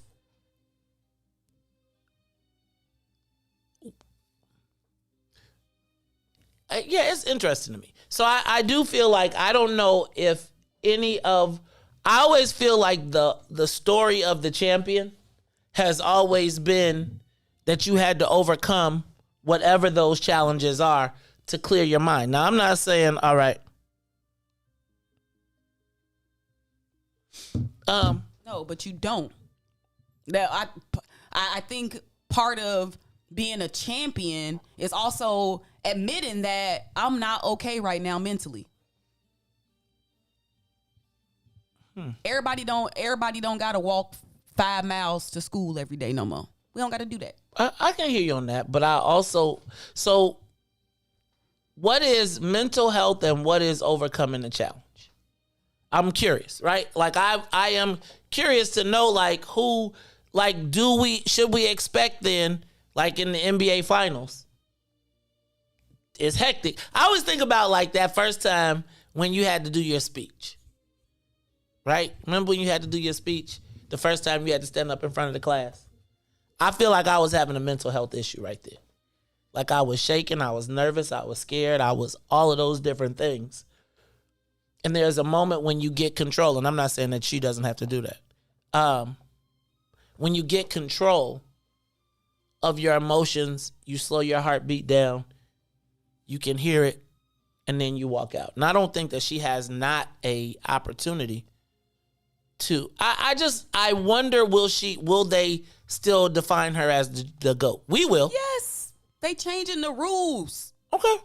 it's interesting to me. So I do feel like, I don't know if I always feel like the story of the champion has always been that you had to overcome whatever those challenges are to clear your mind. Now, I'm not saying, all right. No, but you don't. I think part of being a champion is also admitting that I'm not okay right now mentally. Everybody don't gotta walk 5 miles to school every day no more. We don't gotta do that. I can hear you on that, but so what is mental health and what is overcoming the challenge? I'm curious, right? Like, I am curious to know, like, who, like, should we expect then, like, in the NBA finals? It's hectic. I always think about, like, that first time when you had to do your speech, right? Remember when you had to do your speech? The first time you had to stand up in front of the class? I feel like I was having a mental health issue right there. Like, I was shaking, I was nervous, I was scared, I was all of those different things. And there's a moment when you get control, and I'm not saying that she doesn't have to do that. When you get control of your emotions, you slow your heartbeat down, you can hear it, and then you walk out. And I don't think that she has not a opportunity to. I wonder, will they still define her as the GOAT? We will. Yes, they changing the rules. Okay.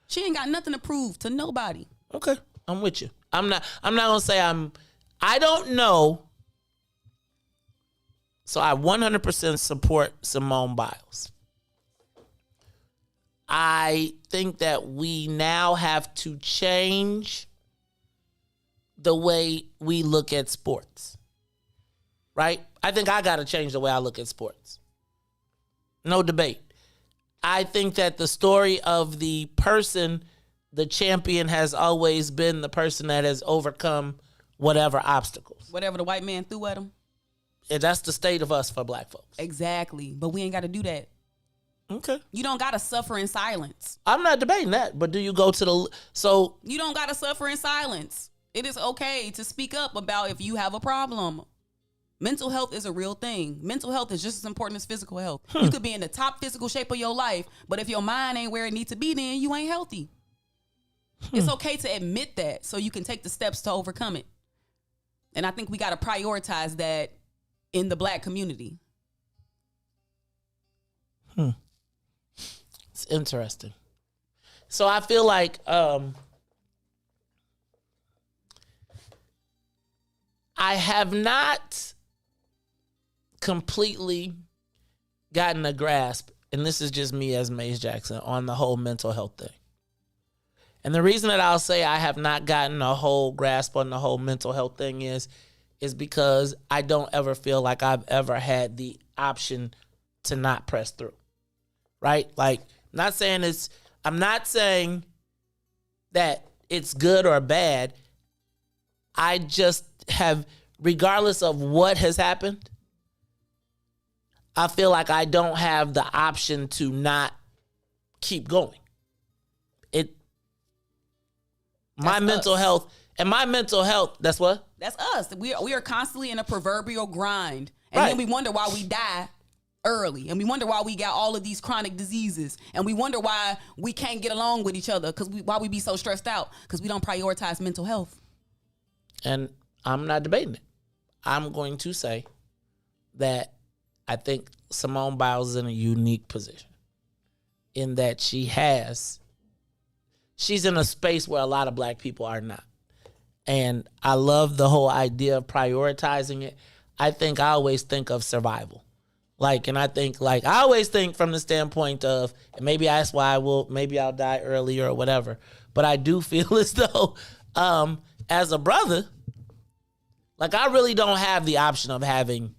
She ain't got nothing to prove to nobody. Okay. I'm with you. I'm not gonna say I don't know. So I 100% support Simone Biles. I think that we now have to change the way we look at sports. right? I think I got to change the way I look at sports. No debate. I think that the story of the person, the champion, has always been the person that has overcome whatever obstacles. Whatever the white man threw at him. And that's the state of us for black folks. Exactly. But we ain't got to do that. Okay. You don't got to suffer in silence. I'm not debating that, but do you go to the... So you don't got to suffer in silence. It is okay to speak up about if you have a problem. Mental health is a real thing. Mental health is just as important as physical health. You could be in the top physical shape of your life, but if your mind ain't where it needs to be, then you ain't healthy. It's okay to admit that so you can take the steps to overcome it. And I think we got to prioritize that in the black community. It's interesting. So I feel like I have not completely gotten a grasp, and this is just me as Maze Jackson, on the whole mental health thing. And the reason that I'll say I have not gotten a whole grasp on the whole mental health thing is because I don't ever feel like I've ever had the option to not press through. Right? Like, I'm not saying that it's good or bad. I just have, regardless of what has happened, I feel like I don't have the option to not keep going. My mental health, that's what? That's us. We are constantly in a proverbial grind. And then we wonder why we die early. And we wonder why we got all of these chronic diseases. And we wonder why we can't get along with each other. Why we be so stressed out. Because we don't prioritize mental health. And I'm not debating it. I'm going to say that I think Simone Biles is in a unique position in that she's in a space where a lot of black people are not. And I love the whole idea of prioritizing it. I always think of survival. I always think from the standpoint of, and maybe that's why maybe I'll die early or whatever. But I do feel as though, as a brother, I really don't have the option of having.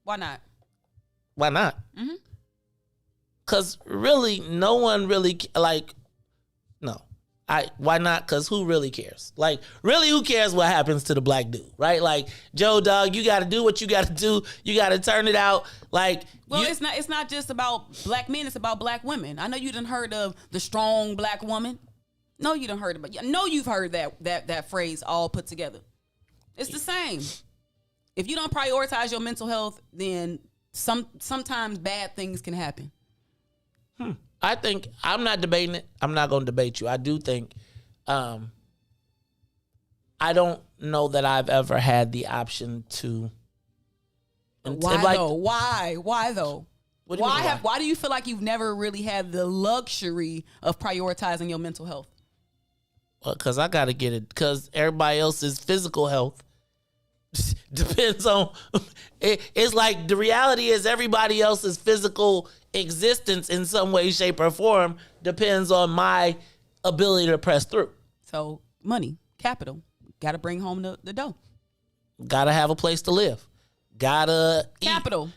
Why not? Why not? Mm-hmm. Because really, no one really, no. Why not? Because who really cares? Really, who cares what happens to the black dude, right? Joe Dog, you got to do what you got to do. You got to turn it out. It's not just about black men. It's about black women. I know you done heard of the strong black woman. No, you done heard about. No, you've heard that phrase all put together. It's the same. If you don't prioritize your mental health, then sometimes bad things can happen. I think I'm not debating it. I'm not going to debate you. I do think I don't know that I've ever had the option to. Why though? Why though? What do you mean, why do you feel like you've never really had the luxury of prioritizing your mental health? Well, because I got to get it. Because everybody else's physical health depends on. It's like the reality is everybody else's physical existence in some way, shape, or form depends on my ability to press through. So money, capital, got to bring home the dough. Got to have a place to live. Gotta eat. Capital.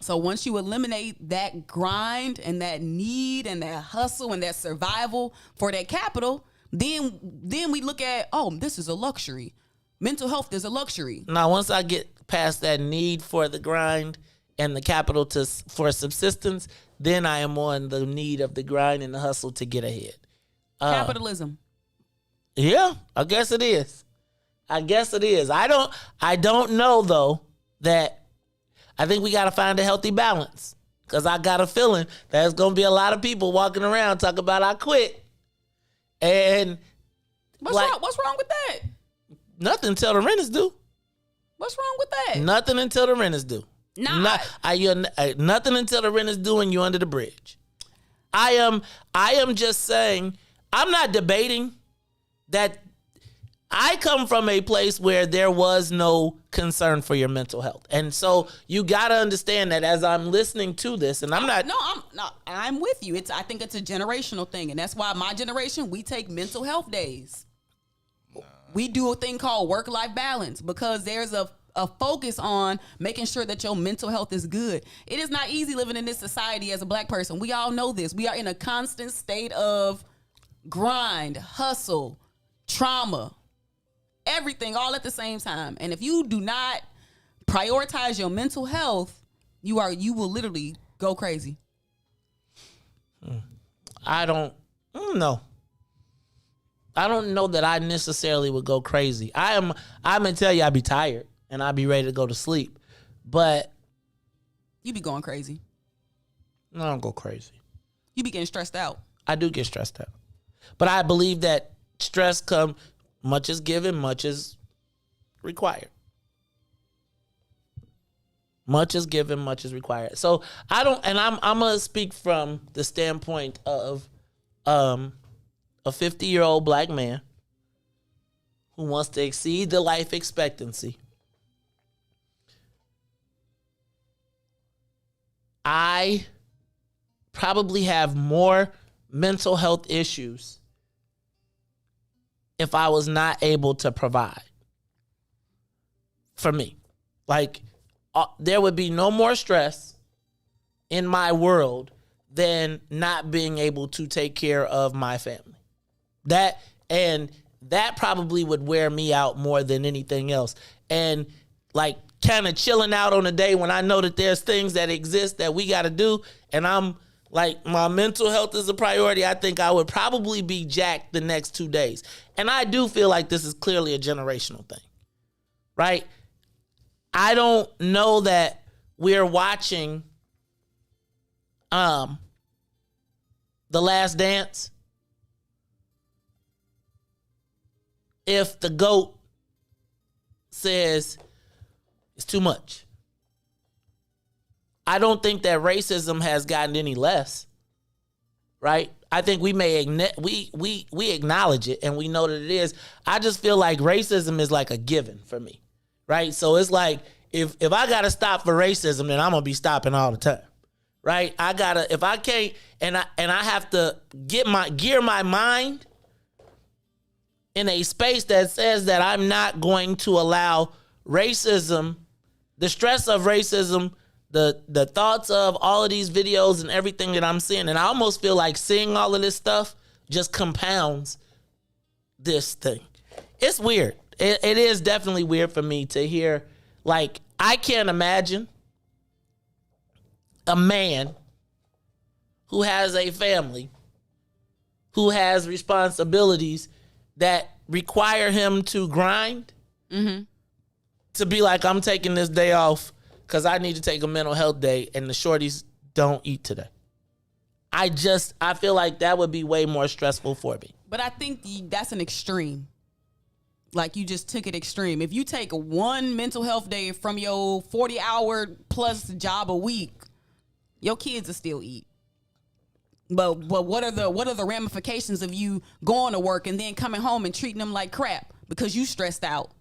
So once you eliminate that grind and that need and that hustle and that survival for that capital, then we look at, this is a luxury. Mental health is a luxury. Now, once I get past that need for the grind and the capital for subsistence, then I am on the need of the grind and the hustle to get ahead. Capitalism. Yeah, I guess it is. I don't know though that I think we got to find a healthy balance, because I got a feeling there's going to be a lot of people walking around talking about I quit. And what's wrong with that? Nothing until the rent is due. What's wrong with that? Nothing until the rent is due. Nothing until the rent is due and you're under the bridge. I am just saying, I'm not debating that. I come from a place where there was no concern for your mental health. And so you got to understand that as I'm listening to this, and I'm with you. I think it's a generational thing. And that's why my generation, we take mental health days. We do a thing called work-life balance, because there's a a focus on making sure that your mental health is good. It is not easy living in this society as a black person. We all know this. We are in a constant state of grind, hustle, trauma, everything all at the same time. And if you do not prioritize your mental health, you will literally go crazy. I don't know. I don't know that I necessarily would go crazy. I'm gonna tell you I'd be tired and I'd be ready to go to sleep. But you be going crazy. I don't go crazy. You be getting stressed out. I do get stressed out. But I believe that stress comes, much is given, much is required. Much is given, much is required. So I don't, and I'm gonna speak from the standpoint of a 50-year-old black man who wants to exceed the life expectancy. I probably have more mental health issues if I was not able to provide for me. Like, there would be no more stress in my world than not being able to take care of my family. That probably would wear me out more than anything else. And like kind of chilling out on a day when I know that there's things that exist that we got to do, and I'm like, my mental health is a priority, I think I would probably be jacked the next 2 days. And I do feel like this is clearly a generational thing, right? I don't know that we're watching The Last Dance if the GOAT says it's too much. I don't think that racism has gotten any less, right? I think we may we acknowledge it and we know that it is. I just feel like racism is like a given for me, right? So it's like if I gotta stop for racism, then I'm gonna be stopping all the time, right? If I can't, and I have to gear my mind in a space that says that I'm not going to allow racism, the stress of racism, the thoughts of all of these videos and everything that I'm seeing. And I almost feel like seeing all of this stuff just compounds this thing. It's weird. It is definitely weird for me to hear, like, I can't imagine a man who has a family, who has responsibilities that require him to grind, to be like, I'm taking this day off because I need to take a mental health day and the shorties don't eat today. I feel like that would be way more stressful for me. But I think that's an extreme. Like, you just took it extreme. If you take one mental health day from your 40-hour plus job a week, your kids will still eat. But what are the ramifications of you going to work and then coming home and treating them like crap because you stressed out?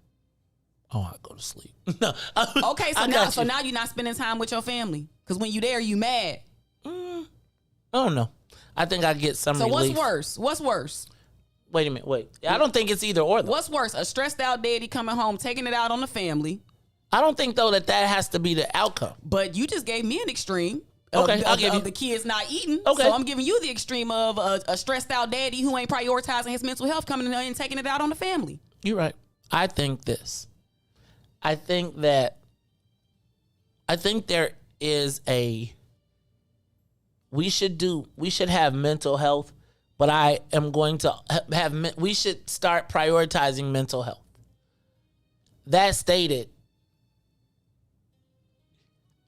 Oh, I go to sleep. No. Okay, so now you're not spending time with your family because when you there, you mad. I don't know. I think I get some relief. So what's worse? Wait a minute. I don't think it's either or, though. What's worse? A stressed out daddy coming home, taking it out on the family. I don't think, though, that has to be the outcome. But you just gave me an extreme. Okay, I'll give you the kids not eating. Okay. So I'm giving you the extreme of a stressed out daddy who ain't prioritizing his mental health, coming in there and taking it out on the family. You're right. I think there is we should have mental health, but I am going to we should start prioritizing mental health. That stated,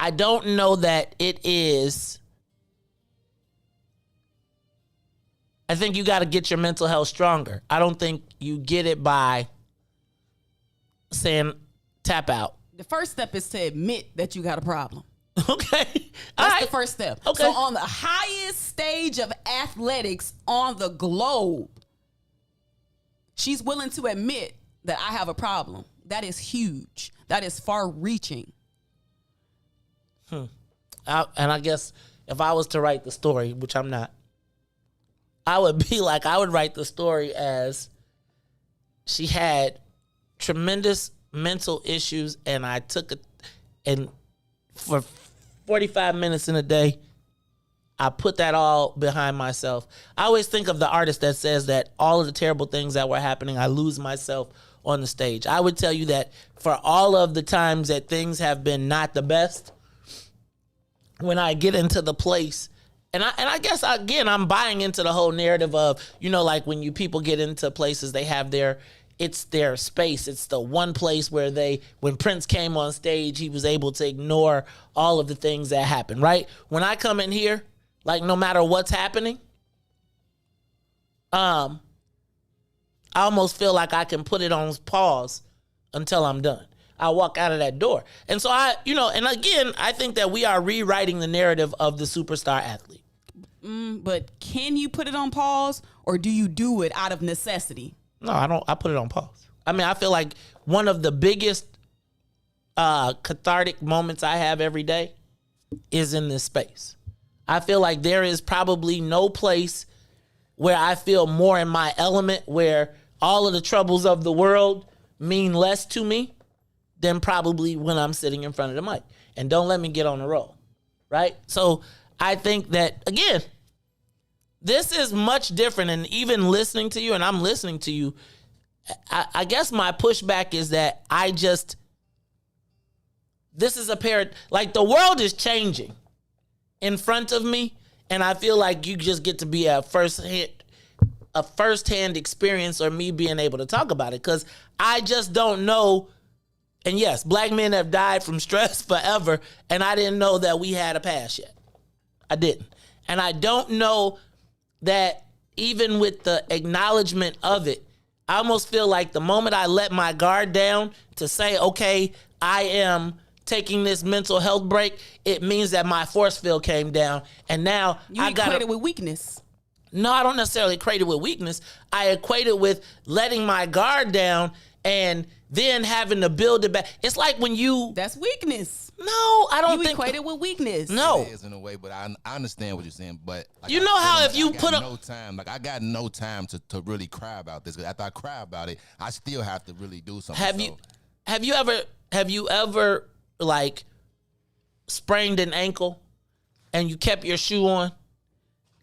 I don't know that it is. I think you got to get your mental health stronger. I don't think you get it by saying tap out. The first step is to admit that you got a problem. Okay. That's the first step. Okay. So on the highest stage of athletics on the globe, she's willing to admit that I have a problem. That is huge. That is far-reaching. And I guess if I was to write the story, which I'm not, I would write the story as she had tremendous mental issues, and I took it, and for 45 minutes in a day, I put that all behind myself. I always think of the artist that says that all of the terrible things that were happening, I lose myself on the stage. I would tell you that for all of the times that things have been not the best, when I get into the place, and I guess, again, I'm buying into the whole narrative of, like when people get into places, they have it's their space. It's the one place where when Prince came on stage, he was able to ignore all of the things that happened, right? When I come in here, like no matter what's happening, I almost feel like I can put it on pause until I'm done. I walk out of that door. And so and again, I think that we are rewriting the narrative of the superstar athlete. But can you put it on pause, or do you do it out of necessity? No, I don't. I put it on pause. I mean, I feel like one of the biggest cathartic moments I have every day is in this space. I feel like there is probably no place where I feel more in my element, where all of the troubles of the world mean less to me than probably when I'm sitting in front of the mic. And don't let me get on the roll, right? So I think that, again, this is much different. And even listening to you, and I'm listening to you, I guess my pushback is that this is like the world is changing in front of me, and I feel like you just get to be a first-hand experience, or me being able to talk about it, because I just don't know. And yes, black men have died from stress forever, and I didn't know that we had a past yet. I didn't. And I don't know that even with the acknowledgement of it, I almost feel like the moment I let my guard down to say, okay, I am taking this mental health break, it means that my force field came down, and now I got equate it with weakness. No, I don't necessarily equate it with weakness. I equate it with letting my guard down and then having to build it back. It's like when you... That's weakness. No, I don't think... You equate it with weakness. No. It is in a way, but I understand what you're saying. But like, you know how if you put up... no time, like I got no time to really cry about this. After I cry about it, I still have to really do something. Have you ever like sprained an ankle and you kept your shoe on,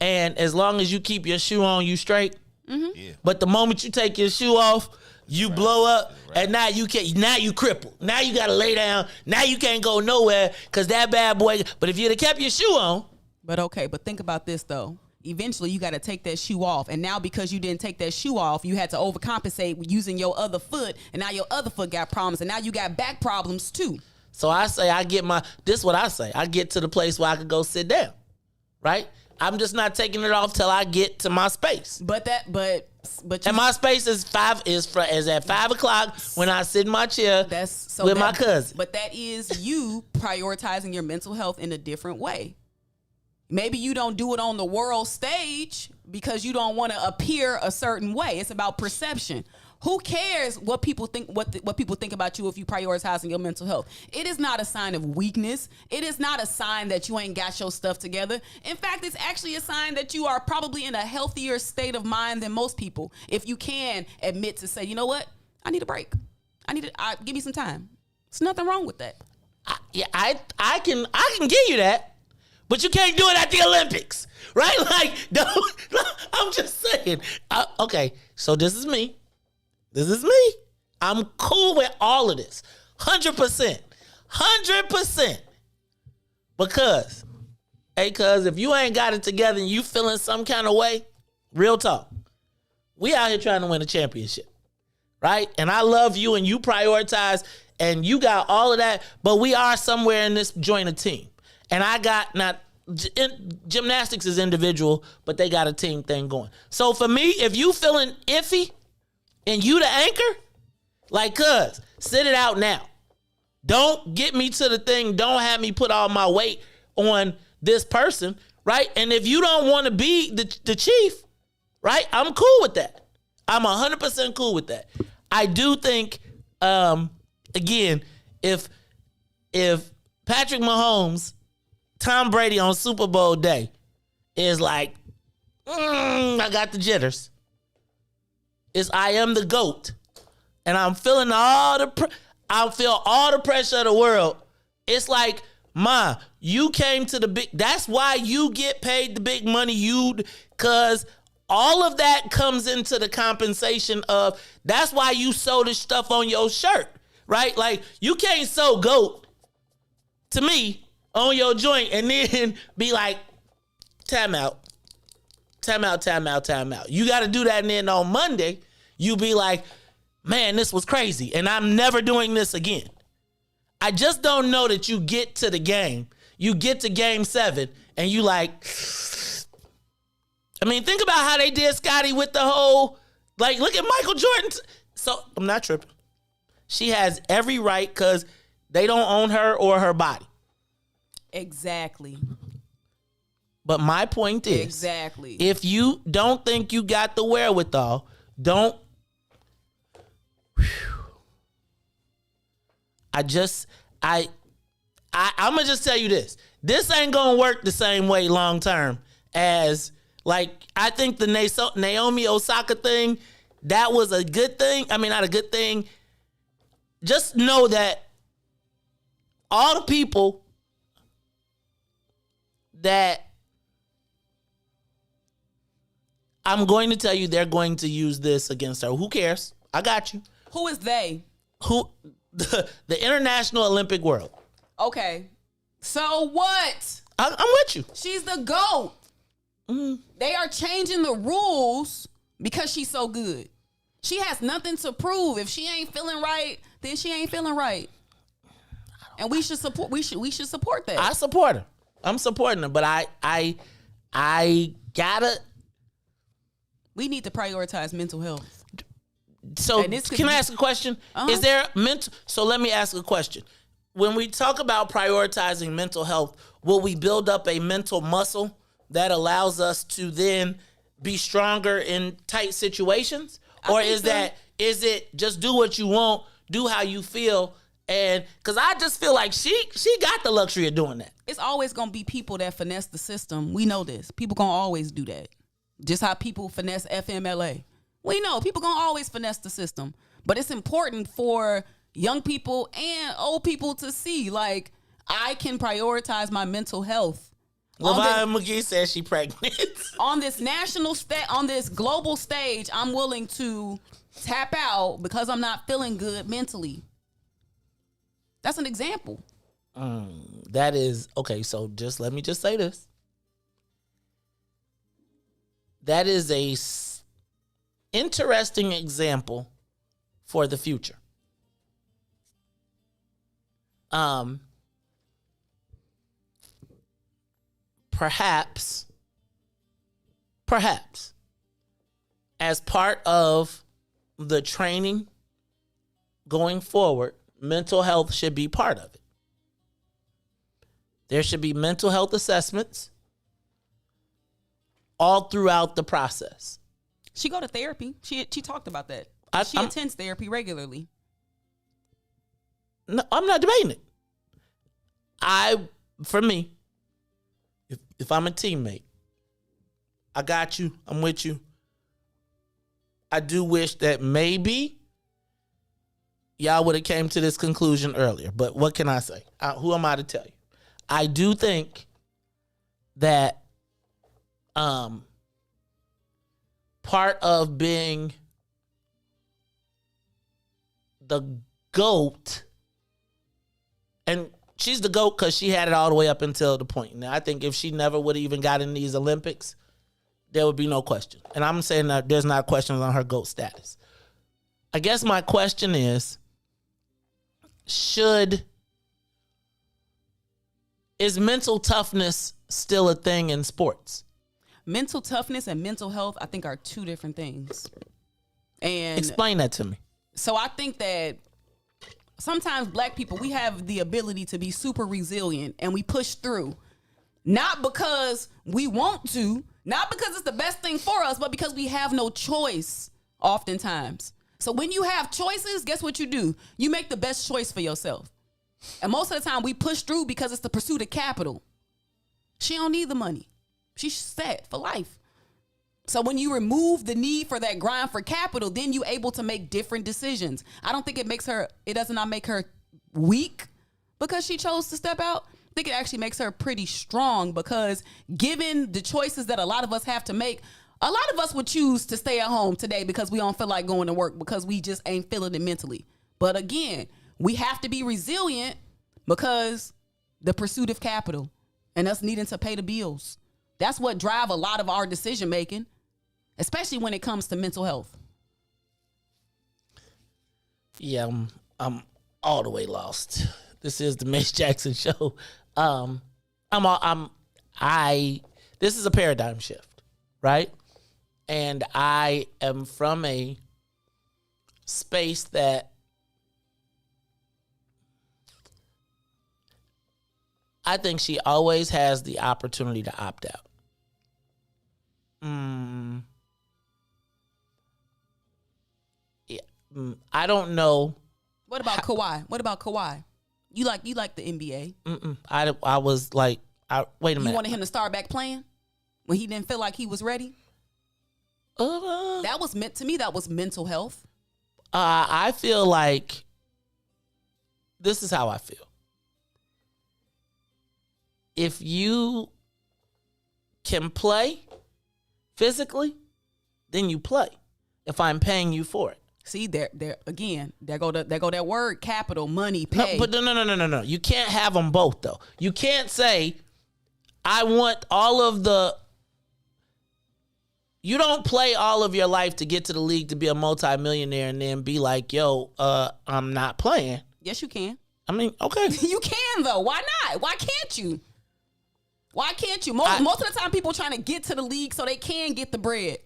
and as long as you keep your shoe on, you straight? Mm-hmm. Yeah. But the moment you take your shoe off, you blow up, and now you crippled. Now you gotta lay down. Now you can't go nowhere because that bad boy. But if you'd have kept your shoe on. But think about this though. Eventually you got to take that shoe off, and now because you didn't take that shoe off, you had to overcompensate using your other foot, and now your other foot got problems, and now you got back problems too. So I say this is what I say. I get to the place where I could go sit down, right? I'm just not taking it off till I get to my space. But and my space is at 5 o'clock when I sit in my chair with my cousin. But that is you prioritizing your mental health in a different way. Maybe you don't do it on the world stage because you don't want to appear a certain way. It's about perception. Who cares what people think? What people think about you if you prioritizing your mental health? It is not a sign of weakness. It is not a sign that you ain't got your stuff together. In fact, it's actually a sign that you are probably in a healthier state of mind than most people. If you can admit to say, you know what, I need a break. Give me some time. There's nothing wrong with that. I can give you that, but you can't do it at the Olympics, right? Like, I'm just saying. Okay, so this is me. This is me. I'm cool with all of this. 100%. 100%. Because, if you ain't got it together and you feeling some kind of way, real talk, we out here trying to win a championship, right? And I love you and you prioritize and you got all of that, but we are somewhere in this joint a team. And I got gymnastics is individual, but they got a team thing going. So for me, if you feeling iffy, and you the anchor, like, cuz, sit it out now. Don't get me to the thing. Don't have me put all my weight on this person, right? And if you don't want to be the chief, right, I'm cool with that. I'm 100% cool with that. I do think, again, if Patrick Mahomes, Tom Brady on Super Bowl day is like, I got the jitters. I am the GOAT, and I'm feeling all the. I feel all the pressure of the world. It's like, Ma, you came to the big, that's why you get paid the big money, because all of that comes into the compensation of, that's why you sew this stuff on your shirt, right? Like, you can't sew GOAT to me on your joint and then be like, time out. You got to do that, and then on Monday, you be like, man, this was crazy, and I'm never doing this again. I just don't know that you get to the game. You get to game 7, and you like, I mean, think about how they did Scotty with the whole, like, look at Michael Jordan. So, I'm not tripping. She has every right because they don't own her or her body. Exactly. But my point is, exactly, if you don't think you got the wherewithal, don't. I'm gonna just tell you this. This ain't gonna work the same way long term as, like, I think the Naomi Osaka thing, that was a good thing. I mean, not a good thing. Just know that all the people that I'm going to tell you they're going to use this against her. Who cares? I got you. Who is they? Who? The International Olympic World. Okay. So what? I'm with you. She's the GOAT. Mm-hmm. They are changing the rules because she's so good. She has nothing to prove. If she ain't feeling right, then she ain't feeling right. And we should support. We should support that. I support her. I'm supporting her, but I gotta. We need to prioritize mental health. So can I ask a question? Uh-huh. Is there mental? So let me ask a question. When we talk about prioritizing mental health, will we build up a mental muscle that allows us to then be stronger in tight situations? Or is it just do what you want, do how you feel? And because I just feel like she got the luxury of doing that. It's always going to be people that finesse the system. We know this. People going to always do that. Just how people finesse FMLA. We know people going to always finesse the system. But it's important for young people and old people to see, like, I can prioritize my mental health. LaVon McGee says she pregnant. On this on this global stage, I'm willing to tap out because I'm not feeling good mentally. That's an example. That is, okay, so let me just say this. That is a interesting example for the future. Perhaps, as part of the training going forward, mental health should be part of it. There should be mental health assessments all throughout the process. She go to therapy. She talked about that. She attends therapy regularly. No, I'm not debating it. For me, if I'm a teammate, I got you. I'm with you. I do wish that maybe y'all would have came to this conclusion earlier. But what can I say? Who am I to tell you? I do think that part of being the GOAT, and she's the GOAT because she had it all the way up until the point. Now, I think if she never would have even got in these Olympics, there would be no question. And I'm saying that there's not questions on her GOAT status. I guess my question is, is mental toughness still a thing in sports? Mental toughness and mental health, I think, are two different things. And explain that to me. So I think that sometimes Black people, we have the ability to be super resilient and we push through. Not because we want to, not because it's the best thing for us, but because we have no choice oftentimes. So when you have choices, guess what you do? You make the best choice for yourself. And most of the time we push through because it's the pursuit of capital. She don't need the money. She's set for life. So when you remove the need for that grind for capital, then you're able to make different decisions. I don't think it does not make her weak because she chose to step out. I think it actually makes her pretty strong because given the choices that a lot of us have to make, a lot of us would choose to stay at home today because we don't feel like going to work because we just ain't feeling it mentally. But again, we have to be resilient because the pursuit of capital and us needing to pay the bills. That's what drive a lot of our decision making, especially when it comes to mental health. Yeah, I'm all the way lost. This is the Mace Jackson Show. This is a paradigm shift, right? And I am from a space that I think she always has the opportunity to opt out. I don't know. What about Kawhi? You like the NBA? I was like, wait a minute. You wanted him to start back playing when he didn't feel like he was ready? That was meant to me. That was mental health. I feel like this is how I feel. If you can play physically, then you play. If I'm paying you for it. See, there again. There go that word: capital, money, pay. No. You can't have them both, though. You can't say, I want all of the. You don't play all of your life to get to the league to be a multimillionaire and then be like, yo, I'm not playing. Yes, you can. I mean, okay. You can, though. Why not? Why can't you? Why can't you? Most of the time, people trying to get to the league so they can get the bread.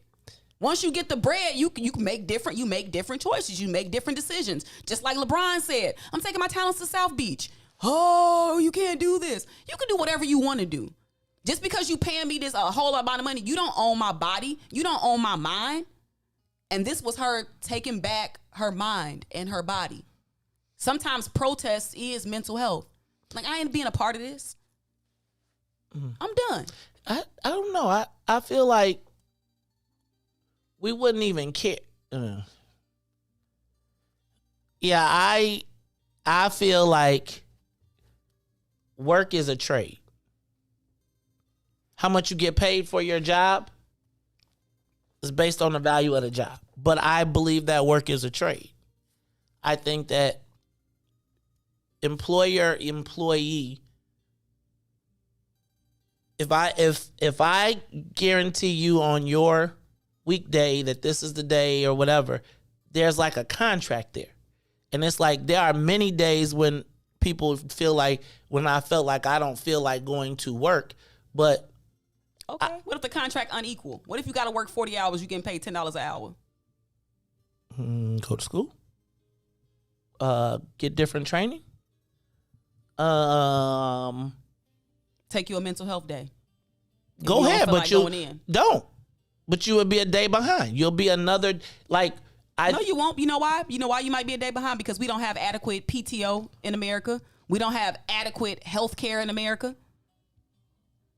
Once you get the bread, you make different choices. You make different decisions. Just like LeBron said, I'm taking my talents to South Beach. Oh, you can't do this. You can do whatever you want to do. Just because you paying me this a whole amount of money, you don't own my body. You don't own my mind. And this was her taking back her mind and her body. Sometimes protest is mental health. Like, I ain't being a part of this. I'm done. I don't know. I feel like we wouldn't even care. Yeah, I feel like work is a trade. How much you get paid for your job is based on the value of the job. But I believe that work is a trade. I think that employer-employee, if I guarantee you on your weekday that this is the day or whatever, there's like a contract there. And it's like there are many days when people feel like, when I felt like I don't feel like going to work, but okay. What if the contract unequal? What if you got to work 40 hours, you getting paid $10 an hour? Go to school. Get different training. Take you a mental health day. Go ahead, but you don't. But you would be a day behind. You'll be another, like, no, you won't. You know why? You know why you might be a day behind? Because we don't have adequate PTO in America. We don't have adequate health care in America.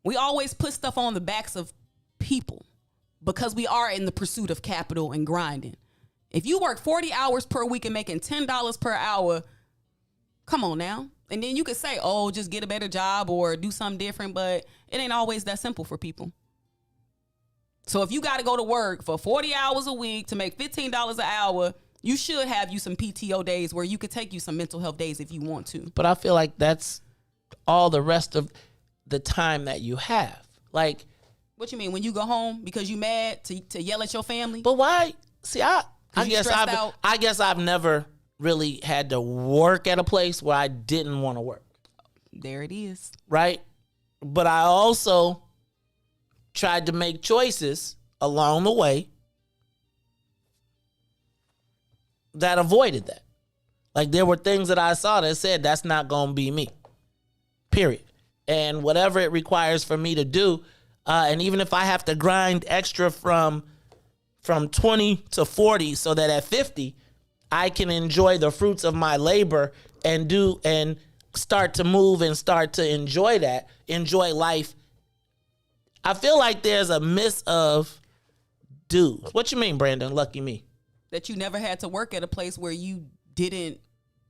We always put stuff on the backs of people because we are in the pursuit of capital and grinding. If you work 40 hours per week and making $10 per hour, come on now. And then you could say, oh, just get a better job or do something different, but it ain't always that simple for people. So if you got to go to work for 40 hours a week to make $15 an hour, you should have you some PTO days where you could take you some mental health days if you want to. But I feel like that's all the rest of the time that you have. Like, what you mean, when you go home because you mad to yell at your family? But why? See, I guess I've never really had to work at a place where I didn't want to work. There it is. Right? But I also tried to make choices along the way that avoided that. Like, there were things that I saw that said, that's not going to be me. Period. And whatever it requires for me to do, and even if I have to grind extra from 20 to 40 so that at 50, I can enjoy the fruits of my labor and start to move and start to enjoy life. I feel like there's a miss of dudes. What you mean, Brandon? Lucky me. That you never had to work at a place where you didn't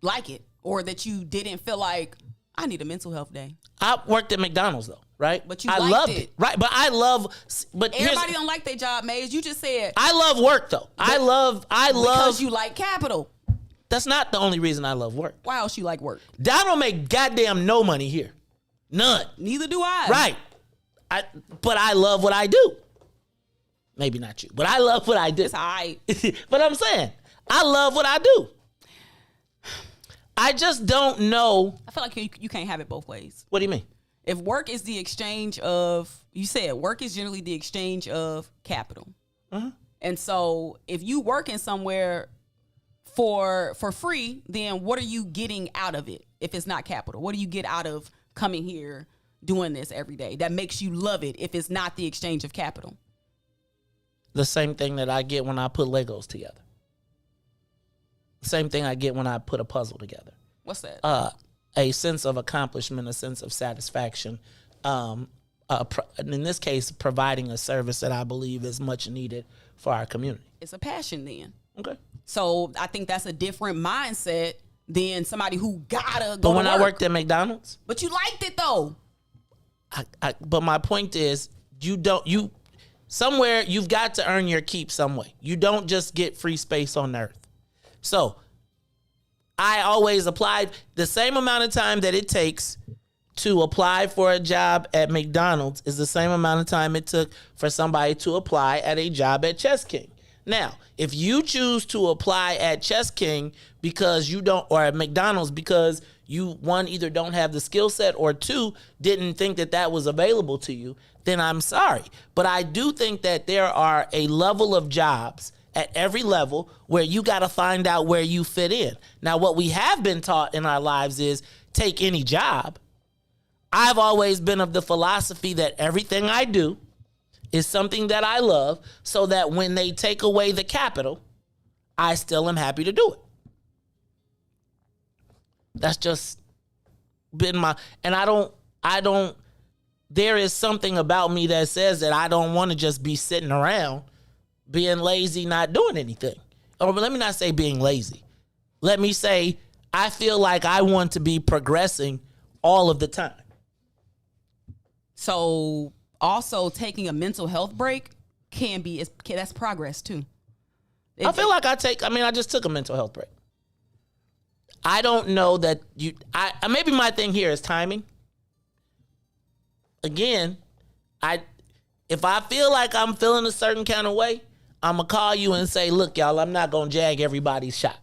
like it, or that you didn't feel like, I need a mental health day. I worked at McDonald's though, right? But you I liked loved it. right? But I love. But Everybody don't like their job, Maze. You just said I love work though. I love because you like capital. That's not the only reason I love work. Why else you like work? I don't make goddamn no money here, none. Neither do I. Right. But I love what I do. Maybe not you, but I love what I do. It's all right. But I'm saying I love what I do. I just don't know. I feel like you can't have it both ways. What do you mean? If work is the exchange of, you said work is generally the exchange of capital. And so if you working somewhere for free, then what are you getting out of it if it's not capital? What do you get out of coming here doing this every day that makes you love it if it's not the exchange of capital? The same thing that I get when I put Legos together. Same thing I get when I put a puzzle together. What's that? A sense of accomplishment, a sense of satisfaction. In this case, providing a service that I believe is much needed for our community. It's a passion then. Okay. So I think that's a different mindset than somebody who gotta go But when to I work. worked at McDonald's. But you liked it though. But my point is, somewhere you've got to earn your keep some way. You don't just get free space on earth. So I always applied the same amount of time that it takes to apply for a job at McDonald's is the same amount of time it took for somebody to apply at a job at Chess King. Now, if you choose to apply at Chess King because you don't, or at McDonald's because you, one, either don't have the skill set, or two, didn't think that that was available to you, then I'm sorry. But I do think that there are a level of jobs at every level where you got to find out where you fit in. Now, what we have been taught in our lives is take any job. I've always been of the philosophy that everything I do is something that I love, so that when they take away the capital, I still am happy to do it. That's just been my, and I don't, there is something about me that says that I don't want to just be sitting around being lazy, not doing anything. Or let me not say being lazy. Let me say I feel like I want to be progressing all of the time. So also taking a mental health break that's progress too. I feel like I just took a mental health break. I don't know that maybe my thing here is timing. Again, if I feel like I'm feeling a certain kind of way, I'm going to call you and say, look, y'all, I'm not going to jag everybody's shot.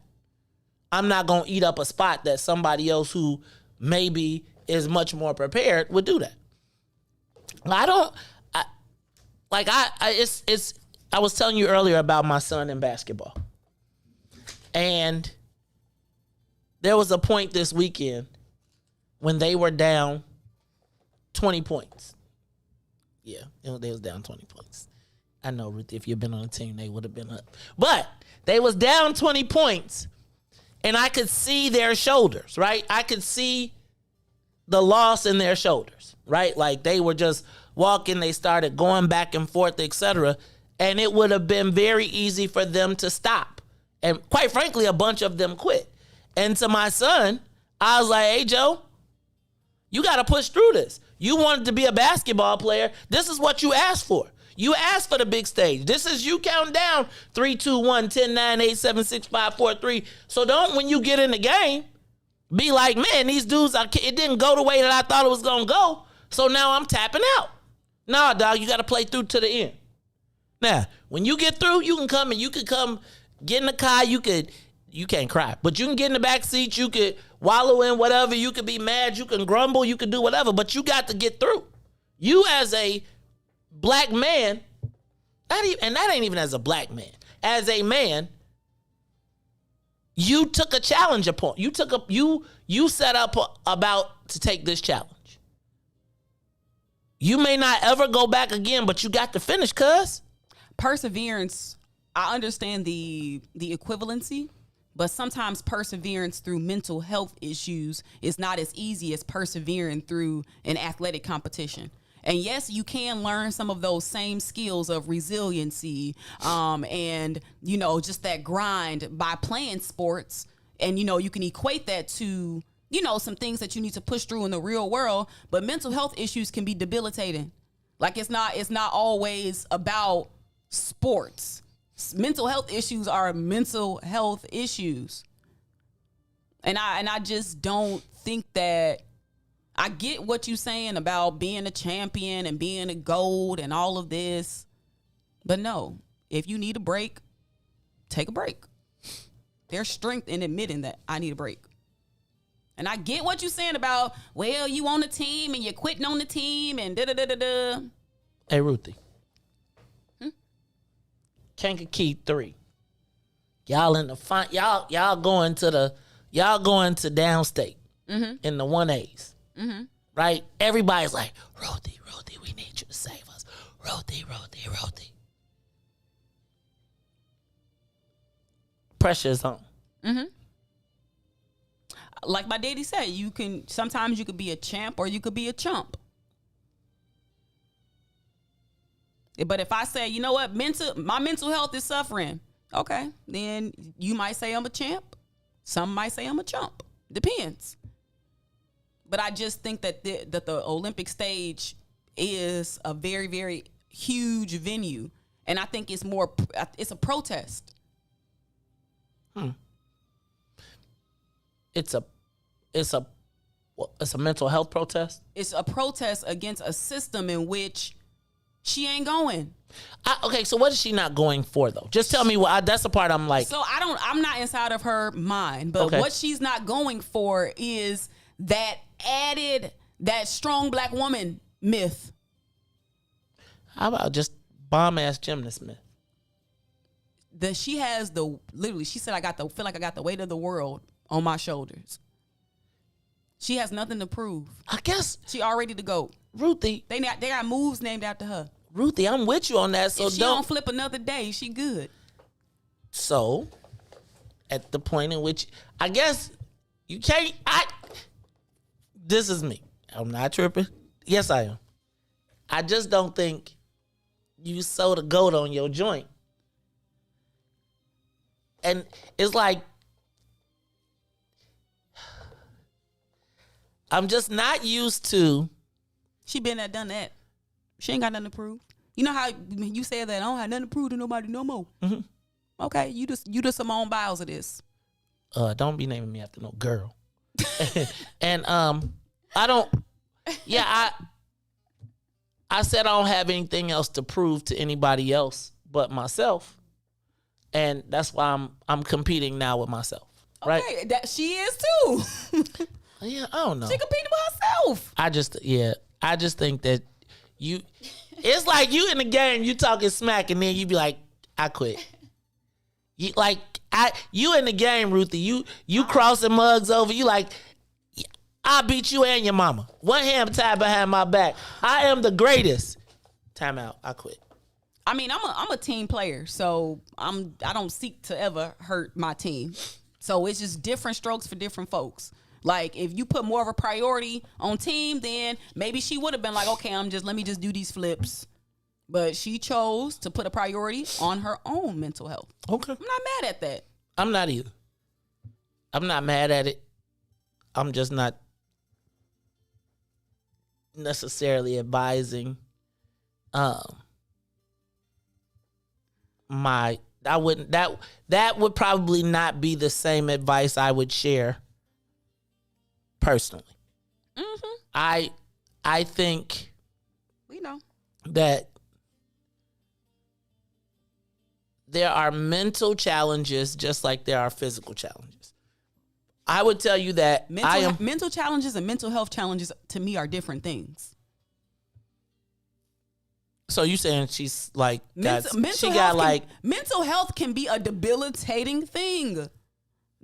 I'm not going to eat up a spot that somebody else who maybe is much more prepared would do that. I was telling you earlier about my son in basketball. And there was a point this weekend when they were down 20 points. Yeah, they was down 20 points. I know, Ruthie, if you'd been on the team, they would have been up. But they was down 20 points, and I could see their shoulders, right? I could see the loss in their shoulders, right? Like they were just walking, they started going back and forth, etc. And it would have been very easy for them to stop. And quite frankly, a bunch of them quit. And to my son, I was like, hey, Joe, you got to push through this. You wanted to be a basketball player. This is what you asked for. You asked for the big stage. This is you counting down 3, 2, 1, 10, 9, 8, 7, 6, 5, 4, 3. So don't, when you get in the game, be like, man, these dudes, it didn't go the way that I thought it was going to go. So now I'm tapping out. Nah, dog, you got to play through to the end. Now, when you get through, you can come get in the car. You can't cry, but you can get in the back seat. You could wallow in whatever. You could be mad. You can grumble. You can do whatever, but you got to get through. You as a black man, and that ain't even as a black man. As a man, you took a challenge upon. You set up about to take this challenge. You may not ever go back again, but you got to finish, cuz. Perseverance, I understand the equivalency, but sometimes perseverance through mental health issues is not as easy as persevering through an athletic competition. And yes, you can learn some of those same skills of resiliency, and, you know, just that grind by playing sports. And, you know, you can equate that to, you know, some things that you need to push through in the real world. But mental health issues can be debilitating. Like, it's not always about sports. Mental health issues are mental health issues. And I just don't think that, I get what you're saying about being a champion and being a GOAT and all of this. But no, if you need a break, take a break. There's strength in admitting that I need a break. And I get what you're saying about, well, you on the team and you're quitting on the team and da-da-da-da-da. Hey, Ruthie. Kankakee 3. Y'all in the y'all going to downstate in the 1As. Mm-hmm. Right? Everybody's like, Ruthie, we need you to save us. Ruthie. Pressure's on. Mm-hmm. Like my daddy said, sometimes you could be a champ or you could be a chump. But if I say, you know what, my mental health is suffering, okay, then you might say I'm a champ. Some might say I'm a chump. Depends. But I just think that the Olympic stage is a very, very huge venue. And I think it's a protest. It's a mental health protest? It's a protest against a system in which she ain't going. Okay, so what is she not going for, though? Just tell me that's the part I'm like. So I'm not inside of her mind, but what she's not going for is that strong black woman myth. How about just bomb ass gymnast myth? That she has she said, feel like I got the weight of the world on my shoulders. She has nothing to prove. I guess she already the GOAT. Ruthie, they got moves named after her. Ruthie, I'm with you on that. So if she don't flip another day, she good. So, at the point in which I guess you can't. This is me. I'm not tripping. Yes, I am. I just don't think you sew the GOAT on your joint. And it's like, I'm just not used to. She been there, done that. She ain't got nothing to prove. You know how you said that I don't have nothing to prove to nobody no more. Mm-hmm. Okay, you the Simone Biles of this. Don't be naming me after no girl. And I don't. Yeah, I said I don't have anything else to prove to anybody else but myself, and that's why I'm competing now with myself. Right? Okay, that she is too. Yeah, I don't know. She competing with herself. I just think that it's like you in the game, you talking smack, and then you be like, I quit. You in the game, Ruthie. You crossing mugs over. You like, I beat you and your mama. One hand tied behind my back. I am the greatest. Time out. I quit. I mean, I'm a team player, so I don't seek to ever hurt my team. So it's just different strokes for different folks. Like, if you put more of a priority on team, then maybe she would have been like, okay, let me just do these flips. But she chose to put a priority on her own mental health. Okay. I'm not mad at that. I'm not either. I'm not mad at it. I'm just not necessarily advising that would probably not be the same advice I would share personally. Mm-hmm. I think we know that there are mental challenges just like there are physical challenges. I would tell you that mental challenges and mental health challenges to me are different things. So you saying she's like mental health can be a debilitating thing.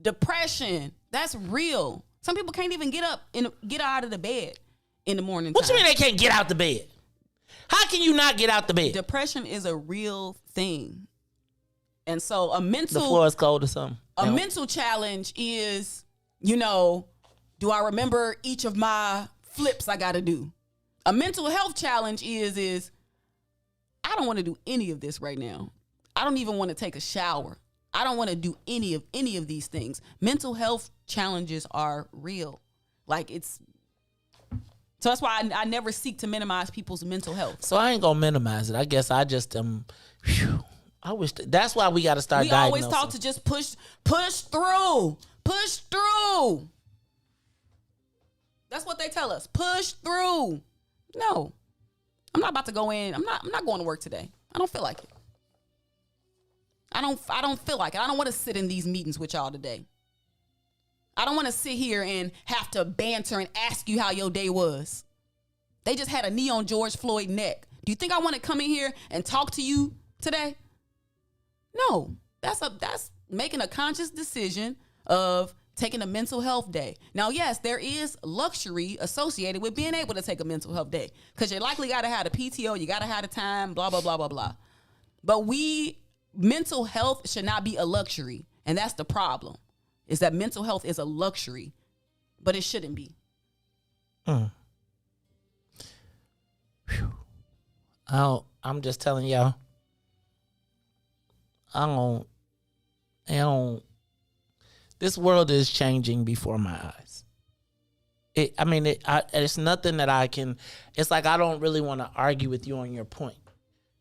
Depression, that's real. Some people can't even get out of the bed in the morning. What you mean they can't get out the bed? How can you not get out the bed? Depression is a real thing. And so the floor is cold or something. A mental challenge is, do I remember each of my flips I got to do? A mental health challenge is I don't want to do any of this right now. I don't even want to take a shower. I don't want to do any of these things. Mental health challenges are real. Like so that's why I never seek to minimize people's mental health. So I ain't gonna minimize it. I guess I just I wish that's why we got to start. We always talk to just push through. That's what they tell us. Push through. No, I'm not about to go in. I'm not going to work today. I don't feel like it. I don't feel like it. I don't want to sit in these meetings with y'all today. I don't want to sit here and have to banter and ask you how your day was. They just had a knee on George Floyd's neck. Do you think I want to come in here and talk to you today? No. That's making a conscious decision of taking a mental health day. Now, yes, there is luxury associated with being able to take a mental health day because you likely got to have the PTO, you got to have the time, blah, blah, blah, blah, blah. But mental health should not be a luxury. And that's the problem, is that mental health is a luxury, but it shouldn't be. I'm just telling y'all, this world is changing before my eyes. It's nothing that I can, it's like I don't really want to argue with you on your point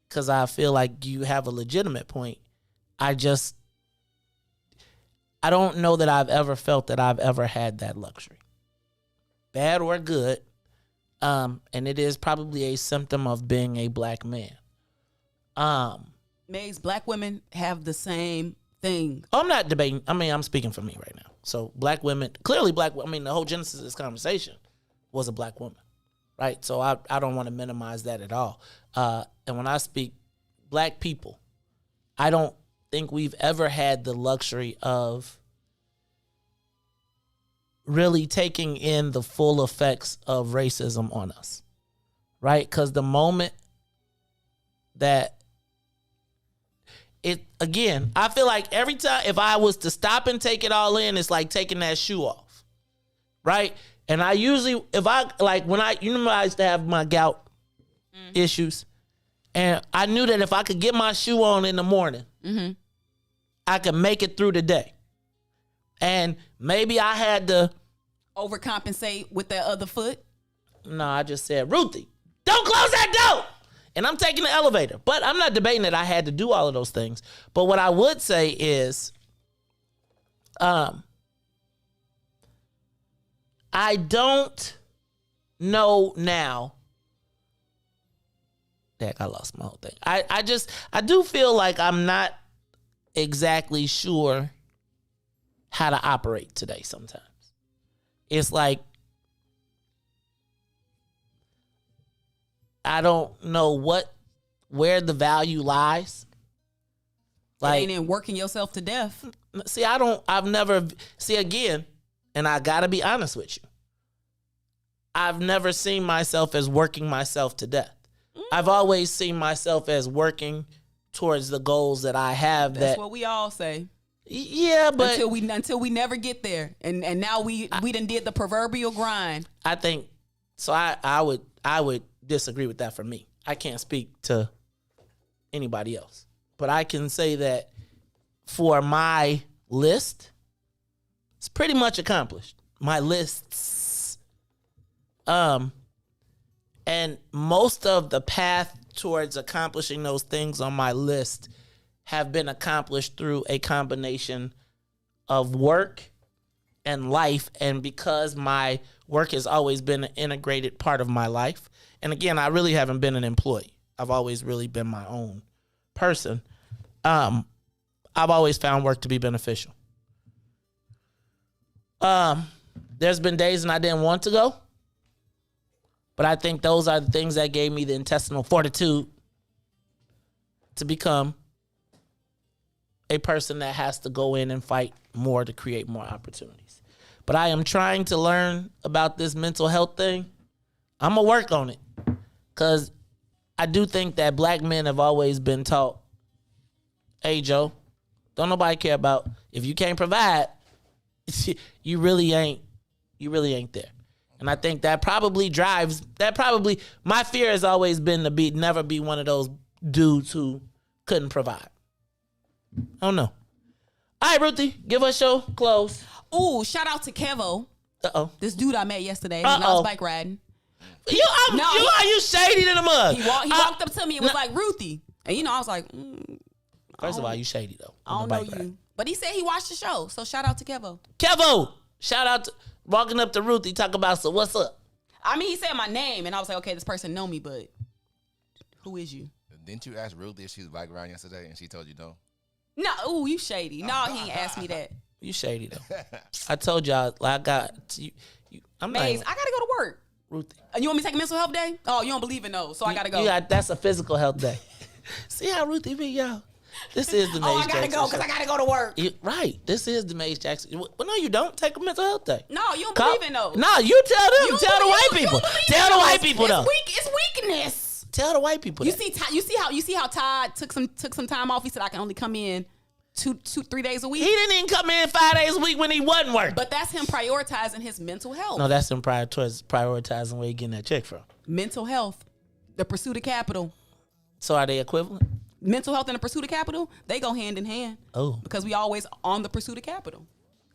because I feel like you have a legitimate point. I don't know that I've ever felt that I've ever had that luxury, bad or good. And it is probably a symptom of being a black man. Maze, black women have the same thing. I'm not debating. I'm speaking for me right now. So black women, clearly the whole genesis of this conversation was a black woman, right? So I don't want to minimize that at all. And when I speak black people, I don't think we've ever had the luxury of really taking in the full effects of racism on us, right? Because the moment that I feel like every time if I was to stop and take it all in, it's like taking that shoe off, right? And I usually, when I used to have my gout issues, and I knew that if I could get my shoe on in the morning, I could make it through the day. And maybe I had to overcompensate with that other foot. No, I just said, Ruthie, don't close that door. And I'm taking the elevator. But I'm not debating that I had to do all of those things. But what I would say is, I don't know now. Heck, I lost my whole thing. I do feel like I'm not exactly sure how to operate today sometimes. It's like, I don't know where the value lies. Like, it ain't in working yourself to death. See, again, and I gotta be honest with you. I've never seen myself as working myself to death. I've always seen myself as working towards the goals that I have. That's what we all say. Yeah, but until we never get there, and now we done did the proverbial grind. I think so. I would disagree with that for me. I can't speak to anybody else, but I can say that for my list, it's pretty much accomplished. My lists, and most of the path towards accomplishing those things on my list have been accomplished through a combination of work and life. And because my work has always been an integrated part of my life, and again, I really haven't been an employee. I've always really been my own person. I've always found work to be beneficial. There's been days when I didn't want to go, but I think those are the things that gave me the intestinal fortitude to become a person that has to go in and fight more to create more opportunities. But I am trying to learn about this mental health thing. I'm going to work on it because I do think that black men have always been taught, hey, Joe, don't nobody care about, if you can't provide, you really ain't there. And I think that probably my fear has always been to never be one of those dudes who couldn't provide. I don't know. All right, Ruthie, give us your close. Ooh, shout out to Kevo. Uh-oh. This dude I met yesterday when I was bike riding. Are you shady than a mug? He walked up to me and was like, Ruthie. And I was like, First of all, you shady though. I don't know you. But he said he watched the show. So shout out to Kevo. Kevo, shout out to walking up to Ruthie, talk about, so what's up? I mean, he said my name and I was like, okay, this person know me, but who is you? Didn't you ask Ruthie if she was bike riding yesterday and she told you no? No, ooh, you shady. No, he ain't asked me that. You shady though. I told y'all, I got you. I'm not. Maze, I gotta go to work. Ruthie, you want me to take a mental health day? Oh, you don't believe in those, so I gotta go. That's a physical health day. See how Ruthie be, y'all. This is the Maze Jackson. I gotta go because I gotta go to work. Right. This is the Maze Jackson. Well, no, you don't. Take a mental health day. No, you don't believe in those. No, you tell them. Tell the white people. Tell the white people though. It's weakness. Tell the white people. You see how Todd took some time off. He said I can only come in 3 days a week. He didn't even come in 5 days a week when he wasn't working. But that's him prioritizing his mental health. No, that's him prioritizing where he getting that check from. Mental health, the pursuit of capital. So are they equivalent? Mental health and the pursuit of capital, they go hand in hand. Oh. Because we always on the pursuit of capital.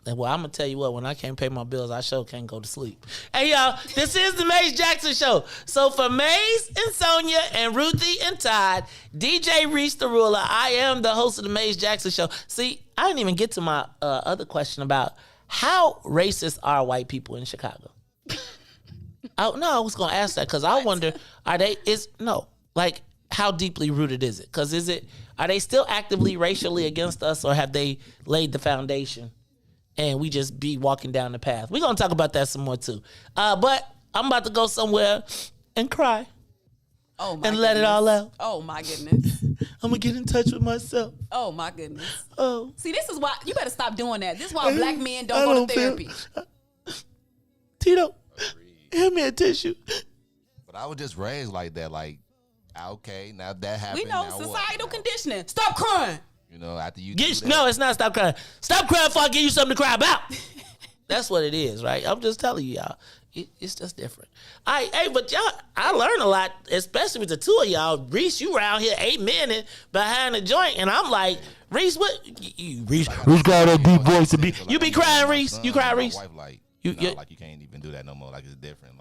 Well, I'm going to tell you what, when I can't pay my bills, I sure can't go to sleep. Hey, y'all, this is the Maze Jackson Show. So for Maze and Sonia and Ruthie and Todd, DJ Reese the Ruler, I am the host of the Maze Jackson Show. See, I didn't even get to my other question about how racist are white people in Chicago? I was going to ask that because I wonder, how deeply rooted is it? Because are they still actively racially against us, or have they laid the foundation and we just be walking down the path? We're going to talk about that some more too. But I'm about to go somewhere and cry. Oh my let it all out. Oh my goodness. I'm going to get in touch with myself. Oh my goodness. Oh. See, this is why you better stop doing that. This is why black men don't go to therapy. Tito, hand me a tissue. But I was just raised like that, okay, now that happened. We know societal conditioning. Stop crying. After you No, it's not stop crying. Stop crying before I give you something to cry about. That's what it is, right? I'm just telling you, y'all. It's just different. But y'all, I learned a lot, especially with the two of y'all. Reese, you around here 8 minutes behind the joint, and I'm like, Reese, what? Reese got a deep voice to be. You be crying, Reese? You cry, Reese? You can't even do that no more. It's different.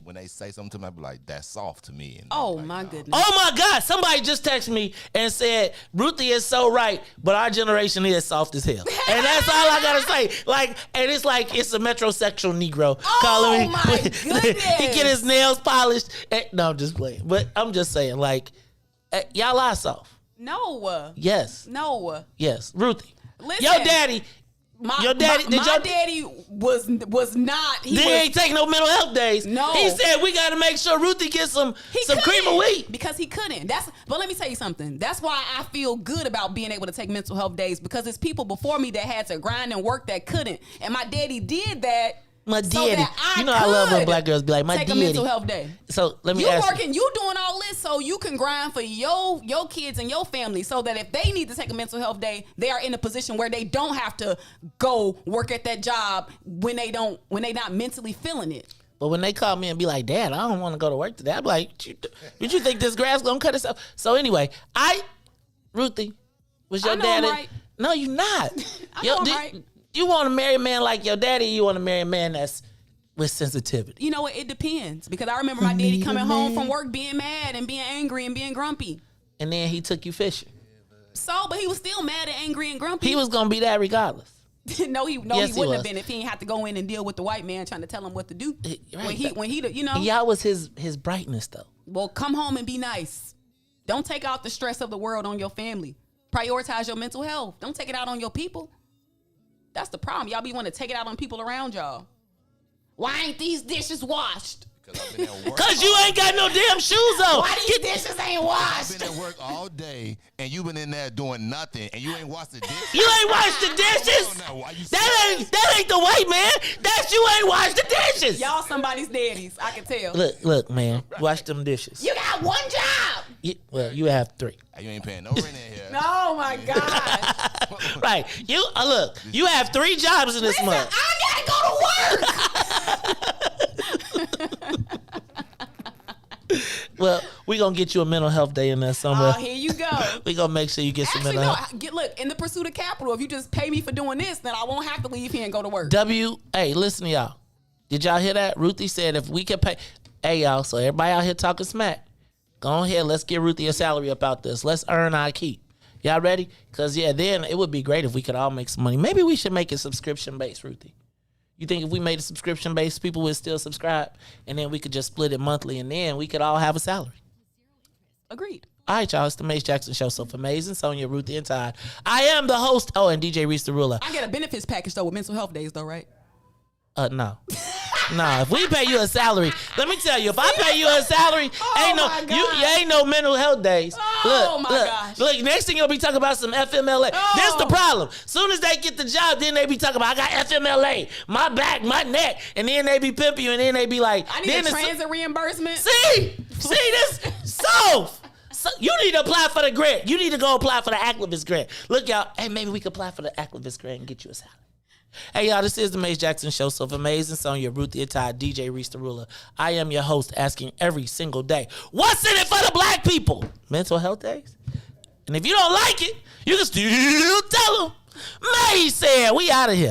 When they say something to me, I be like, that's soft to me. And my goodness. Oh my God. Somebody just texted me and said, Ruthie is so right, but our generation is soft as hell. And that's all I gotta say. And it's a metrosexual Negro calling me. My goodness. He get his nails polished. No, I'm just playing. But I'm just saying, y'all are soft. No. Yes. No. Yes. Ruthie. Listen. Your daddy. Your daddy, daddy was not. He ain't taking no mental health days. No, he said we got to make sure Ruthie gets some cream of wheat because he couldn't. But let me tell you something. That's why I feel good about being able to take mental health days, because it's people before me that had to grind and work that couldn't, and my daddy did that. My daddy, I love when black girls be like, my take daddy. a mental health day. So let me ask you doing all this so you can grind for your kids and your family, so that if they need to take a mental health day, they are in a position where they don't have to go work at that job when they not mentally feeling it. But when they call me and be like, Dad, I don't want to go to work today, I'm like, did you think this grass gonna cut itself? So anyway, Ruthie, was your daddy? Right. No, you're not. Right. You want to marry a man like your daddy, you want to marry a man that's with sensitivity? You know what? It depends. Because I remember my daddy coming home from work being mad and being angry and being grumpy. And then he took you fishing. But he was still mad and angry and grumpy. He was going to be that regardless. No, he wouldn't have been if he ain't had to go in and deal with the white man trying to tell him what to do. Right. When he Y'all was his brightness, though. Well, come home and be nice. Don't take out the stress of the world on your family. Prioritize your mental health. Don't take it out on your people. That's the problem. Y'all be wanting to take it out on people around y'all. Why ain't these dishes washed? Because you ain't got no damn shoes on. Why these dishes ain't washed? I've been at work all day, and you been in there doing nothing, and you ain't washed the dishes. You ain't washed the dishes? That ain't the white man. That's you ain't washed the dishes. Y'all somebody's daddies. I can tell. Look, man. Wash them dishes. You got one job. You have 3. You ain't paying no rent in here. Oh, my God. Right. You have 3 jobs in this month. I gotta go to work. Well, we gonna get you a mental health day in there somewhere. Oh, here you go. We gonna make sure you get some Actually, mental no. health. Look, in the pursuit of capital, if you just pay me for doing this, then I won't have to leave here and go to work. Hey, listen to y'all. Did y'all hear that? Ruthie said if we could pay. Hey, y'all. So everybody out here talking smack. Go ahead. Let's get Ruthie a salary about this. Let's earn our keep. Y'all ready? Because, yeah, then it would be great if we could all make some money. Maybe we should make it subscription-based, Ruthie. You think if we made it subscription-based, people would still subscribe, and then we could just split it monthly, and then we could all have a salary? Agreed. All right, y'all. It's the Mace Jackson Show. So for Amazing, Sonia, Ruthie, and Todd, I am the host. Oh, and DJ Reese the Ruler. I get a benefits package, though, with mental health days, though, right? No. Nah, if we pay you a salary, let me tell you, if I pay you a salary, ain't no mental health days. Gosh. Look, next thing you'll be talking about some FMLA. This the problem. Soon as they get the job, then they be talking about, I got FMLA, my back, my neck, and then they be pimping you, and then they be like, I need a transit reimbursement. See this? So you need to apply for the grant. You need to go apply for the Activist grant. Look, y'all, hey, maybe we could apply for the Activist grant and get you a salary. Hey, y'all, this is the Mace Jackson Show. So, for Amazing Sonia, Ruthie, and Todd, DJ Reese the Ruler, I am your host, asking every single day, what's in it for the black people? Mental health days? And if you don't like it, you can still tell them. Mace said, we out of here.